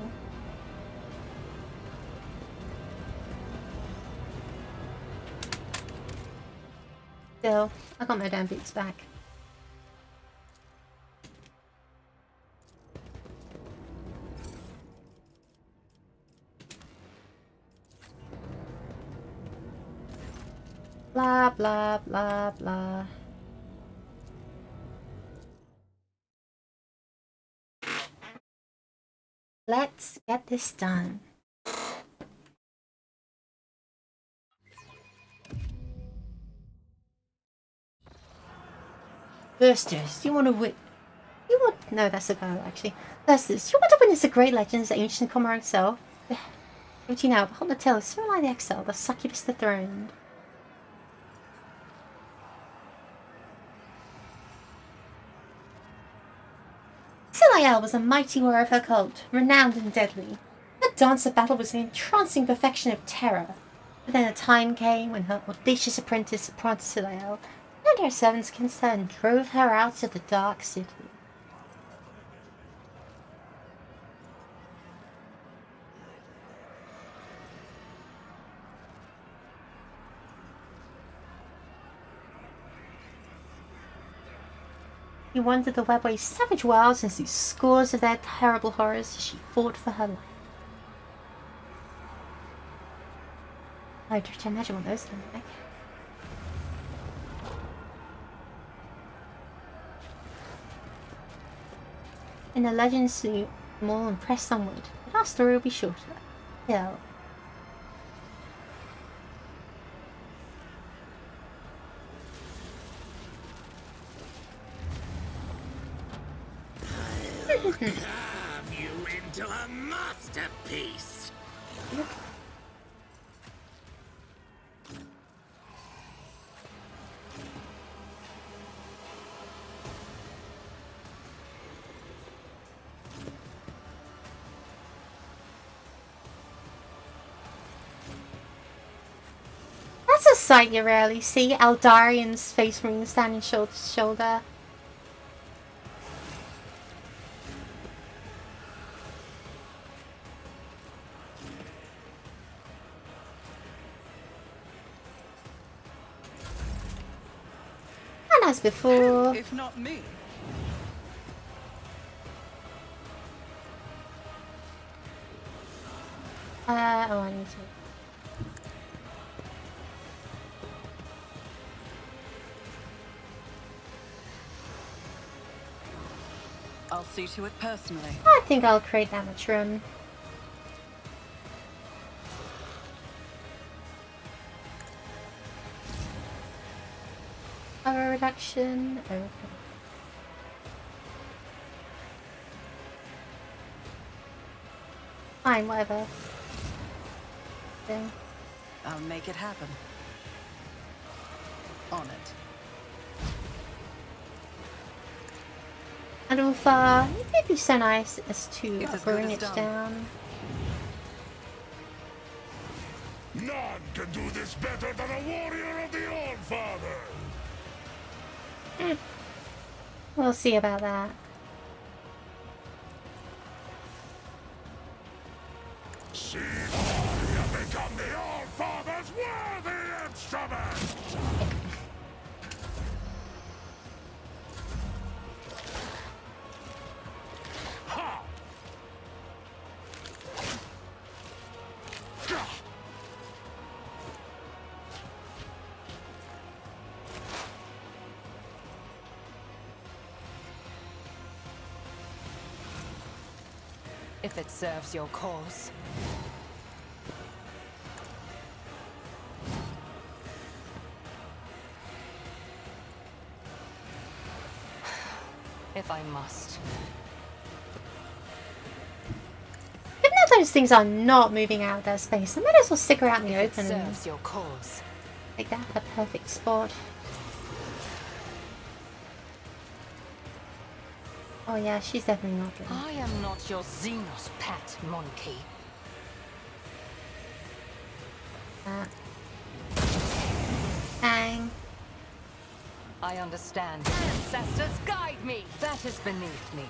Still, I got my damn boots back. Blah, blah, blah, blah. Let's get this done. Thirsters, you want to win? You want? No, that's a girl actually. Thirsters, you want to witness the great legends of ancient Commorragh itself? What you know? Behold the tale of Cyril the Exile, the succubus dethroned. Cyril was a mighty warrior of her cult, renowned and deadly. Her dance of battle was an entrancing perfection of terror. But then a time came when her audacious apprentice apprenticed Cyril and her servants against her and drove her out of the dark city. He wandered the webway's savage wilds and sees scores of their terrible horrors as she fought for her life. I try to imagine what those look like. In the legend suit, more and press onward, but our story will be shorter. Hill. Carve you into a masterpiece. sight you rarely see. Eldarian's Space Marine standing shoulder to shoulder. And as before... If not me. Oh, I need to... I'll see to it personally. I think I'll create that much room. Power reduction. Okay. Fine, whatever. Thing. I'll make it happen. On it. And Ulfa, it would be so nice as to It's as bring good it as done. down. None can do this better than a warrior of the All-Father! We'll see about that. See, you have become the All-Father's worthy instrument! Ha! If it serves your cause. If I must. Even though those things are not moving out of their space, I might as well stick around in the If it open and serves your cause. make that a perfect spot. Oh yeah, she's definitely not good. I am not your Xenos pet, monkey. Bang. I understand. Ancestors, guide me! That is beneath me.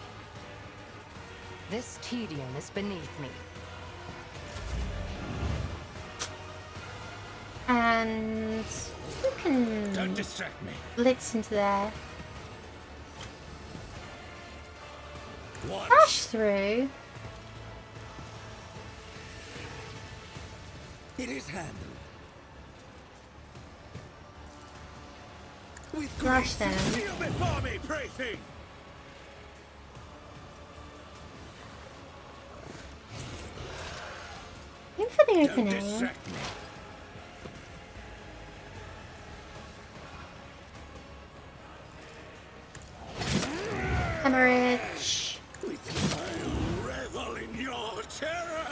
This tedium is beneath me. And you can Don't distract me. blitz into there. What? Dash through. It is handled. With Rush grace. them. Kneel before me, Profiteering. In for the Don't opening. distract me. Hemorrhage. I'll revel in your terror.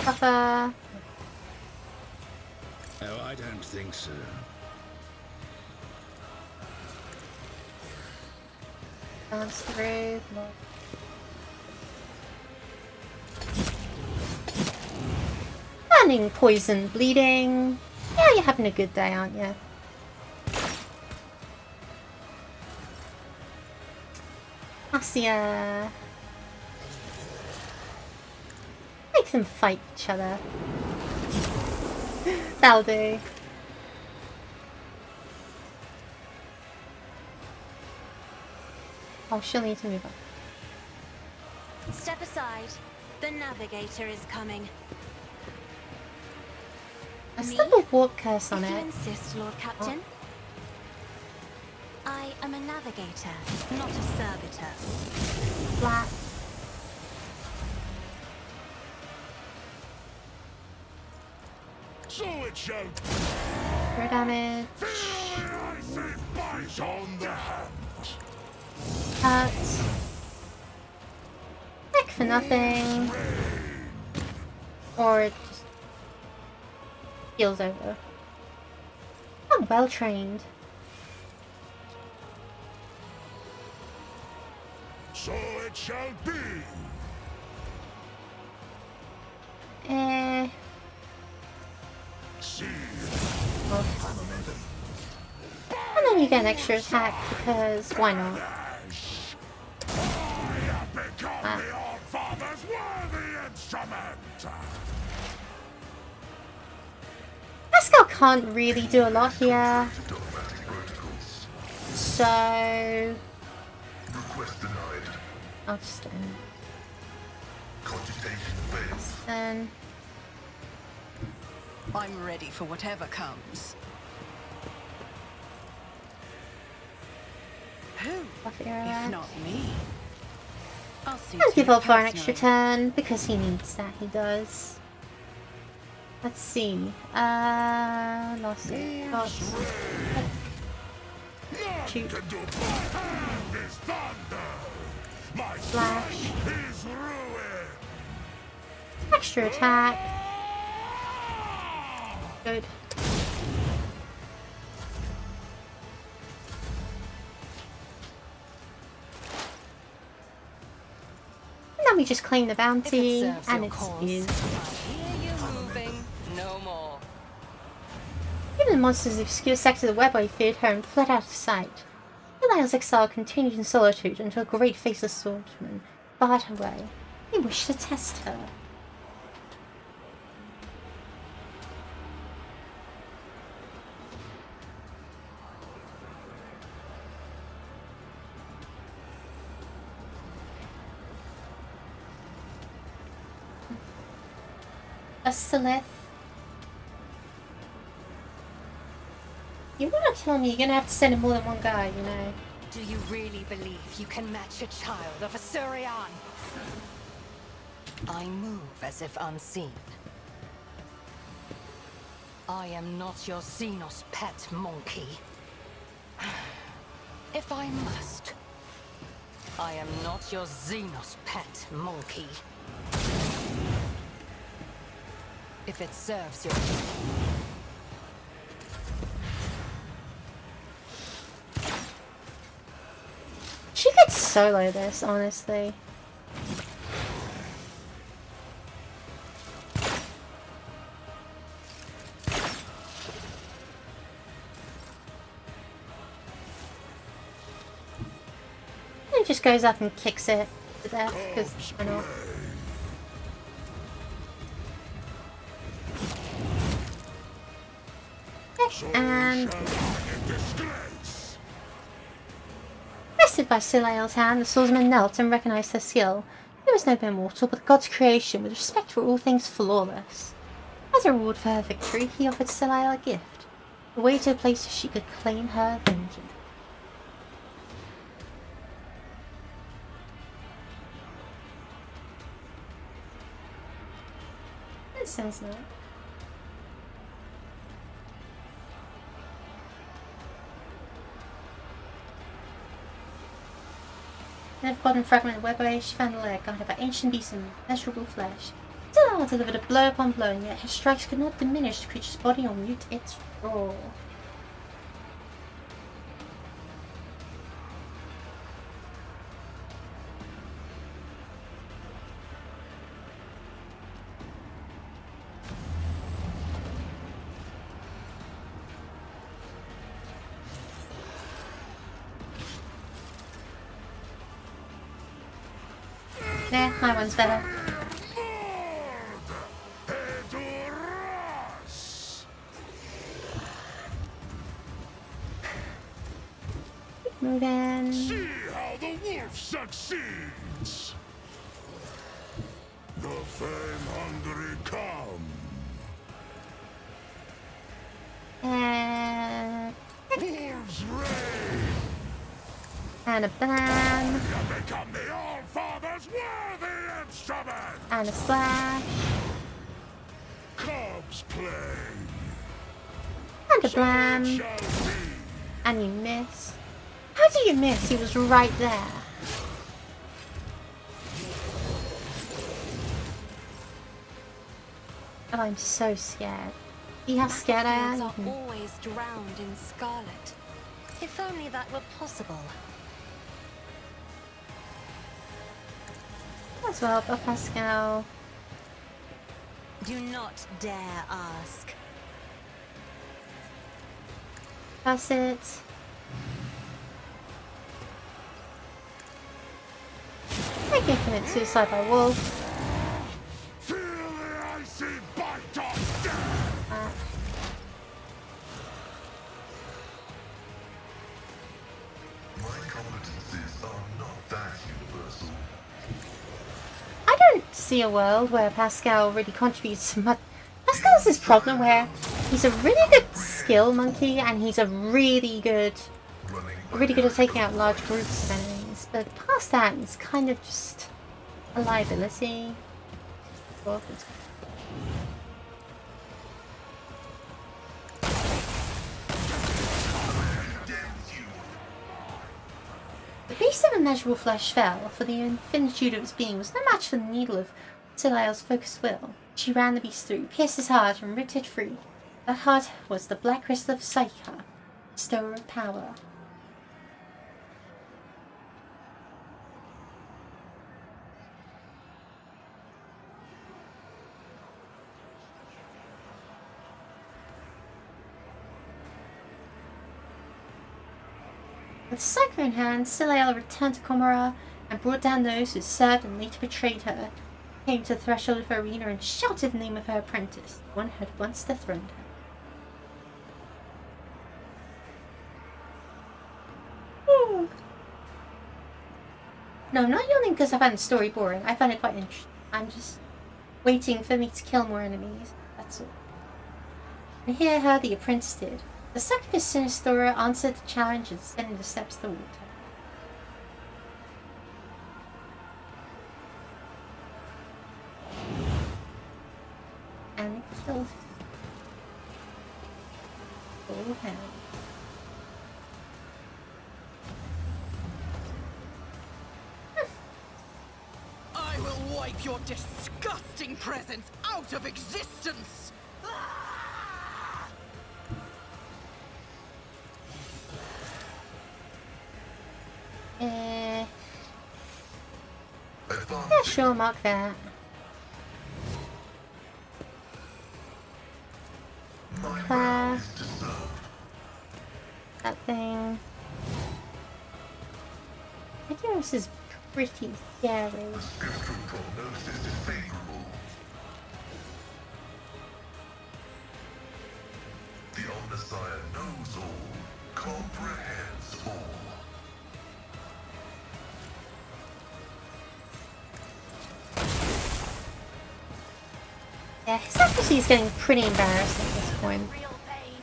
Buffer. Oh, I don't think so. Bounce through. Burning, poison, bleeding. Yeah, you're having a good day, aren't you? Asia. Make them fight each other. That'll do. Oh, she'll need to move on. Step aside. The navigator is coming. There's Me? still a warp curse on If you it. insist, Lord Captain. I am a navigator, not a servitor. Flat. So it shall Throw damage. I say bite on the hand. Cut. Heck for nothing. Or it just heals over. I'm well trained. So it shall be. Eh. See, And then you get an extra attack because why not? Pascal can't really do a lot here. So I'll just then I'm ready for whatever comes. Who, if not me? I'll see I'll to give it up for an extra personally. turn because he needs that. He does. Let's see. Lost it. Shoot. Slash. Extra attack. Good. And then we just claim the bounty, and it's his. No more. Even the monsters of obscure sector of the webway feared her and fled out of sight. Belial's exile continued in solitude until a great faceless swordsman barred her way. He wished to test her. A Silith. You want to tell me you're going to have to send in more than one guy, you know? Do you really believe you can match a child of a Surian? I move as if unseen. I am not your Xenos pet, monkey. If I must. I am not your Xenos pet, monkey. If it serves your... She could solo this, honestly. He just goes up and kicks it to death, because why not? And bested by Siliel's hand, the swordsman knelt and recognized her skill. He was no mere mortal, but God's creation, with respect for all things flawless. As a reward for her victory, he offered Siliel a gift, a way to a place where she could claim her vengeance. That sounds nice. In a forgotten fragment of webway, she found a lair guarded by ancient beasts and immeasurable flesh. Still delivered a blow upon blow, and yet her strikes could not diminish the creature's body or mute its roar. Yeah, my one's better. Keep moving. See how the wolf succeeds. The fame-hungry come. And Wolves reign. a blam. You become the All-Father's worthy instrument. And a splash. Cubs play. And a blam. And you miss. How did you miss? He was right there. Oh, I'm so scared. See how scared I am? Battlefields are always drowned in scarlet. If only that were possible. As well, but Pascal. Do not dare ask. That's it. I can commit suicide by wolf. Feel the icy bite of death! My competencies are not that universal. I don't see a world where Pascal really contributes much. Pascal's this problem where he's a really good skill monkey and he's a really good at taking out large groups of enemies, but past that he's kind of just a liability. The beast of immeasurable flesh fell, for the infinitude of its being was no match for the needle of Siliel's focused will. She ran the beast through, pierced his heart, and ripped it free. That heart was the black crystal of Psyche, bestower of power. With Psyche in hand, Siliel returned to Commorragh and brought down those who served and later betrayed her. Came to the threshold of her arena and shouted the name of her apprentice, the one who had once dethroned her. Ooh. No, I'm not yawning because I find the story boring. I find it quite interesting. I'm just waiting for me to kill more enemies. That's all. And hear how the apprentice did. The Succubus Sinistora answered the challenge and descended the steps to the water. And it killed full hell. I will wipe your disgusting presence out of existence! Yeah, sure, mark that. That thing. I think this is pretty scary. The spiritual prognosis is favorable. The Omnissiah knows all, comprehends all. Yeah, his accuracy is getting pretty embarrassing at this point. Real pain.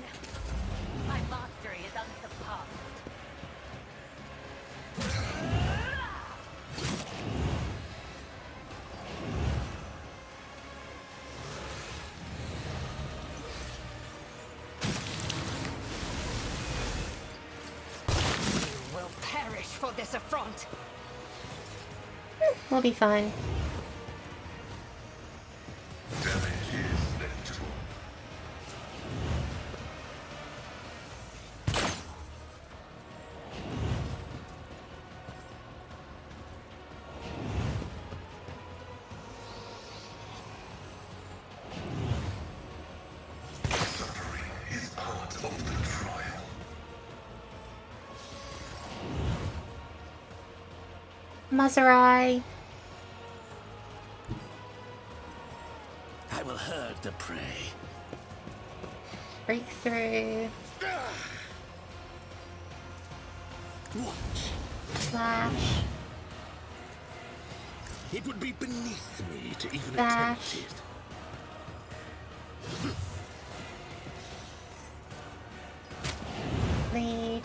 My mastery is unsurpassed. You will perish for this affront. We'll be fine. Damage is negligible. Suffering is part of the trial. Mazerai. I will herd the prey. Breakthrough. Watch. Slash. It would be beneath me to even Dash. attempt it. Lead.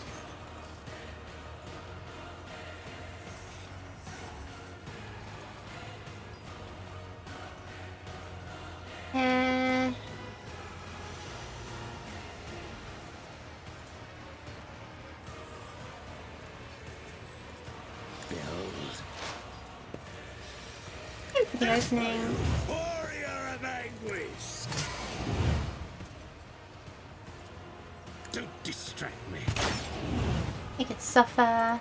For the opening. Warrior of anguish! Don't distract me. You could suffer.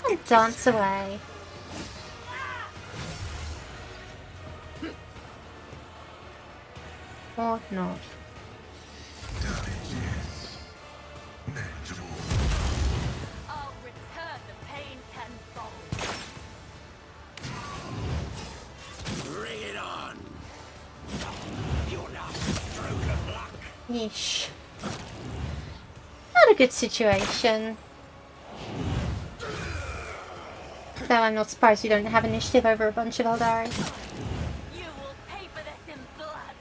And dance away. Or not. Manageable. I'll return the pain tenfold. Bring it on! Your last stroke of luck! Yeesh. Not a good situation. Though I'm not surprised you don't have initiative over a bunch of Eldari. You will pay for this in blood.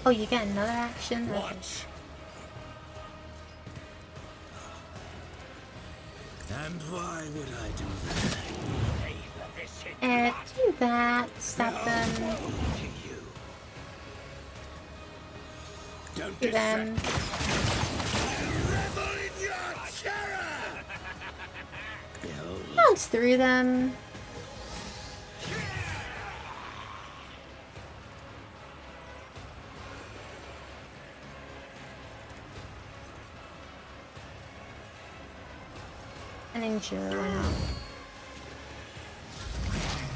Oh, you get another action? Okay. Watch! And why would I do that? Pay for this in blood. Do that. Stab them. To you. Don't Do them. revel in your terror! Behold. Bounce through them. And endure, why not?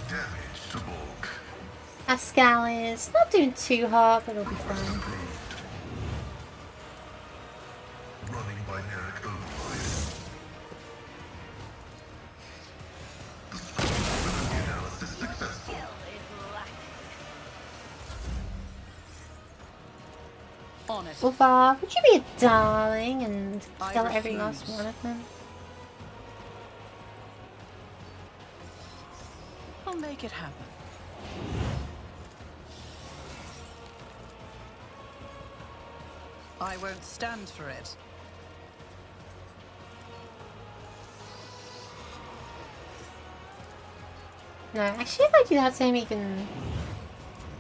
Damage to bulk. Pascal is not doing too hard, but it'll be fine. Improved. Running binaric override. The scrollability analysis successful. Honest. Ulfa, would you be a darling and I kill every last refuse. one of them? I'll make it happen. I won't stand for it. No, actually if I do that same even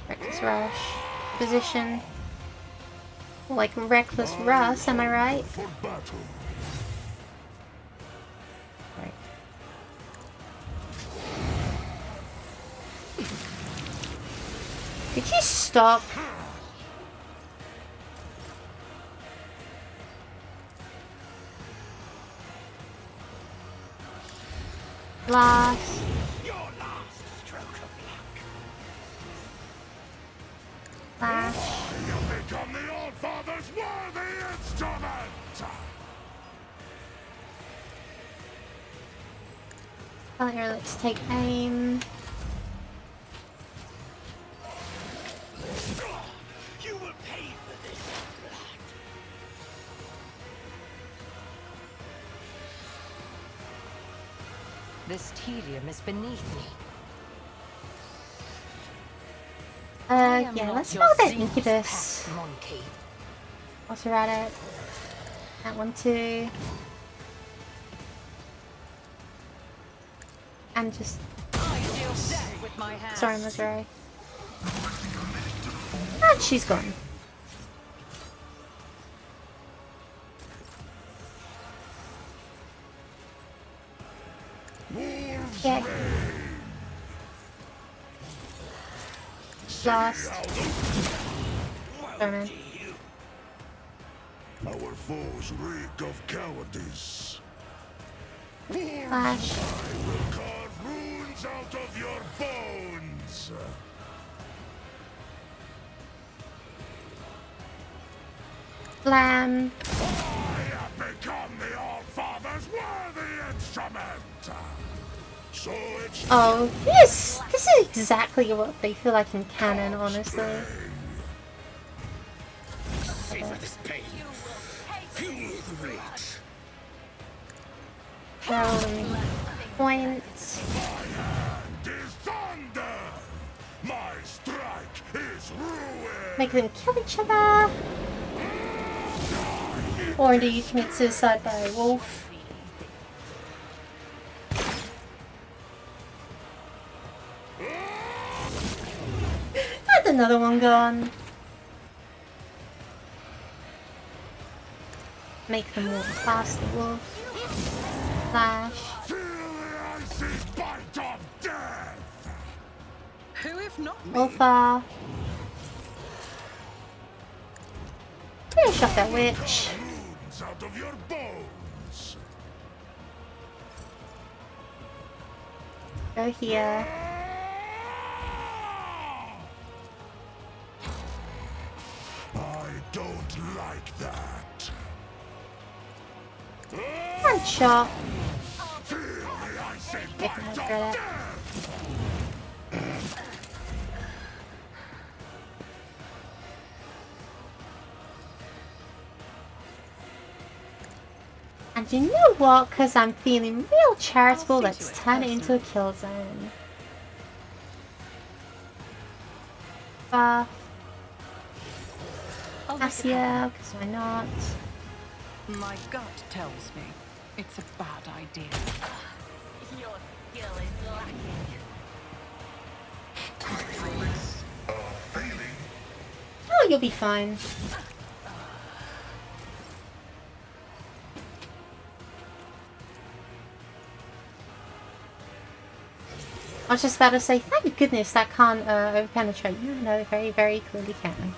Reckless Rush position. Like Reckless Rush, am I right? For battle. Right. Could you stop? Last. Your last stroke of luck. Last. You become the All-Father's worthy instrument! Well, here, let's take aim. You will pay for this in blood. This tedium is beneath me. I am Yeah, not let's your go with that zealous Incubus. pet monkey. Whilst we're at it. That one too. And just... I deal death with my hands. Sorry, Missouri. And she's gone. Wolves Yeah. Lost. Sorry, man. Our foes reek of cowardice. Flash. I will carve runes out of your bones. Slam. I have become the All-Father's worthy instrument. So it's Oh, this is exactly what they feel like in canon, honestly. Savor this pain. Fuel the rage. Rolling points. my hand is thunder. My strike is ruin. Make them kill each other. Or do you commit suicide by a wolf? That's another one gone. Make them walk past the wolf. Flash. Feel the icy bite of death. Who if not me? Wolfa. Finish off that witch. Runes out of your bones. Go here. I don't like that. One shot. Feel the icy If I bite get of it. death! And you know what? Because I'm feeling real charitable, I'll see let's to it turn it into a personally. kill zone. Buff. I'll make it Cassia, happen. because why not? My gut tells me it's a bad idea. Your skill is lacking. Failing. Oh, you'll be fine. I was just about to say, thank goodness that can't over-penetrate. No, no, very, very clearly can.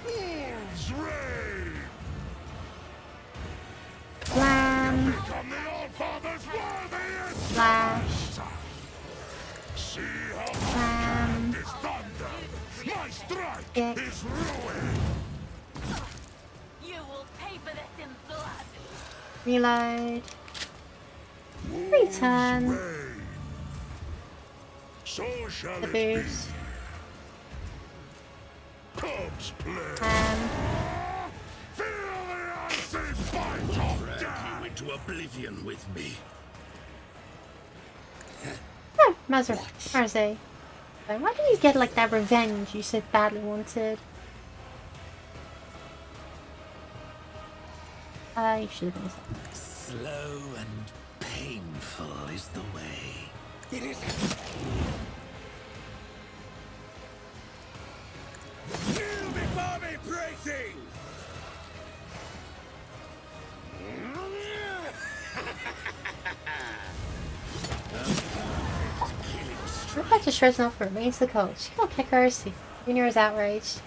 Wolves reign! Slam, Become the All-Father's worthiest! slash, See how slam, is thunder! My strike kick, is ruin! You will pay for this in blood. reload, Wolves return, reign. So shall the it be. boost, Cubs play. and Feel the icy bite of death! You into oblivion with me. oh, Mazur, Marze. Why didn't you get like that revenge you so badly wanted? You should have been. Slow and painful is the way. It is. Kneel before me, prating! What about just shreds off remains the coach? She can't kick her. Junior is outraged.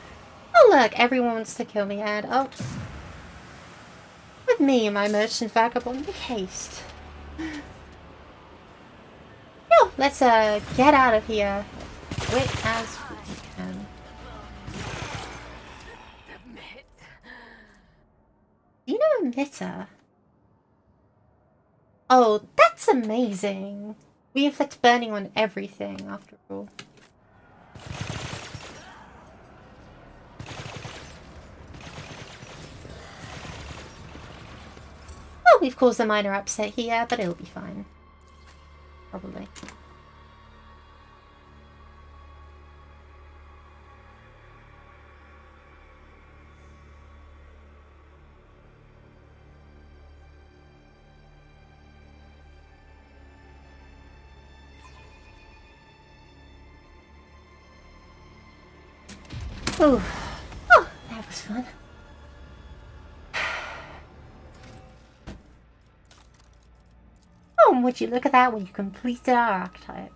Oh look, everyone wants to kill me, and oh. With me and my merchant vagabond, make haste. Yo, let's get out of here. Quick as we can. Do you know a Mitter? Oh, that's amazing. We inflict burning on everything, after all. Well, we've caused a minor upset here, but it'll be fine. Probably. Ooh. Oh, that was fun. Oh, and would you look at that when you completed our archetype?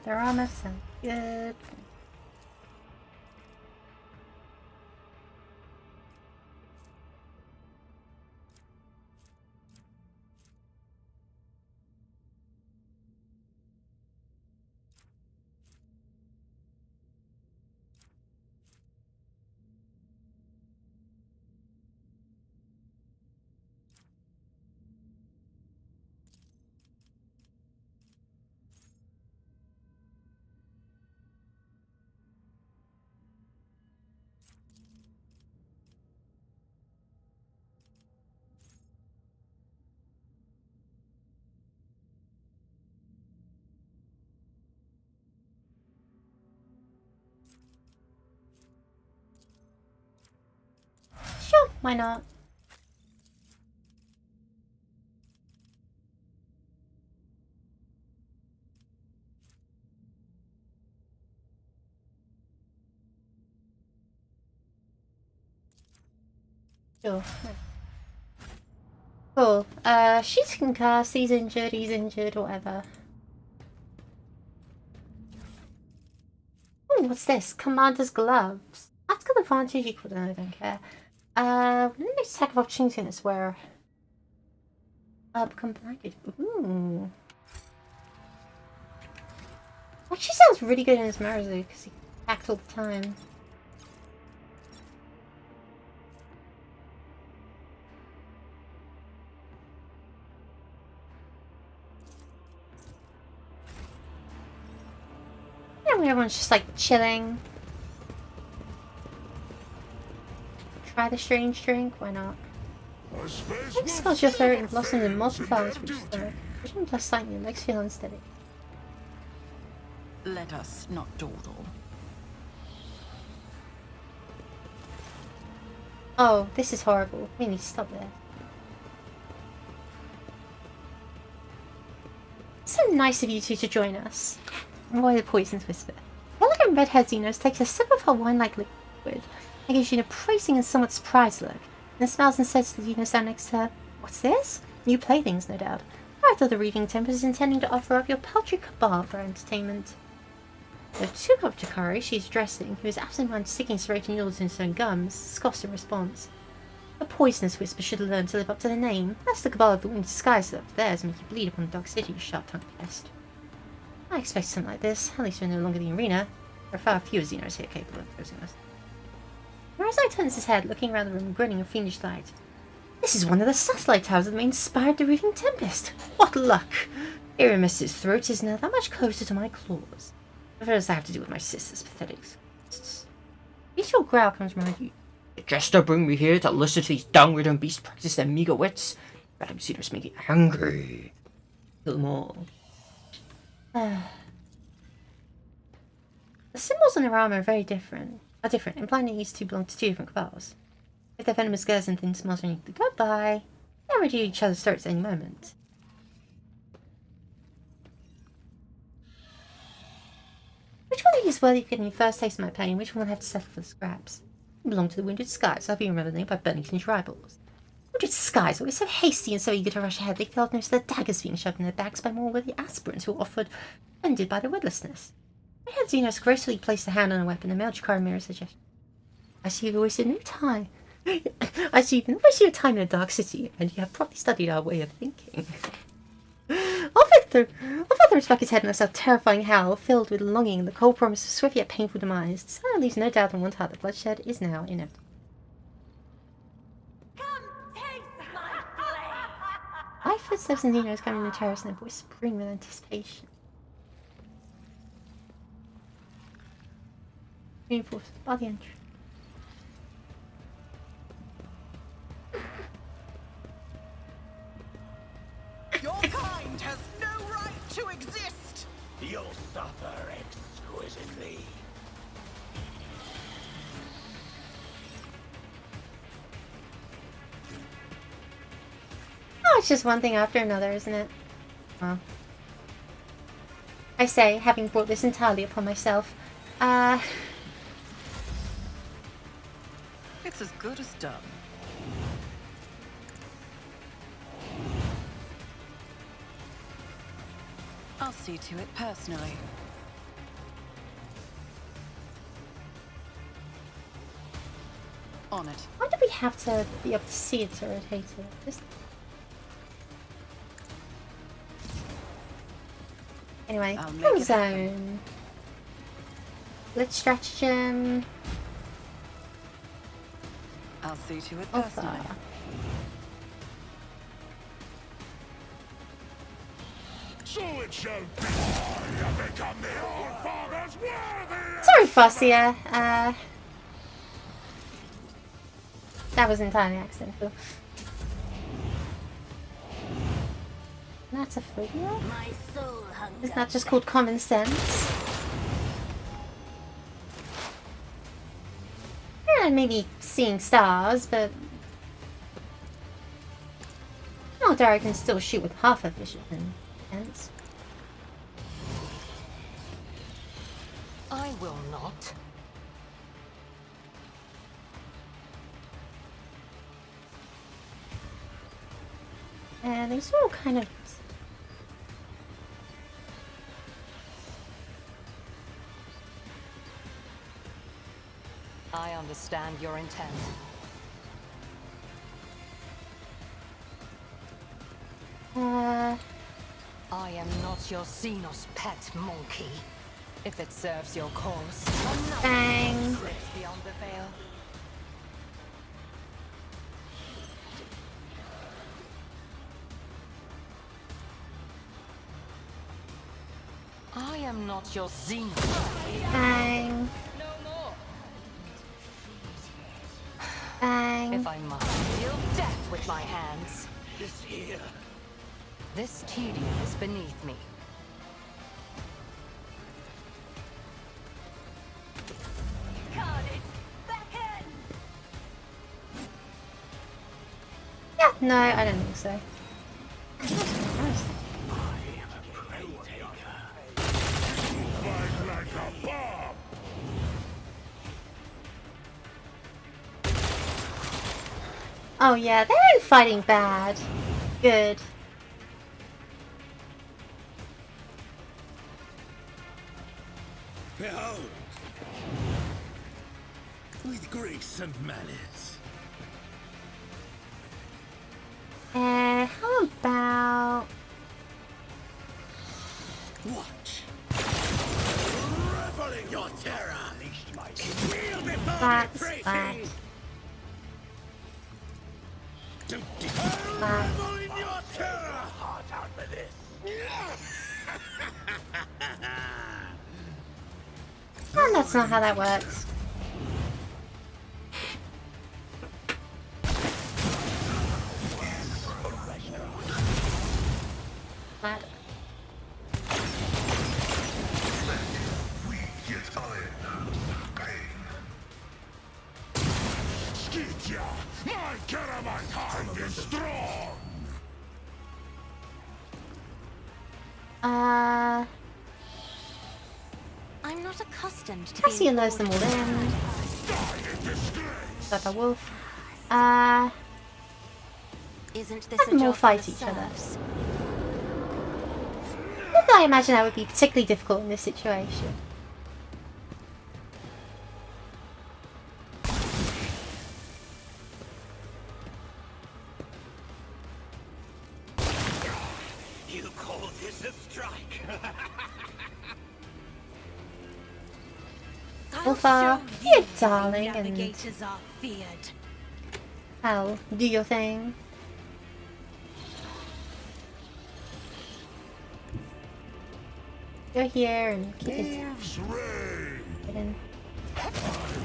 Their armor sounds good. why not? Sure. Cool. She's concussed, he's injured, whatever. Oh, what's this? Commander's gloves. That's got advantage equal to no, I don't care. Next attack of opportunity in this where become blinded. Ooh. Actually sounds really good in his Maruzu because he attacks all the time. Everyone's just like chilling. Try the strange drink, why not? It smells your throat and blossoms and multiplies which throat. Vision plus sight your legs feel unsteady. Let us not dawdle. Oh, this is horrible. We need to stop there. So nice of you two to join us. Roy the Poison's Whisper. The elegant red-haired Xenos takes a sip of her wine-like liquid and gives you an appraising and somewhat surprised look, and smiles and says to the Xenos down next to her, "What's this? New playthings, no doubt. I thought the Reaving Tempest is intending to offer up your paltry cabal for entertainment." The two of Takari she's addressing, who is absent-minded sticking serrated noodles in his own gums, scoffs in response. The Poisonous Whisper should have learned to live up to their name. That's the cabal of the Winged Skies that up theirs make you bleed upon the Dark City, you sharp-tongued pest. I expect something like this, at least we're no longer the arena. There are far fewer Xenos here capable of opposing us. Marazai turns his head, looking around the room, grinning a fiendish light. This is one of the satellite towers that may inspired the Reaving Tempest. What luck! Aramis's throat is now that much closer to my claws. What does that have to do with my sister's pathetic ghosts? Peaceful growl comes from around you. The jester bring me here to listen to these downridden beasts practice their meager wits. Madam Xenos make it angry. Kill them all. The symbols on their armor are different, implying that these two belong to two different cabals. If their venomous girls and thin smells are anything to go by, they'll ready each other's throats at any moment. Which one of you is worthy of getting your first taste of my pain? Which one will have to settle for the scraps? You belong to the Wounded Skies, so I'll be remembered by burning clean your eyeballs. Wounded Skies were so hasty and so eager to rush ahead, they failed to notice their daggers being shoved in their backs by more worthy aspirants who were offended by their wordlessness. I had Xenos gracefully placed a hand on a weapon and mailed Jakara Mirror's suggestion. I see you've wasted no time. I see you've been wasting your time in a dark city, and you have probably studied our way of thinking. I'll further back his head in a self-terrifying howl, filled with longing and the cold promise of swift yet painful demise. So leaves no doubt in one's heart that bloodshed is now inevitable. My footsteps and Xenos coming in the terrace and their voice spring with anticipation. Reinforced by the entry. Your kind has no right to exist! You'll suffer exquisitely. Oh, it's just one thing after another, isn't it? Well, I say, having brought this entirely upon myself, It's as good as done. I'll see to it personally. On it. why do we have to be able to see it to rotate it? Just... Anyway, kill zone. Let's stratagem. I'll see to it personally. So it shall be. I have become the All-Father's worthy. Sorry, Fossia. That was entirely accidental. That's a phobia? Isn't that just called common sense? Yeah, maybe seeing stars, but Not that I can still shoot with half a vision hence. I will not. And these are all kind of... I understand your intent. I am not your Xenos pet monkey. If it serves your cause. Bang! Beyond the veil. I am not your Xenos. Bang! No more. Bang! If I must deal death with my hands. Is here. This tedium is beneath me. Yeah, no, I don't think so. Oh yeah, they're in fighting bad. Good. Behold! With grace and malice. How about... Watch. Revel in your terror. Kneel before That's me, bad. prating. Revel in your terror. Heart out for this. Oh, that's not how that works. But Weak yet iron. Pain. Skidja, my Karamite hind is strong! I'm not accustomed to Cassian being knows them all in. Die in disgrace! Got a wolf. Isn't this Let a them all job fight for the each other. serfs? Not that I imagine that would be particularly difficult in this situation. You call this a strike? Wolfa, you're a darling, and Navigators are feared. Hal, do your thing. Go here and keep it Wolf's reign! in. I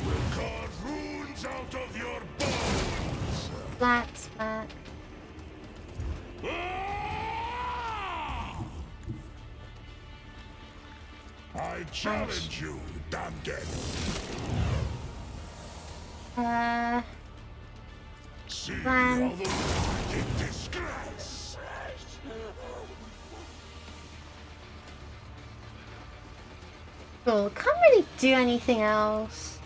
will carve runes out of your bones! Flat, flat. I challenge you, Duncan! See Plan. how the world in disgrace! Cool, can't really do anything else.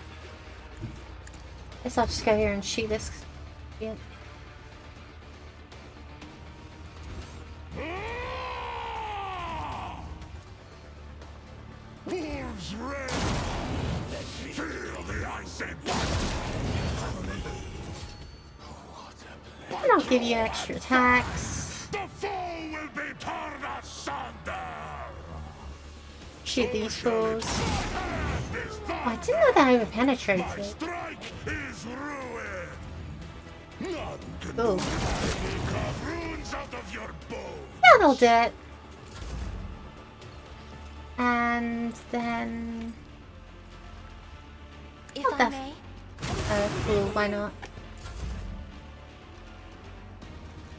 Guess I'll just go here and shoot this. Yep. Wolves reign! Feel the ice and And I'll give you extra attacks. the foe will be torn asunder! Shoot these fools. Hand is Oh, I didn't know that I even My penetrated. strike is ruin! None can Cool. I will carve runes out of your bones! That'll do it. And then... If What I the may, cool, why not?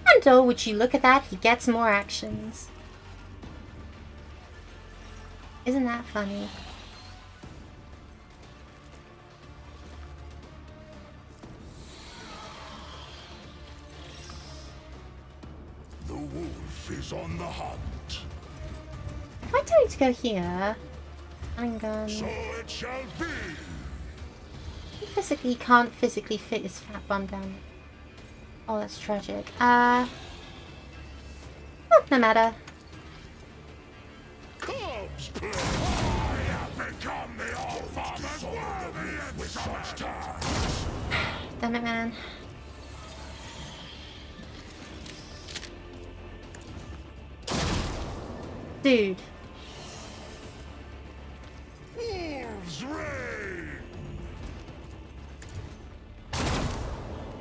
And oh, would you look at that? He gets more actions. Isn't that funny? wolf is on the hunt. If I tell you to go here, handgun. So it shall be. He can't physically fit his fat bum down. Oh, that's tragic. Oh, no matter. Cubs, I have become the all-father's worthy with such tasks. Damn it, man. Dude. Wolves reign.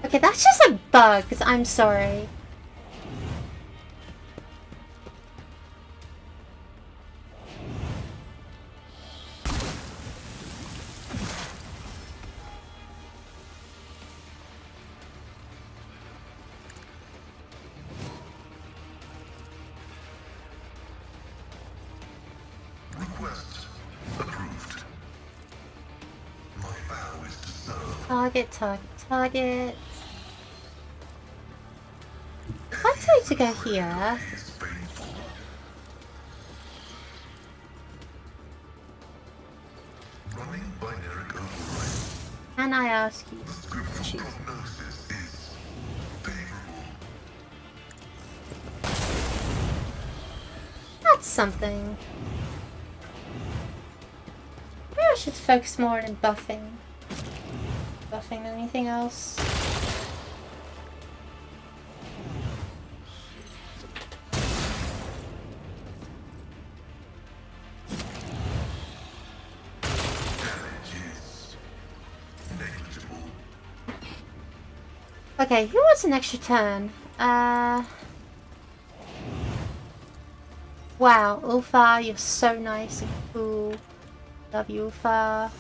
Okay, that's just a bug. I'm sorry. Request approved. My vow is to serve. Target, target, target. If I tell you to go here, Is faithful. Running binary override. can I ask you? The scriptural prognosis is favorable. That's something. Maybe I should focus more on buffing. Buffing than anything else. Damage is negligible. Okay, who wants an extra turn? Wow, Ulfa, you're so nice and cool. Love you, Ulfa.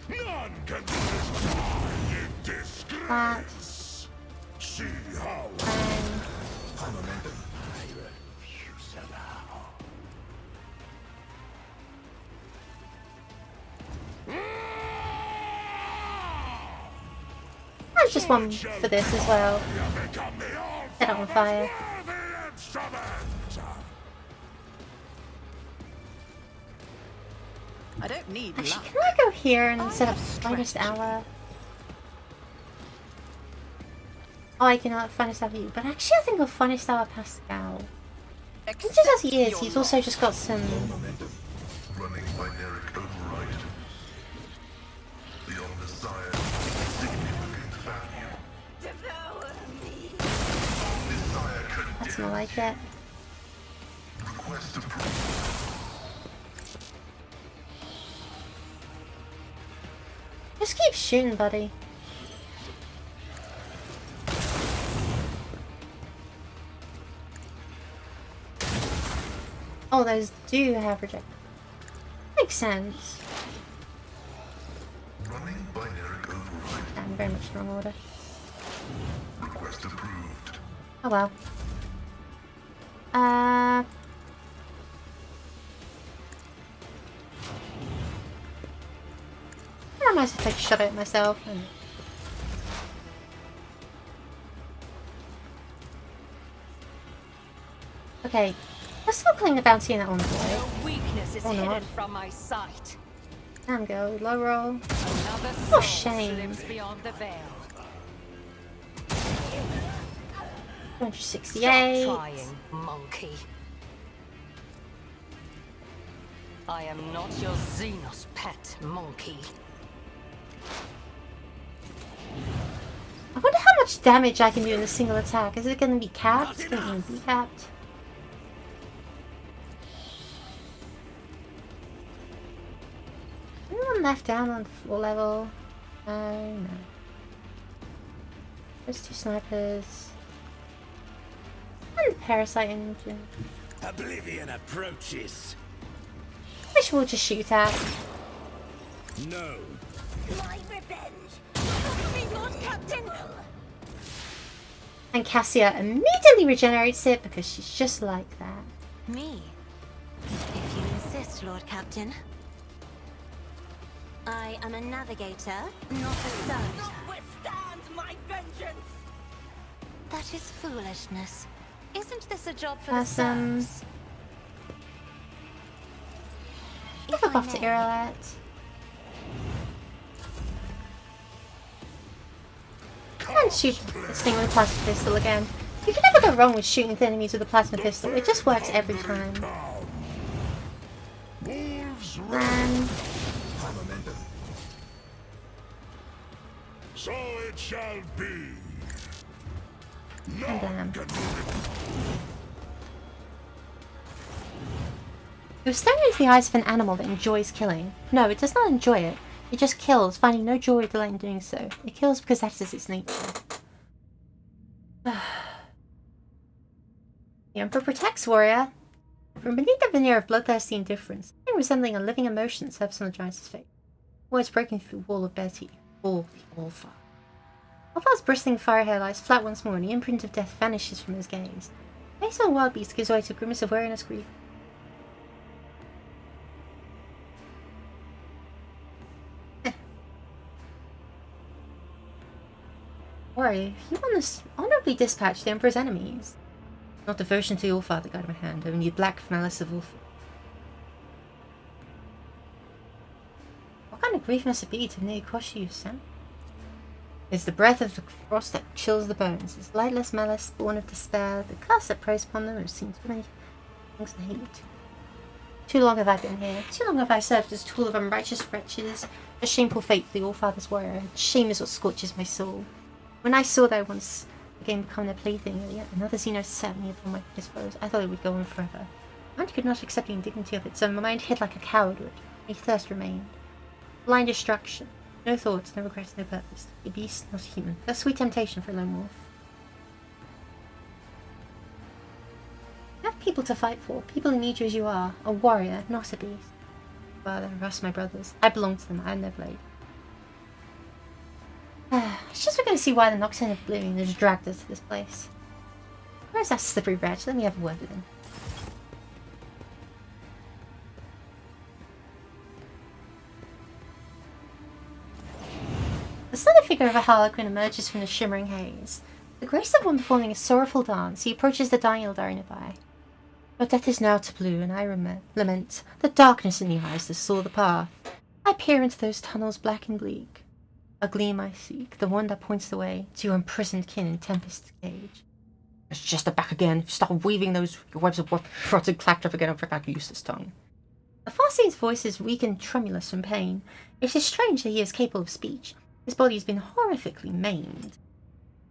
None can do this die in disgrace. See how I refuse allow. There's just one for this as well. Set it on fire. I don't need Actually, luck. can I go here and set up finest hour? Oh, I cannot finest hour you, but actually I think I'll finest hour Pascal. Just as he is, he's also just got some. Running binary override. The Omnissiah significant value. Omnissiah That's more like it. request approved. Just keep shooting, buddy. Oh, those do have project. Makes sense. Running binary override. I'm very much in wrong order. Request approved. Oh well. I might as well take a shot at it myself. Okay, let's stop playing the bounty in that one boy. No weakness is Or not. hidden from my sight. Damn, go low roll. Another Oh, soul shame. slips beyond the veil. 268. Stop trying, monkey. I am not your Xenos pet, monkey. I wonder how much damage I can do in a single attack. Is it going to be capped? Is it going to be capped? Anyone left down on the floor level? No. There's two snipers. And the parasite engine. Oblivion approaches. Which we'll just shoot at. No. My revenge! Follow me, Lord Captain! And Cassia immediately regenerates it because she's just like that. Me? If you insist, Lord Captain. I am a navigator, not a servitor. Not withstand my vengeance! That is foolishness. Isn't this a job for Awesome. the serfs? If Look I off to may, Irolet. And shoot this thing with a plasma pistol again. You can never go wrong with shooting the enemies with a plasma pistol. It just works every time. And So it shall be. blam. It was staring into the eyes of an animal that enjoys killing. No, it does not enjoy it. It just kills, finding no joy or delight in doing so. It kills because that is its nature. The Emperor protects, warrior. From beneath the veneer of bloodthirsty indifference, something resembling a living emotion surfaces on the giant's face. Words breaking through the wall of Betty. All the Allfar. Allfar's bristling fire hair lies flat once more, and the imprint of death vanishes from his gaze. The face of a wild beast gives way to a grimace of weariness, grief. Warrior, you honorably dispatched the Emperor's enemies. Not devotion to your father guided my hand, only the black malice of Ulf. What kind of grief must it be to nearly crush you, son? It's the breath of the frost that chills the bones. It's lightless malice, born of despair. The curse that preys upon them have seen too many things to hate. Too long have I been here. Too long have I served as tool of unrighteous wretches. A shameful fate for the All-Father's warrior. Shame is what scorches my soul. When I saw that I once again become their plaything, and yet another Xenos sat me upon his foes, I thought it would go on forever. My mind could not accept the indignity of it, so my mind hid like a coward would. My thirst remained. Blind distraction. No thoughts, no regrets, no purpose. A beast, not a human. A sweet temptation for a lone wolf. You have people to fight for. People who need you as you are. A warrior, not a beast. Father, us, my brothers. I belong to them. I am their blade. It's just we're going to see why the Nocturne of Blooming has dragged us to this place. Where's that slippery wretch? Let me have a word with him. The slender figure of a harlequin emerges from the shimmering haze. The grace of one performing a sorrowful dance, he approaches the dying Eldar nearby. Your death is now to blue, and I lament the darkness in the eyes that saw the path. I peer into those tunnels black and bleak. A gleam I seek, the one that points the way to your imprisoned kin in Tempest's cage. It's just the back again. Stop weaving those webs of rotted claptrap again over back useless tongue. The Farseer's voice is weak and tremulous from pain. It is strange that he is capable of speech. His body has been horrifically maimed.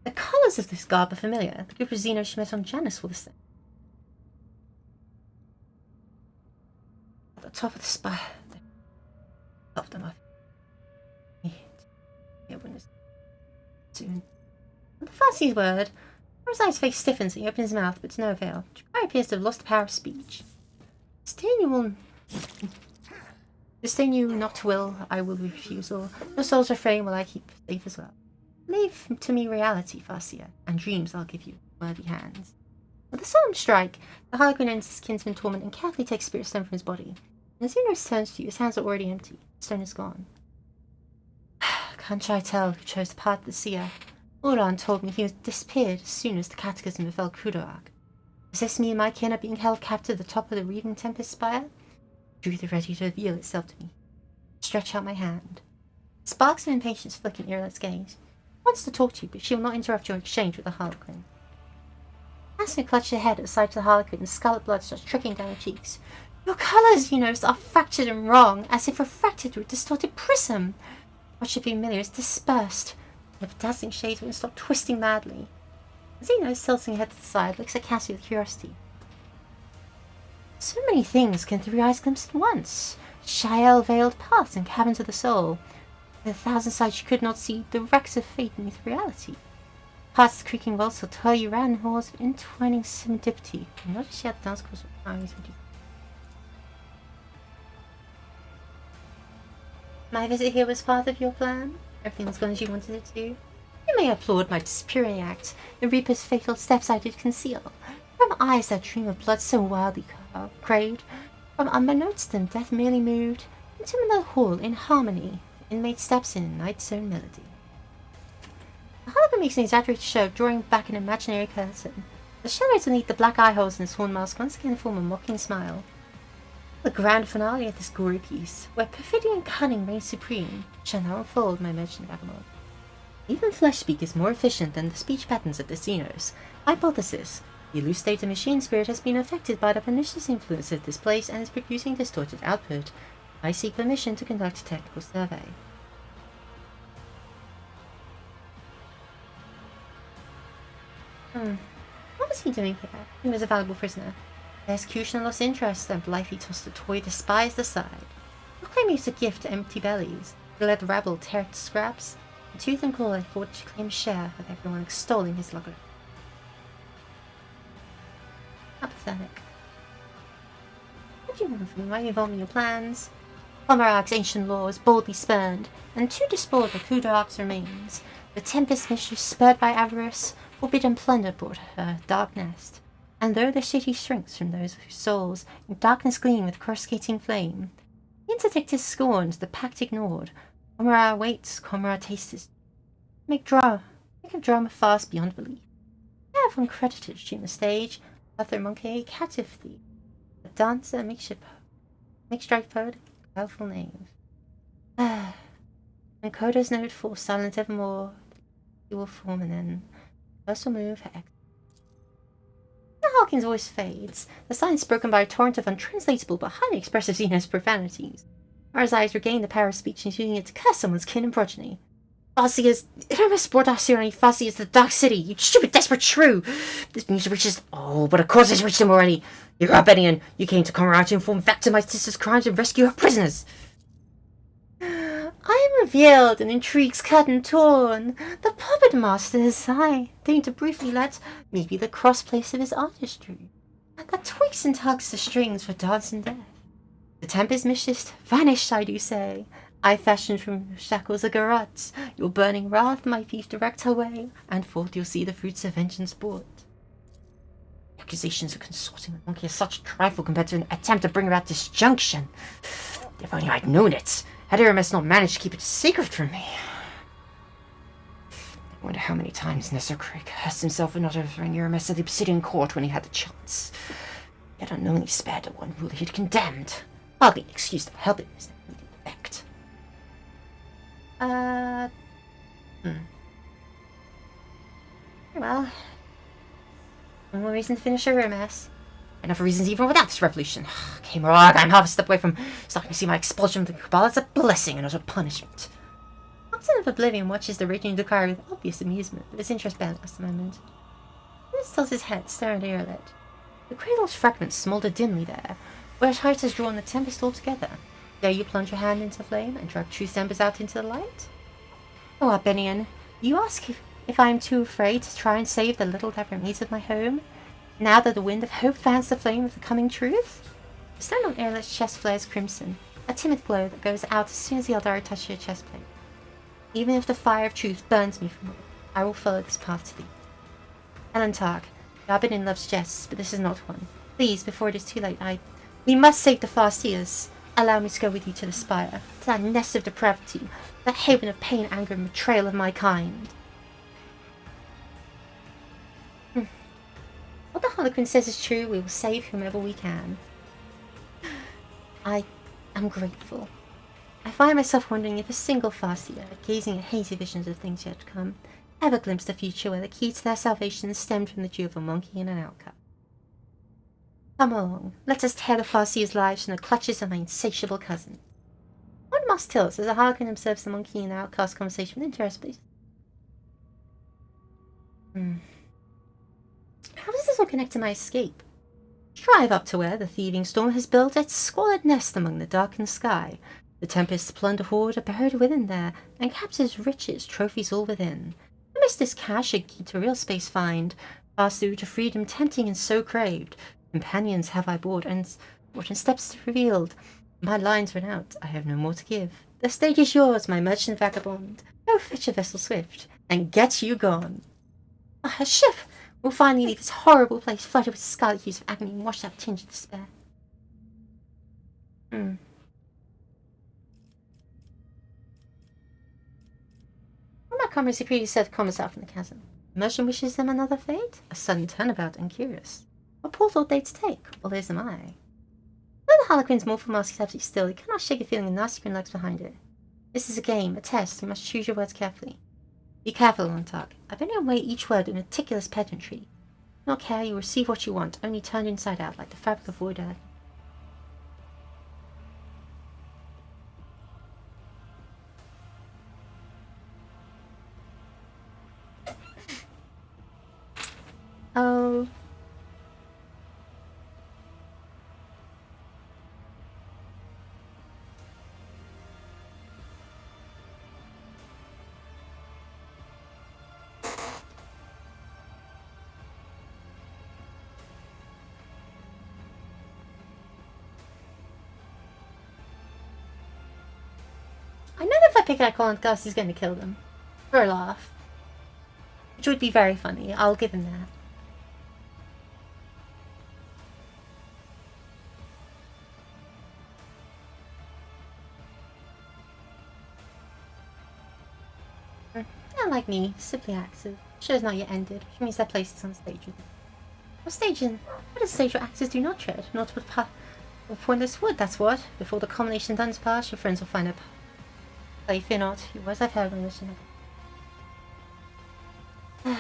The colours of this garb are familiar. The group of Xenos she met on Janus were the same. At the top of the spire, of them up. Soon. At the Farseer's word, Rosai's face stiffens and he opens his mouth, but to no avail. Jakari appears to have lost the power of speech. Disdain you not will, I will refusal. Your soul's refrain will I keep safe as well. Leave to me reality, Farseer, and dreams I'll give you, worthy hands. With a solemn strike, the Harlequin ends his kinsman's torment and carefully takes Spirit Stone from his body. And as Xenos turns to you, his hands are already empty. The stone is gone. Can't I tell who chose the path of the seer? Oran told me he was disappeared as soon as the catechism befell Commorragh. Is this me and my kin are being held captive at the top of the Reaving Tempest spire? Truth is ready to reveal itself to me. Stretch out my hand. Sparks of impatience flick in Irolet's gaze. She wants to talk to you, but she will not interrupt your exchange with the Harlequin. Asna clutches her head at the side of the Harlequin and scarlet blood starts trickling down her cheeks. Your colours, are fractured and wrong, as if refracted through a distorted prism. What should be familiar is dispersed. The dazzling shades wouldn't stop twisting madly. Xenos, tilting her head to the side, looks at Cassie with curiosity. So many things can three eyes glimpse at once. Shael-veiled paths and cabins of the soul. With 1,000 sights you could not see, the wrecks of fate beneath reality. Past the creaking vaults will tell you ran halls of entwining serendipity. Notice yet dance course of eyes would you. My visit here was part of your plan? Everything's gone as you wanted it to? You may applaud my disappearing act, the Reaper's fatal steps I did conceal. From eyes that dream of blood so wildly craved, from unbeknownst to them death merely moved, into another hall in harmony, the inmate steps in night's own melody. The Harlequin makes an exaggerated show of drawing back an imaginary curtain. The shadows beneath the black eye holes in his horn mask once again form a mocking smile. The grand finale of this gory piece, where perfidy and cunning reign supreme, shall now unfold, my merchant vagabond. Even flesh speak is more efficient than the speech patterns of the Xenos. Hypothesis: the elucidated machine spirit has been affected by the pernicious influence of this place and is producing distorted output. I seek permission to conduct a technical survey. What was he doing here? He was a valuable prisoner. The executioner lost interest and blithely tossed the toy despised aside. Not claiming it's a gift to empty bellies, he let the rabble tear it to scraps, and tooth and claw fought to claim a share of everyone extolling his luggage. How pathetic. What do you want from me? Why are you involving your plans? Commorragh's ancient law is boldly spurned, and too despoiled the coup d'arcs remains. The Tempest mistress, spurred by avarice, forbidden plunder brought her dark nest. And though the city shrinks from those whose souls in darkness gleam with coruscating flame, the interdict is scorned, the pact ignored. Commorragh waits, Commorragh tastes. Make of drama fast beyond belief. I have uncredited stream the stage, Arthur Monkey, captive thief, a dancer, a mixed-strike poet, powerful knave. And Coda's note falls silent evermore, he will form and then first will move her exit. Hawkins' voice fades, the silence broken by a torrent of untranslatable but highly expressive Xenos profanities. Mara's eyes regain the power of speech and using it to curse someone's kin and progeny. Fussy as it almost brought us here any fussy as the Dark City, you stupid desperate shrew! This news reaches but of course it's reached them already. You're up, Bennion. You came to Commorragh to inform facts of my sister's crimes and rescue her prisoners. I am revealed and intrigues cut and torn. The puppet master is I, deign to briefly let me be the cross-place of his artistry, that twists and tugs the strings for dance and death. The Tempest mistress vanished, I do say. I fashioned from shackles a garrote. Your burning wrath, my thief, direct her way, and forth you'll see the fruits of vengeance brought. The accusations of consorting with Monkey are such a trifle compared to an attempt to bring about disjunction. If only I'd known it. Had Aramis not managed to keep it secret from me. I wonder how many times Nestor Craig cursed himself for not overthrowing Aramis at the Obsidian Court when he had the chance. Yet unknowingly spared the one ruler he had condemned. Hardly an excuse to help it was the effect. Well, one more reason to finish a romance. Enough reasons even without this revolution. Commorragh, I'm half a step away from starting to see my expulsion from the Cabal as a blessing and not a punishment. Captain of Oblivion watches the raging Dakar with obvious amusement, but his interest balanced a moment. He tilts his head, staring at Earlet. The cradle's fragments smoulder dimly there, where Tite has drawn the Tempest all together. Dare you plunge your hand into the flame and drag truth's embers out into the light? Oh, Bennion, you ask if I am too afraid to try and save the little that remains of my home? Now that the wind of hope fans the flame of the coming truth? The stone on Earlet's chest flares crimson, a timid glow that goes out as soon as the Eldari touch your chest plate. Even if the fire of truth burns me from within, I will follow this path to thee. Elentark, Bennion loves jests, but this is not one. Please, before it is too late, we must save the Farseers. Allow me to go with you to the spire, to that nest of depravity, that haven of pain, anger, and betrayal of my kind. What the Harlequin says is true, we will save whomever we can. I am grateful. I find myself wondering if a single Farseer, gazing at hazy visions of things yet to come, ever glimpsed a future where the key to their salvation stemmed from the dew of a monkey and an outcast. Come along, let us tear the Farseer's lives from the clutches of my insatiable cousin. One must tell us as the Harlequin observes the monkey and the outcast conversation with interest, please. How does this all connect to my escape? Drive up to where the thieving storm has built its squalid nest among the darkened sky. The Tempest's plunder hoard are buried within there, and captures riches, trophies all within. Amidst this cache a key to real space find, pass through to freedom tempting and so craved. Companions have I bought and steps revealed. My lines run out, I have no more to give. The stage is yours, my merchant vagabond. Go fetch a vessel swift, and get you gone. A ship! We'll finally leave this horrible place flooded with scarlet hues of agony and washed out tinge of despair. I'm not Commorragh previously said Commorragh out from the chasm. Merchant wishes them another fate? A sudden turnabout and curious. What port ought they to take? Well, there's am I. Though the Harlequin's morphle mask is absolutely still, he cannot shake a feeling of nasty grin lurks behind it. This is a game, a test, you must choose your words carefully. Be careful, Lantark. I bet you weigh each word with meticulous pedantry. Do not care, you receive what you want, only turned inside out, like the fabric of void earth. Oh. I know that if I pick out Colin Gus, he's going to kill them. For a laugh. Which would be very funny, I'll give him that. Like me, simply active. Show is not yet ended, which means their place is on stage with it. What stage in? What is stage where actors do not tread, not with pointless wood, that's what. Before the culmination duns pass, your friends will find a play. Fear not, your words I've heard when listening. Thank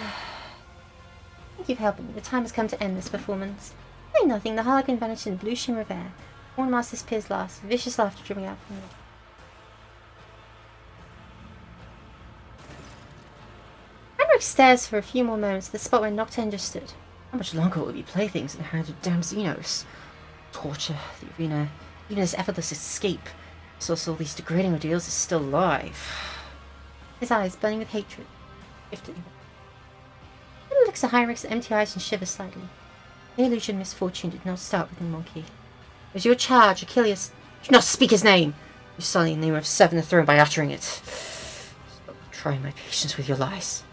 you for helping me. The time has come to end this performance. Say nothing, the Harlequin vanished in the blue shimmer of air. One master disappears last, vicious laughter dripping out from me. Stares for a few more moments at the spot where Nocturne just stood. How much longer will we play things in the hands of damn Xenos? Torture, the arena, even his effortless escape. Source of all these degrading ordeals is still alive. His eyes, burning with hatred, shifted. He looks at Heinrich's empty eyes and shivers slightly. The illusion of misfortune did not start with the monkey. It was your charge, Achilles. Do not speak his name! You sully the name of Seven the Throne by uttering it. Stop trying my patience with your lies.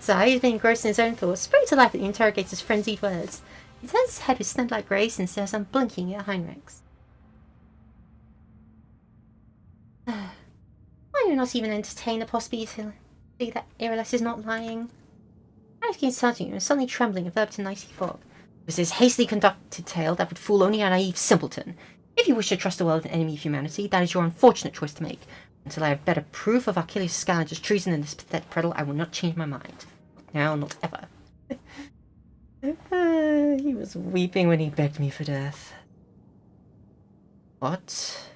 Zai, who's been engrossed in his own thoughts, sprang to life at the interrogator's frenzied words. He turns his head with snake-like grace and stares unblinking at Heinrich's. Why do you not even entertain the possibility that Ireles is not lying? Heinrich came starting you and suddenly trembling enveloped in icy fog. It was his hastily conducted tale that would fool only a naive simpleton. If you wish to trust the world an enemy of humanity, that is your unfortunate choice to make. Until I have better proof of Achilles' Scavenger's treason than this pathetic prattle, I will not change my mind. Not now, not ever. He was weeping when he begged me for death. What?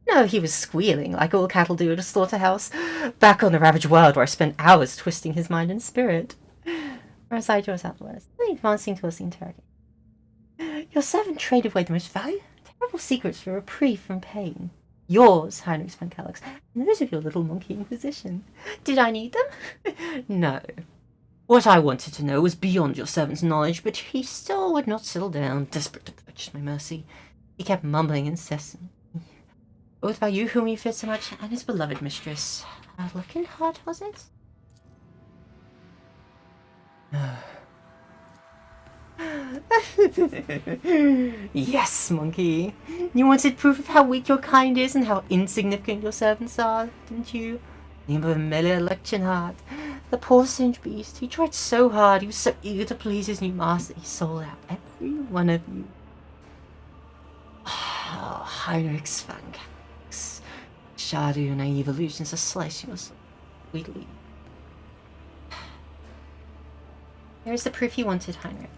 No, he was squealing, like all cattle do at a slaughterhouse. Back on the ravaged world where I spent hours twisting his mind and spirit. Rosai draws out the words, advancing towards the interrogator. Your servant traded away the most valuable secrets for reprieve from pain. Yours, Heinrich von Kellogg's, and those of your little monkey inquisition. Did I need them? No. What I wanted to know was beyond your servant's knowledge, but he still would not settle down, desperate to purchase my mercy. He kept mumbling incessantly, both by you whom he feared so much, and his beloved mistress. Lookenhart, was it? Yes, monkey. You wanted proof of how weak your kind is and how insignificant your servants are, didn't you? Name of Amelia Lockenhart. The poor strange beast. He tried so hard. He was so eager to please his new master. He sold out every one of you. Oh, Heinrich Svankax. Shadow and naive illusions are slicing us sweetly. Here is the proof you wanted, Heinrich.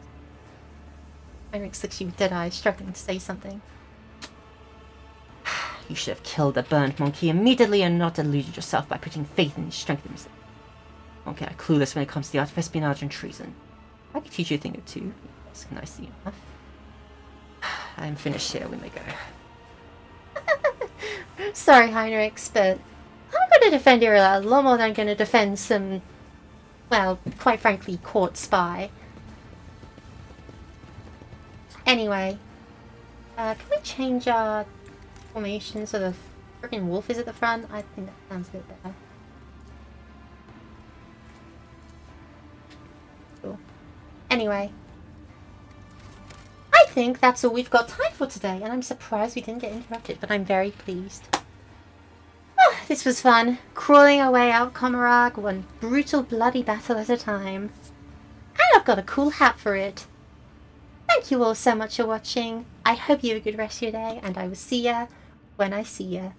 Heinrich looks at you with dead eyes, struggling to say something. You should have killed the burned monkey immediately and not deluded yourself by putting faith in his strength and himself. Monkey are clueless when it comes to the art of espionage and treason. I could teach you a thing or two. That's nicely enough. I'm finished here, we may go. Sorry, Heinrich, but I'm going to defend Irila a lot more than I'm going to defend some, well, quite frankly, court spy. Anyway, can we change our formation so the freaking wolf is at the front? I think that sounds a bit better. Cool. Anyway, I think that's all we've got time for today, and I'm surprised we didn't get interrupted, but I'm very pleased. this was fun. Crawling our way out Commorragh, one brutal bloody battle at a time. And I've got a cool hat for it. Thank you all so much for watching. I hope you have a good rest of your day, and I will see ya when I see ya.